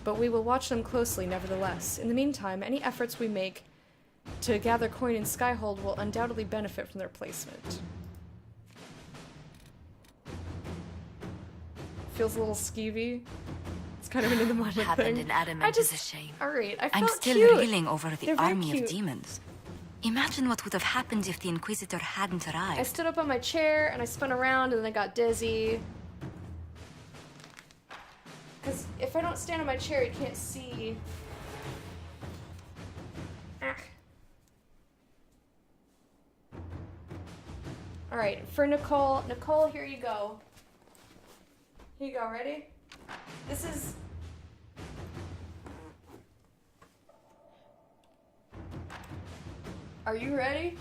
B: but we will watch them closely nevertheless. In the meantime, any efforts we make to gather coin in Skyhold will undoubtedly benefit from their placement. Feels a little skeevy. It's kind of into the mud
M: What happened
B: thing.
M: in Adamant is a shame.
B: Alright, I
M: I'm
B: felt
M: still
B: cute.
M: reeling over the
B: They're very
M: army
B: cute.
M: of demons. Imagine what would have happened if the Inquisitor hadn't arrived.
B: I stood up on my chair and I spun around and then I got dizzy. Because if I don't stand on my chair, you can't see. Ah. Alright, for Nicole. Nicole, here you go. Here you go, ready? This is... Are you ready?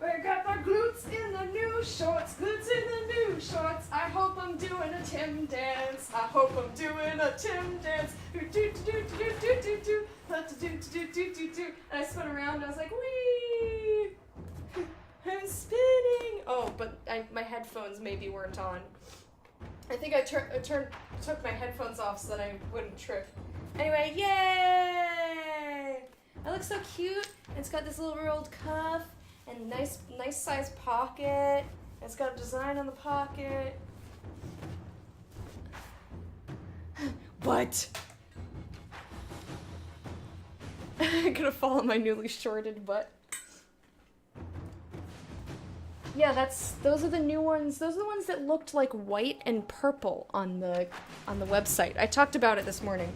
B: I got my glutes in the new shorts, glutes in the new shorts. I hope I'm doing a Tim dance. I hope I'm doing a Tim dance. Do do do do do do do do. Let do do do do do do. And I spun around and I was like, wee! I'm spinning. Oh, but my headphones maybe weren't on. I think I took my headphones off so that I wouldn't trip. Anyway, yay! I look so cute. It's got this little rolled cuff and nice size pocket. It's got a design on the pocket. What? I'm gonna fall on my newly shorted butt. Yeah, those are the new ones. Those are the ones that looked like white and purple on the website. I talked about it this morning.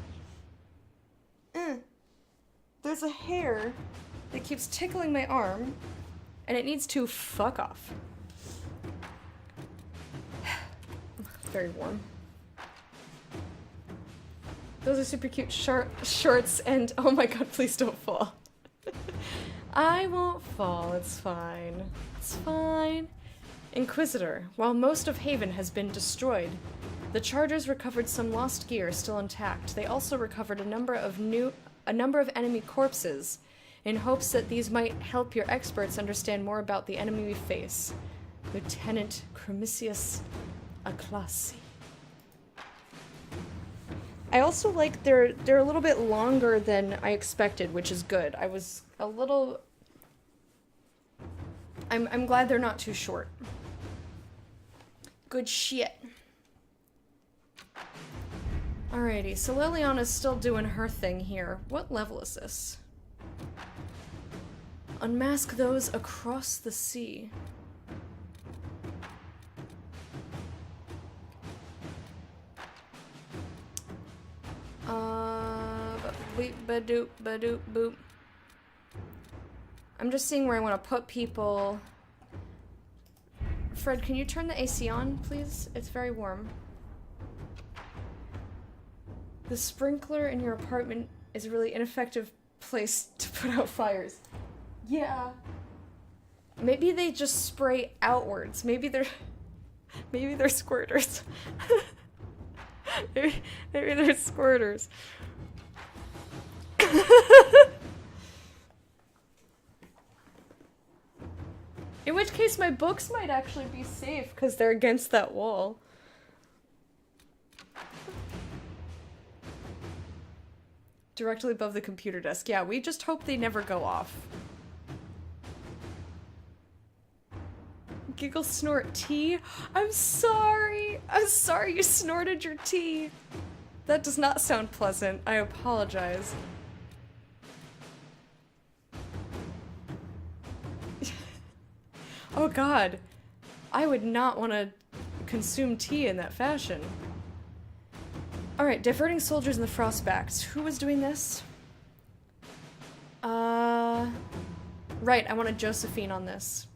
B: There's a hair that keeps tickling my arm, and it needs to fuck off. Very warm. Those are super cute shorts, and oh my god, please don't fall. I won't fall, it's fine. It's fine. Inquisitor, while most of Haven has been destroyed, the Chargers recovered some lost gear still intact. They also recovered a number of enemy corpses, in hopes that these might help your experts understand more about the enemy we face. Lieutenant Cremisius Aclassi. I also like they're a little bit longer than I expected, which is good. I was a little... I'm glad they're not too short. Good shit. Alrighty, so Liliana's still doing her thing here. What level is this? Unmask those across the sea. Beep, ba-doop, ba-doop, boop. I'm just seeing where I want to put people. Fred, can you turn the AC on, please? It's very warm. The sprinkler in your apartment is a really ineffective place to put out fires. Yeah. Maybe they just spray outwards. Maybe they're squirters. maybe they're squirters. In which case my books might actually be safe because they're against that wall. Directly above the computer desk. Yeah, we just hope they never go off. Giggle, snort, tea? I'm sorry! I'm sorry you snorted your tea! That does not sound pleasant. I apologize. Oh god. I would not want to consume tea in that fashion. Alright, diverting soldiers in the frostbacks. Who was doing this? Right, I wanted Josephine on this.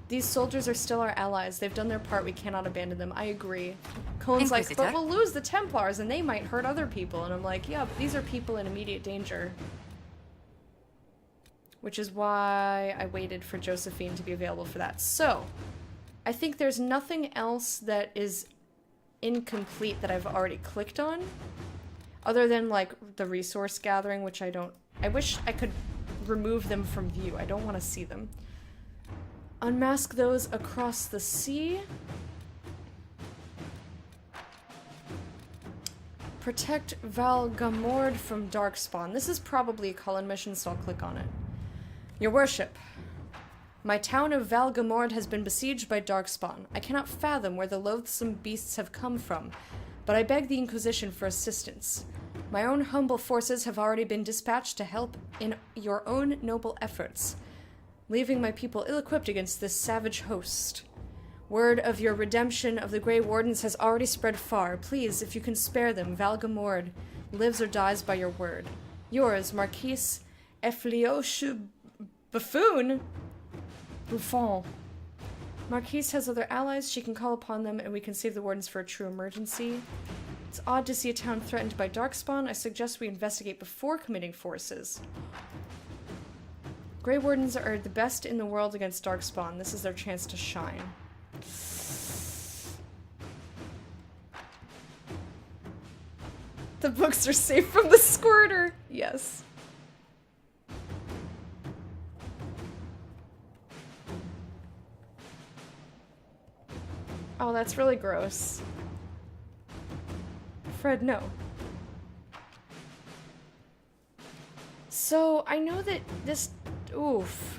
B: These soldiers are still our allies. They've done their part. We cannot abandon them. I agree. Colin's like, but we'll lose the Templars and they might hurt other people. And I'm like, yeah, but these are people in immediate danger. Which is why I waited for Josephine to be available for that. So, I think there's nothing else that is incomplete that I've already clicked on. Other than, like, the resource gathering, which I don't... I wish I could remove them from view. I don't want to see them. Unmask those across the sea. Protect Valgamord from Darkspawn. This is probably a Cullen mission, so I'll click on it. Your worship, my town of Valgamord has been besieged by Darkspawn. I cannot fathom where the loathsome beasts have come from, but I beg the Inquisition for assistance. My own humble forces have already been dispatched to help in your own noble efforts, leaving my people ill-equipped against this savage host. Word of your redemption of the Grey Wardens has already spread far. Please, if you can spare them, Valgamord lives or dies by your word. Yours, Marquise Efflioche Buffon. Marquise has other allies. She can call upon them, and we can save the Wardens for a true emergency. It's odd to see a town threatened by Darkspawn. I suggest we investigate before committing forces. Grey Wardens are the best in the world against Darkspawn. This is their chance to shine. The books are safe from the squirter. Yes. Oh, that's really gross. Fred, no. So, I know that this... Oof.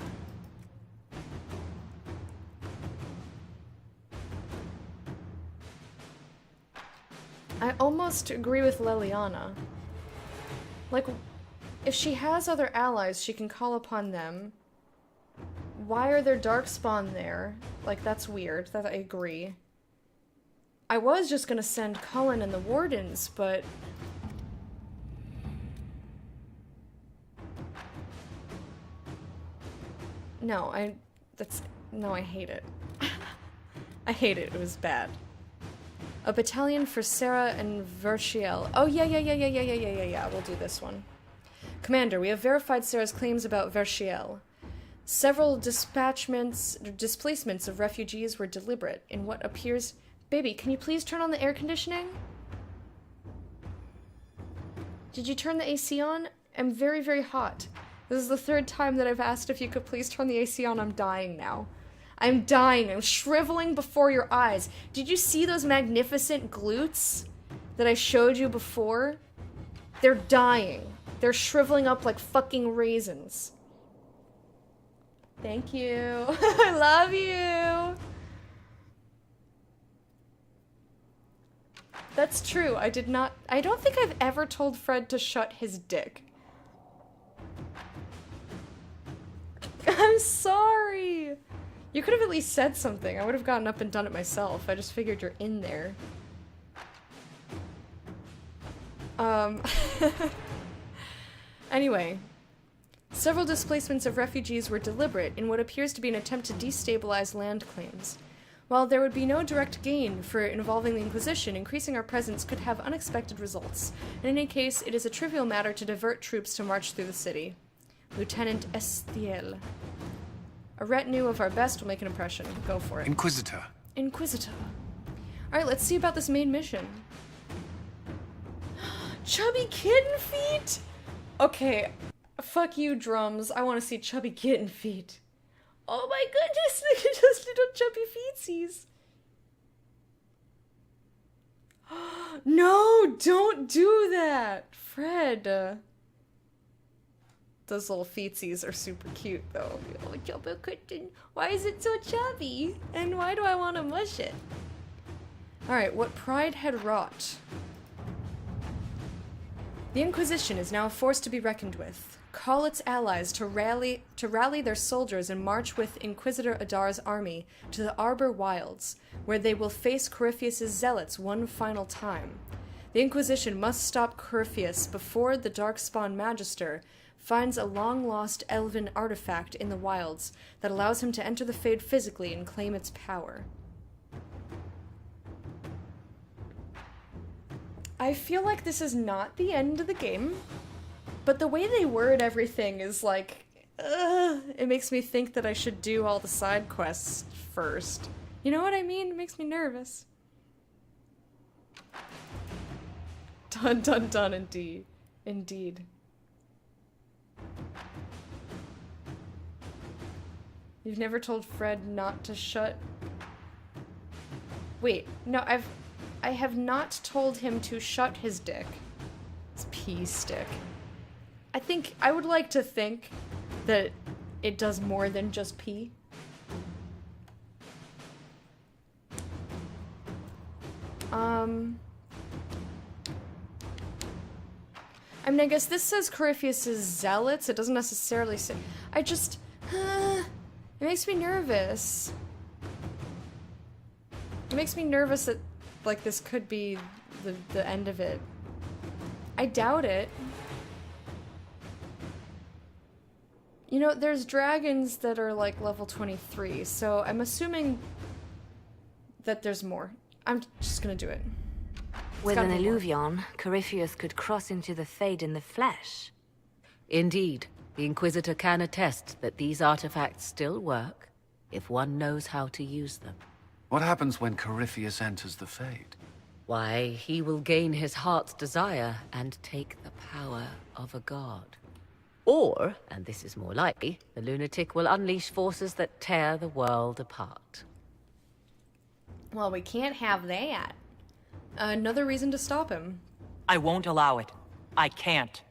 B: I almost agree with Leliana. Like, if she has other allies, she can call upon them. Why are there Darkspawn there? Like, that's weird. That I agree. I was just gonna send Cullen and the Wardens, but... No, I hate it. I hate it. It was bad. A battalion for Sarah and Verchiel. Oh, yeah. We'll do this one. Commander, we have verified Sarah's claims about Verchiel. Several displacements of refugees were deliberate in what appears... Baby, can you please turn on the air conditioning? Did you turn the AC on? I'm very, very hot. This is the third time that I've asked if you could please turn the AC on. I'm dying now. I'm dying. I'm shriveling before your eyes. Did you see those magnificent glutes that I showed you before? They're dying. They're shriveling up like fucking raisins. Thank you. I love you. That's true. I don't think I've ever told Fred to shut his dick. I'm sorry. You could have at least said something. I would have gotten up and done it myself. I just figured you're in there. Anyway. Several displacements of refugees were deliberate in what appears to be an attempt to destabilize land claims. While there would be no direct gain for involving the Inquisition, increasing our presence could have unexpected results. In any case, it is a trivial matter to divert troops to march through the city. Lieutenant Estiel. A retinue of our best will make an impression. Go for it.
P: Inquisitor.
B: Inquisitor. Alright, let's see about this main mission. Chubby kitten feet? Okay, fuck you, drums. I want to see chubby kitten feet. Oh my goodness, look at those little chubby feetsies. No, don't do that, Fred. Those little feetsies are super cute, though. Oh, chubby kitten. Why is it so chubby? And why do I want to mush it? Alright, what pride had wrought. The Inquisition is now a force to be reckoned with. Call its allies to rally their soldiers and march with Inquisitor Adar's army to the Arbor Wilds, where they will face Corypheus' zealots one final time. The Inquisition must stop Corypheus before the Darkspawn Magister finds a long-lost elven artifact in the wilds that allows him to enter the Fade physically and claim its power. I feel like this is not the end of the game. But the way they word everything is like, it makes me think that I should do all the side quests first. You know what I mean? It makes me nervous. Dun dun dun, indeed. Indeed. You've never told Fred not to shut... Wait, no, I have not told him to shut his dick. It's pee stick. I would like to think that it does more than just pee. mean, I guess this says Corypheus' zealots. It doesn't necessarily say... I just... it makes me nervous. It makes me nervous that, like, this could be the end of it. I doubt it. You know, there's dragons that are, like, level 23, so I'm assuming that there's more. I'm just gonna do it.
N: With an Illuvion, Corypheus could cross into the Fade in the flesh.
Q: Indeed, the Inquisitor can attest that these artifacts still work if one knows how to use them.
P: What happens when Corypheus enters the Fade?
Q: Why, he will gain his heart's desire and take the power of a god. Or, and this is more likely, the lunatic will unleash forces that tear the world apart.
B: Well, we can't have that. Another reason to stop him.
D: I won't allow it. I can't.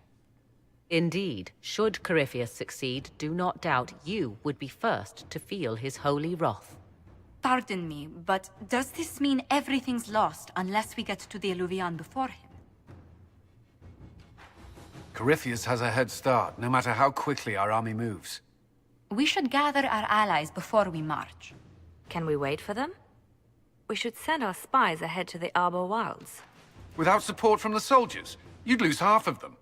Q: Indeed, should Corypheus succeed, do not doubt you would be first to feel his holy wrath.
O: Pardon me, but does this mean everything's lost unless we get to the Illuvion before him?
P: Corypheus has a head start, no matter how quickly our army moves.
O: We should gather our allies before we march.
N: Can we wait for them? We should send our spies ahead to the Arbor Wilds.
P: Without support from the soldiers, you'd lose half of them.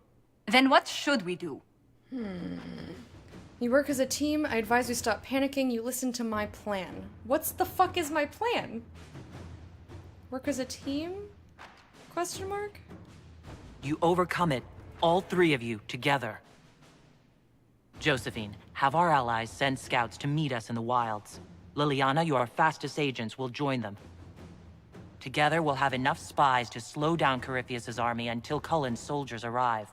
O: Then what should we do?
B: You work as a team, I advise we stop panicking, you listen to my plan. What's the fuck is my plan? Work as a team? Question mark?
D: You overcome it, all three of you, together. Josephine, have our allies send scouts to meet us in the wilds. Liliana, your fastest agents, will join them. Together, we'll have enough spies to slow down Corypheus' army until Cullen's soldiers arrive.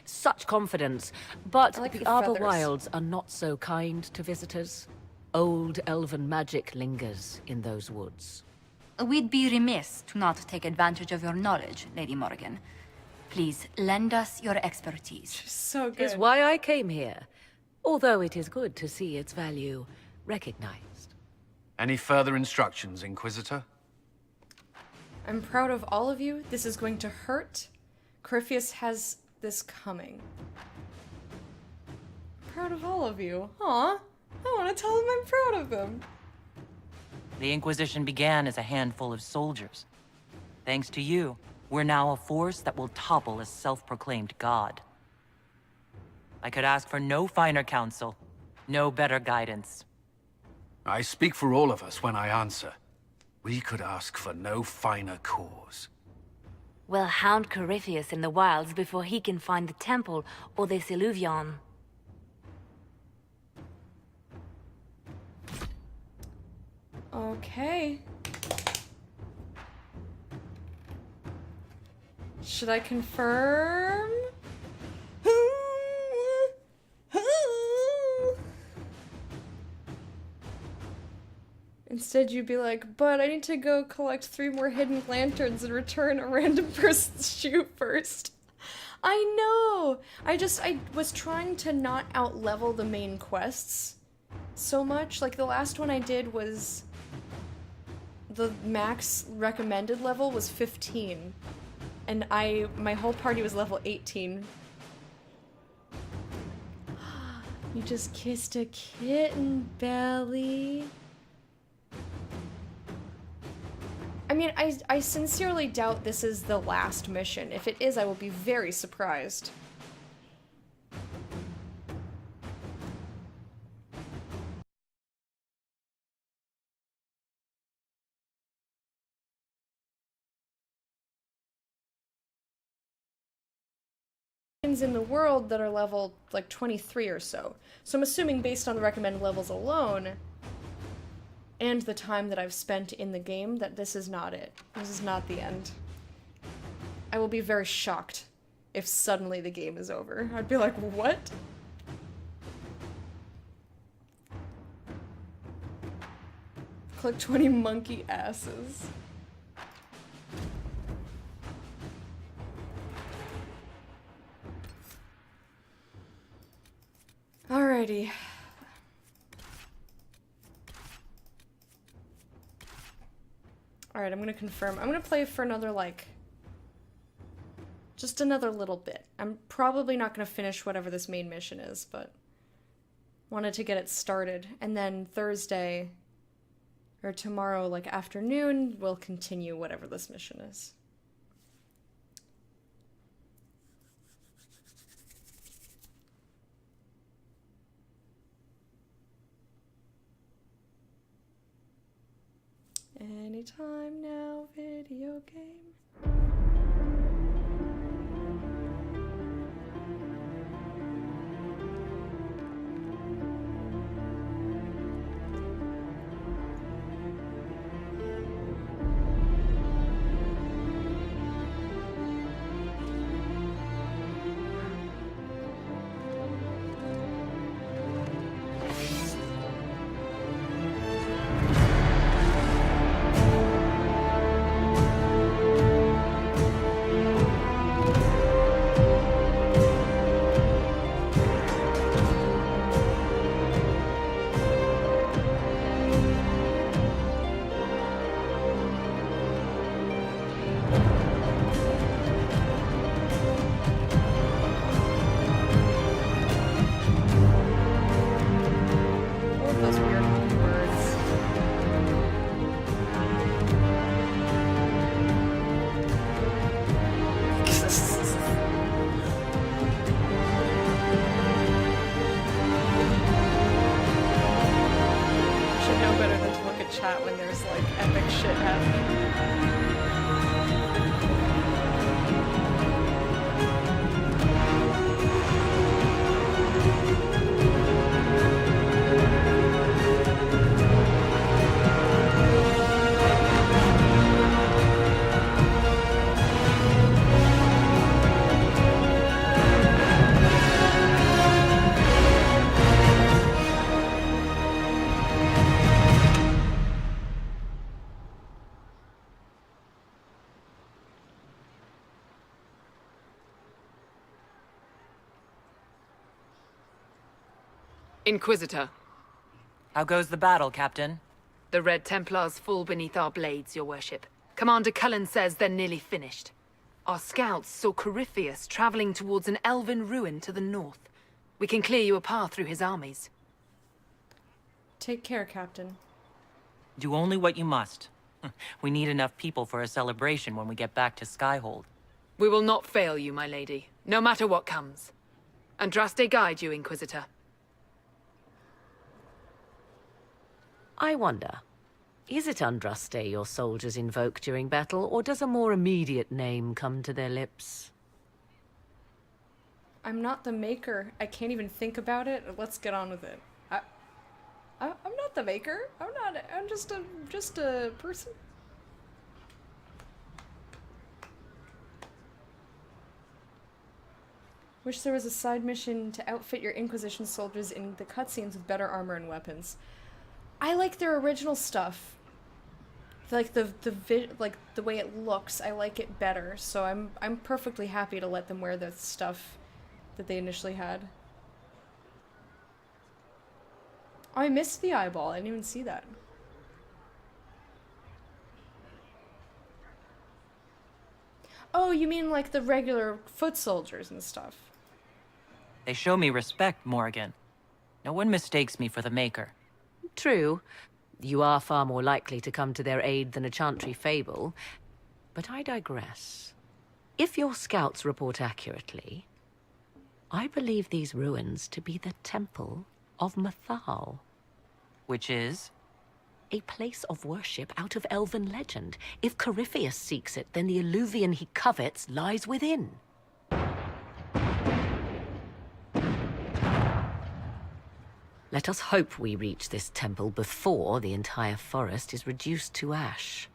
Q: Such confidence, but
B: I like
Q: the
B: the
Q: Arbor
B: feathers.
Q: Wilds are not so kind to visitors. Old elven magic lingers in those woods.
O: We'd be remiss to not take advantage of your knowledge, Lady Morgan. Please, lend us your expertise.
B: So
Q: Is why I came here, although it is good to see its value recognized.
P: Any further instructions, Inquisitor?
B: I'm proud of all of you. This is going to hurt. Corypheus has this coming. Proud of all of you. Aw, I want to tell them I'm proud of them.
D: The Inquisition began as a handful of soldiers. Thanks to you, we're now a force that will topple a self-proclaimed god. I could ask for no finer counsel, no better guidance.
P: I speak for all of us when I answer. We could ask for no finer cause.
N: We'll hound Corypheus in the wilds before he can find the temple or this Illuvion.
B: Okay. Should I confirm? Instead, you'd be like, but I need to go collect 3 more hidden lanterns and return a random person's shoe first. I know! I was trying to not out-level the main quests so much. Like, the last one I did was... the max recommended level was 15. And my whole party was level 18. You just kissed a kitten, Belly. I mean, I sincerely doubt this is the last mission. If it is, I will be very surprised. In the world that are level like 23 or so. So I'm assuming based on the recommended levels alone and the time that I've spent in the game that this is not it. This is not the end. I will be very shocked if suddenly the game is over. I'd be like, what? Click 20 monkey asses. Alrighty. Alright, I'm gonna confirm. I'm gonna play for another, like... Just another little bit. I'm probably not going to finish whatever this main mission is, but wanted to get it started. And then Thursday, or tomorrow, like afternoon, we'll continue whatever this mission is. Anytime now, video game. Chat when there's like epic shit happening.
T: Inquisitor.
D: How goes the battle, Captain?
T: The Red Templars fall beneath our blades, your worship. Commander Cullen says they're nearly finished. Our scouts saw Corypheus traveling towards an elven ruin to the north. We can clear you a path through his armies.
B: Take care, Captain.
D: Do only what you must. We need enough people for a celebration when we get back to Skyhold.
T: We will not fail you, my lady, no matter what comes. Andraste guide you, Inquisitor.
Q: I wonder, is it Andraste your soldiers invoke during battle, or does a more immediate name come to their lips?
B: I'm not the maker. I can't even think about it. Let's get on with it. I'm not the maker. I'm just a person. Wish there was a side mission to outfit your Inquisition soldiers in the cutscenes with better armor and weapons. I like their original stuff. Like the way it looks, I like it better. So I'm perfectly happy to let them wear the stuff that they initially had. Oh, I missed the eyeball. I didn't even see that. Oh, you mean like the regular foot soldiers and stuff?
D: They show me respect, Morrigan. No one mistakes me for the Maker.
Q: True. You are far more likely to come to their aid than a Chantry fable. But I digress. If your scouts report accurately, I believe these ruins to be the Temple of Mathal.
D: Which is?
Q: A place of worship out of elven legend. If Corypheus seeks it, then the alluvion he covets lies within. Let us hope we reach this temple before the entire forest is reduced to ash.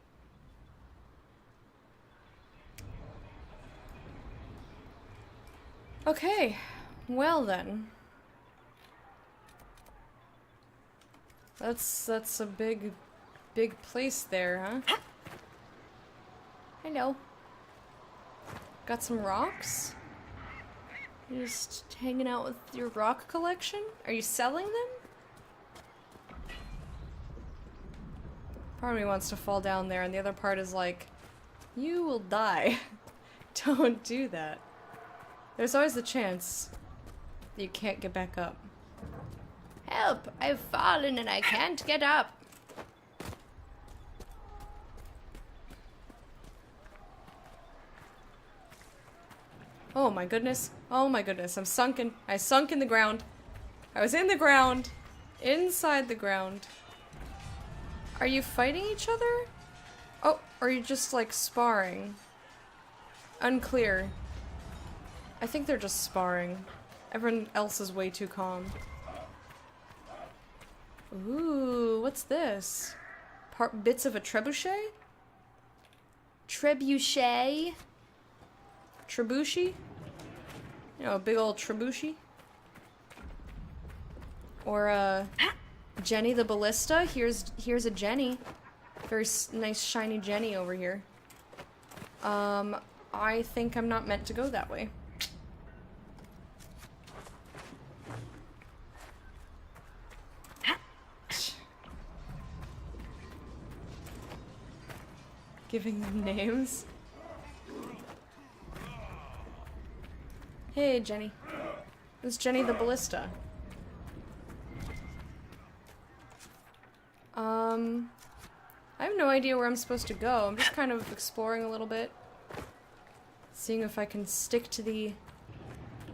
B: Okay, well then. That's a big place there, huh? Hello. Got some rocks? You're just hanging out with your rock collection? Are you selling them? Part of me wants to fall down there, and the other part is like, you will die. Don't do that. There's always the chance that you can't get back up. Help! I've fallen and I can't get up. Oh my goodness. Oh my goodness. I'm sunken. I sunk in the ground. I was in the ground. Inside the ground. Are you fighting each other? Oh, or are you just like sparring? Unclear. I think they're just sparring. Everyone else is way too calm. Ooh, what's this? Bits of a trebuchet?
A: Trebuchet?
B: Trebuchet? You know, a big old trebuchet? Or, Jenny the Ballista? Here's a Jenny. Very nice shiny Jenny over here. I think I'm not meant to go that way. Giving them names. Hey, Jenny. It's Jenny the Ballista. I have no idea where I'm supposed to go. I'm just kind of exploring a little bit. Seeing if I can stick to the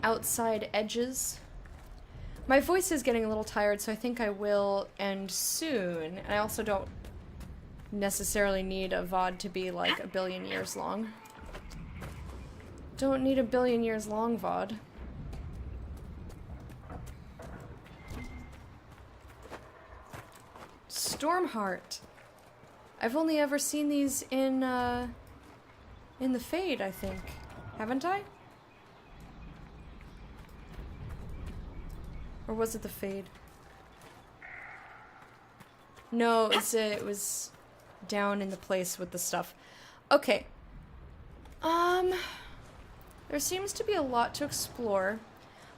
B: outside edges. My voice is getting a little tired, so I think I will end soon. And I also don't necessarily need a VOD to be like 1 billion years long. Don't need a 1 billion years long VOD. Stormheart. I've only ever seen these in the Fade, I think. Haven't I? Or was it the Fade? No, it was down in the place with the stuff. Okay. There seems to be a lot to explore.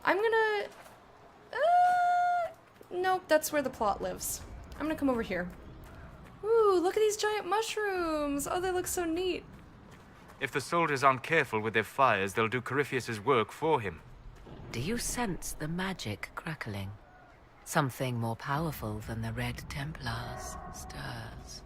B: I'm gonna... nope, that's where the plot lives. I'm gonna come over here. Ooh, look at these giant mushrooms! Oh, they look so neat.
K: If the soldiers aren't careful with their fires, they'll do Corypheus's work for him.
Q: Do you sense the magic crackling? Something more powerful than the Red Templars stirs.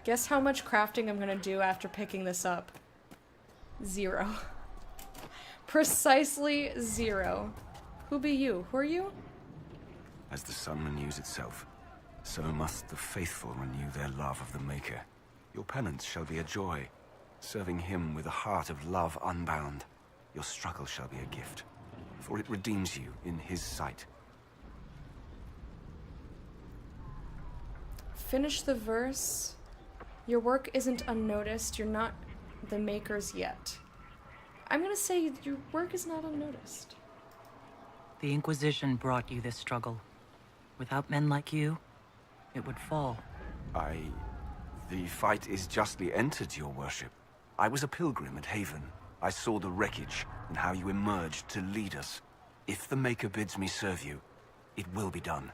B: Guess how much crafting I'm gonna do after picking this up? 0. Precisely 0. Who be you? Who are you?
U: As the sun renews itself, so must the faithful renew their love of the Maker. Your penance shall be a joy, serving him with a heart of love unbound. Your struggle shall be a gift, for it redeems you in his sight.
B: Finish the verse. Your work isn't unnoticed. You're not the makers yet. I'm gonna say your work is not unnoticed.
D: The Inquisition brought you this struggle. Without men like you, it would fall.
U: The fight is justly entered, your worship. I was a pilgrim at Haven. I saw the wreckage and how you emerged to lead us. If the Maker bids me serve you, it will be done.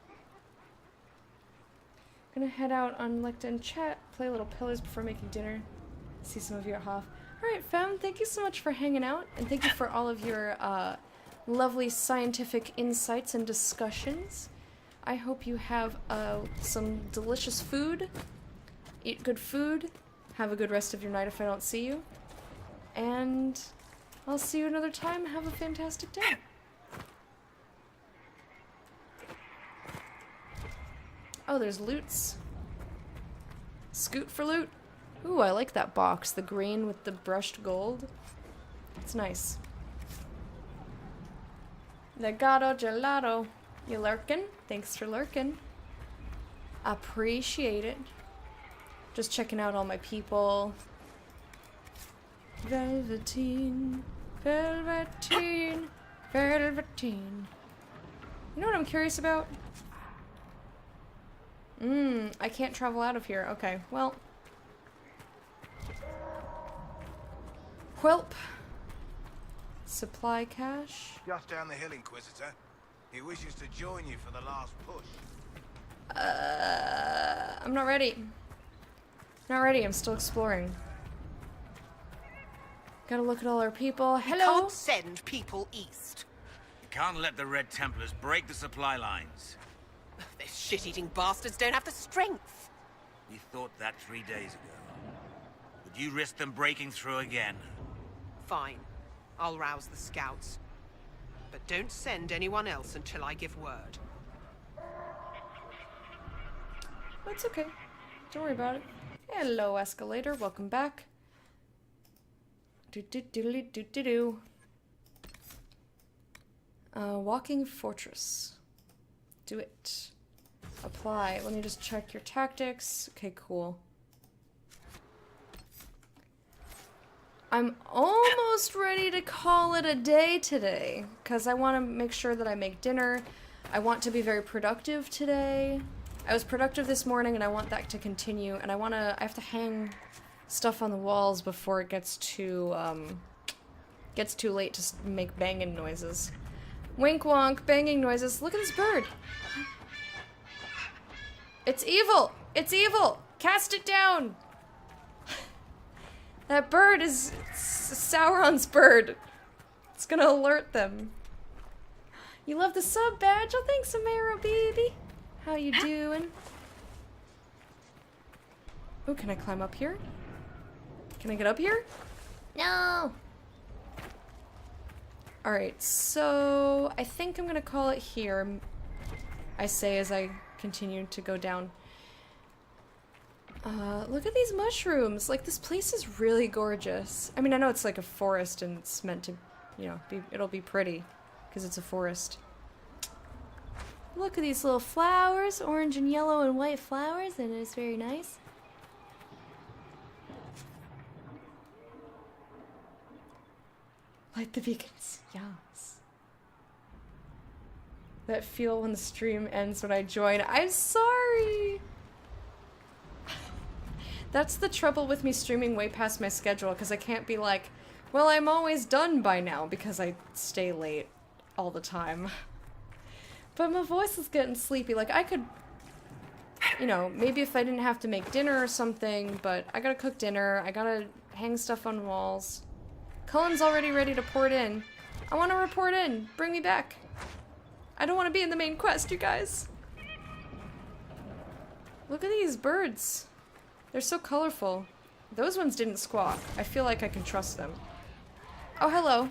B: Gonna head out on LinkedIn chat, play a little Pillars before making dinner. See some of you at Hoff. Alright, fam, thank you so much for hanging out, and thank you for all of your lovely scientific insights and discussions. I hope you have some delicious food, eat good food, have a good rest of your night if I don't see you, and I'll see you another time. Have a fantastic day. Oh, there's loots. Scoot for loot. Ooh, I like that box. The green with the brushed gold. It's nice. Legato gelato. You lurkin'? Thanks for lurkin'. Appreciate it. Just checking out all my people. Velveteen. Velveteen. Velveteen. You know what I'm curious about? I can't travel out of here. Okay, well. Whelp. Supply cache.
V: Just down the hill, Inquisitor.
C: He wishes to join you for the last push.
B: I'm not ready. Not ready, I'm still exploring. Gotta look at all our people. Hello!
V: You can't send people east.
C: You can't let the Red Templars break the supply lines.
V: Those shit-eating bastards don't have the strength.
C: We thought that 3 days ago. Would you risk them breaking through again?
V: Fine. I'll rouse the scouts. But don't send anyone else until I give word.
B: That's okay. Don't worry about it. Hello, escalator. Welcome back. Do. Walking fortress. Do it. Apply. Let me just check your tactics. Okay, cool. I'm almost ready to call it a day today, because I want to make sure that I make dinner. I want to be very productive today. I was productive this morning, and I want that to continue, and I have to hang stuff on the walls before it gets too late to make banging noises. Wink wonk, banging noises. Look at this bird. It's evil! It's evil! Cast it down! That bird is Sauron's bird. It's gonna alert them. You love the sub badge? Oh, thanks, Amaro, baby. How you doing? Oh, can I climb up here? Can I get up here?
A: No!
B: Alright, so I think I'm gonna call it here. I say as I continue to go down. Look at these mushrooms. Like, this place is really gorgeous. I mean, I know it's like a forest and it's meant to, you know, it'll be pretty because it's a forest. Look at these little flowers, orange and yellow and white flowers, and it's very nice. Light the beacons. Yes. That feel when the stream ends when I join. I'm sorry! That's the trouble with me streaming way past my schedule, because I can't be like, well, I'm always done by now, because I stay late all the time. But my voice is getting sleepy. Like, I could, you know, maybe if I didn't have to make dinner or something, but I gotta cook dinner, I gotta hang stuff on walls. Cullen's already ready to port in. I want to report in. Bring me back. I don't want to be in the main quest, you guys. Look at these birds. They're so colorful. Those ones didn't squawk. I feel like I can trust them. Oh, hello.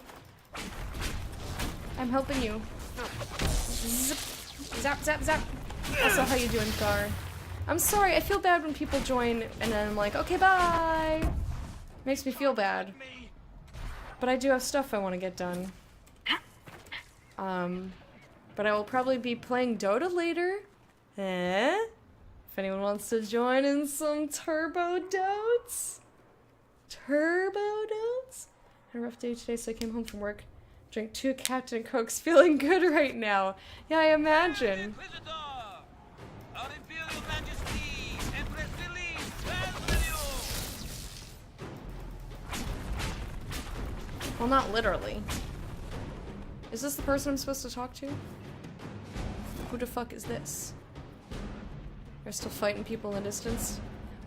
B: I'm helping you. Zip. Zap, zap, zap. Also, how you doing, Gar? I'm sorry, I feel bad when people join and then I'm like, okay, bye. Makes me feel bad. But I do have stuff I want to get done. But I will probably be playing Dota later. If anyone wants to join in some Turbo Dotes. Turbo Dotes? Had a rough day today, so I came home from work. Drank 2 Captain Cokes, feeling good right now. Yeah, I imagine. Well, not literally. Is this the person I'm supposed to talk to? Who the fuck is this? They're still fighting people in the distance.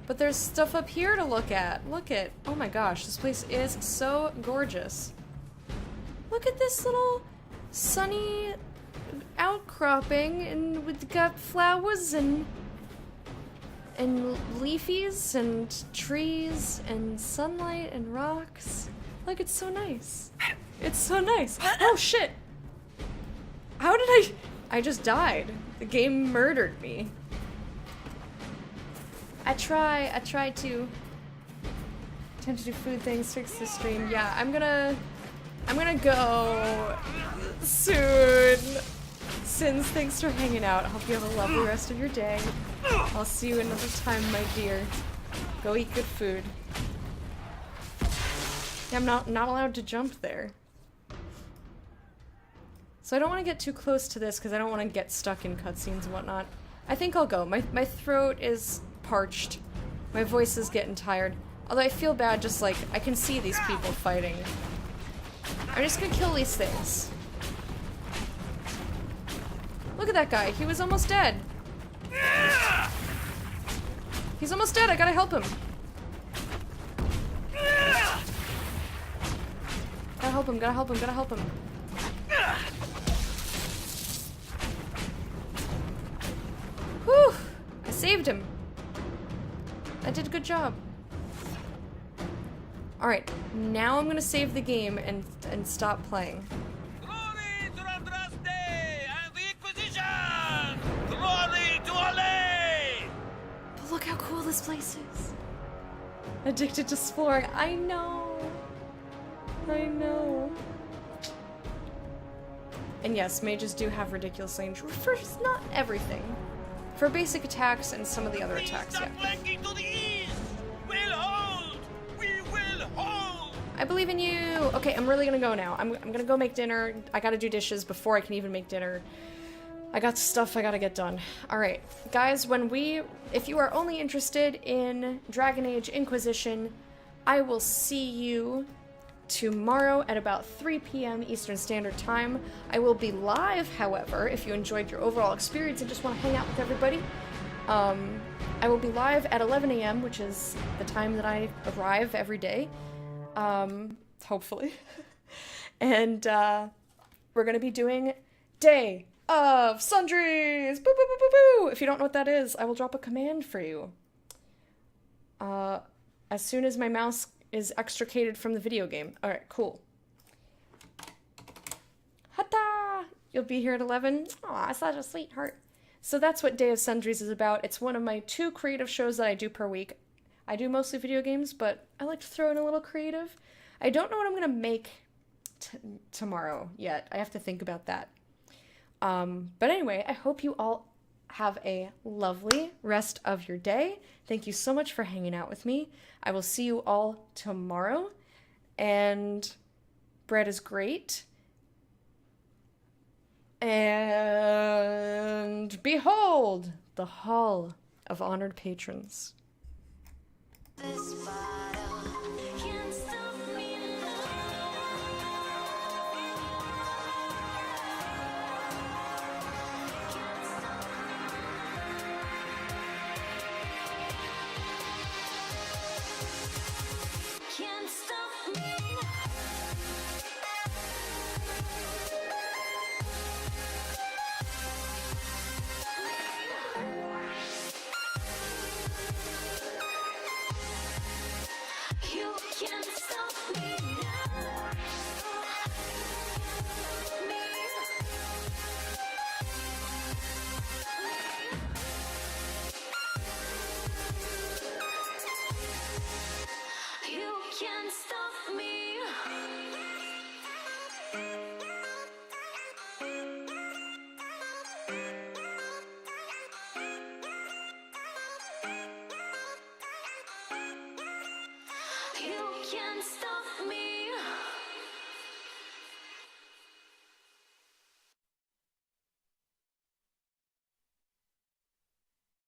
B: But there's stuff up here to look at. Look at. Oh my gosh, this place is so gorgeous. Look at this little sunny outcropping, and we've got flowers and leafies and trees and sunlight and rocks. Like, it's so nice. It's so nice. Oh shit! How did I just died. The game murdered me. I try to tend to do food things, fix the stream. Yeah, I'm gonna go soon. Sins, thanks for hanging out. I hope you have a lovely rest of your day. I'll see you another time, my dear. Go eat good food. Yeah, I'm not allowed to jump there. So I don't want to get too close to this because I don't want to get stuck in cutscenes and whatnot. I think I'll go. My throat is parched. My voice is getting tired. Although I feel bad, just like, I can see these people fighting. I'm just gonna kill these things. Look at that guy. He was almost dead. He's almost dead. I gotta help him. Gotta help him, gotta help him, gotta help him. Whew! I saved him. I did a good job. Alright, now I'm gonna save the game and stop playing.
C: Glory to Andraste and the Inquisition! Glory to Olay!
B: But look how cool this place is. Addicted to exploring. I know. I know. And yes, mages do have ridiculous range for not everything. For basic attacks and some of the other attacks, yeah.
C: Flanking to the east! We'll hold! We will hold!
B: I believe in you! Okay, I'm really gonna go now. I'm gonna go make dinner. I gotta do dishes before I can even make dinner. I got stuff I gotta get done. Alright, guys, if you are only interested in Dragon Age Inquisition, I will see you tomorrow at about 3 p.m. Eastern Standard Time. I will be live, however, if you enjoyed your overall experience and just want to hang out with everybody. I will be live at 11 a.m., which is the time that I arrive every day. Hopefully. And we're going to be doing Day of Sundries! Boo, boo, boo, boo, boo! If you don't know what that is, I will drop a command for you. As soon as my mouse is extricated from the video game. Alright, cool. Hata! You'll be here at 11? Aw, such a sweetheart. So that's what Day of Sundries is about. It's one of my 2 creative shows that I do per week. I do mostly video games, but I like to throw in a little creative. I don't know what I'm gonna make tomorrow yet. I have to think about that. But anyway, I hope you all have a lovely rest of your day. Thank you so much for hanging out with me. I will see you all tomorrow. And bread is great. And behold, the Hall of Honored Patrons.
A: You can't stop me.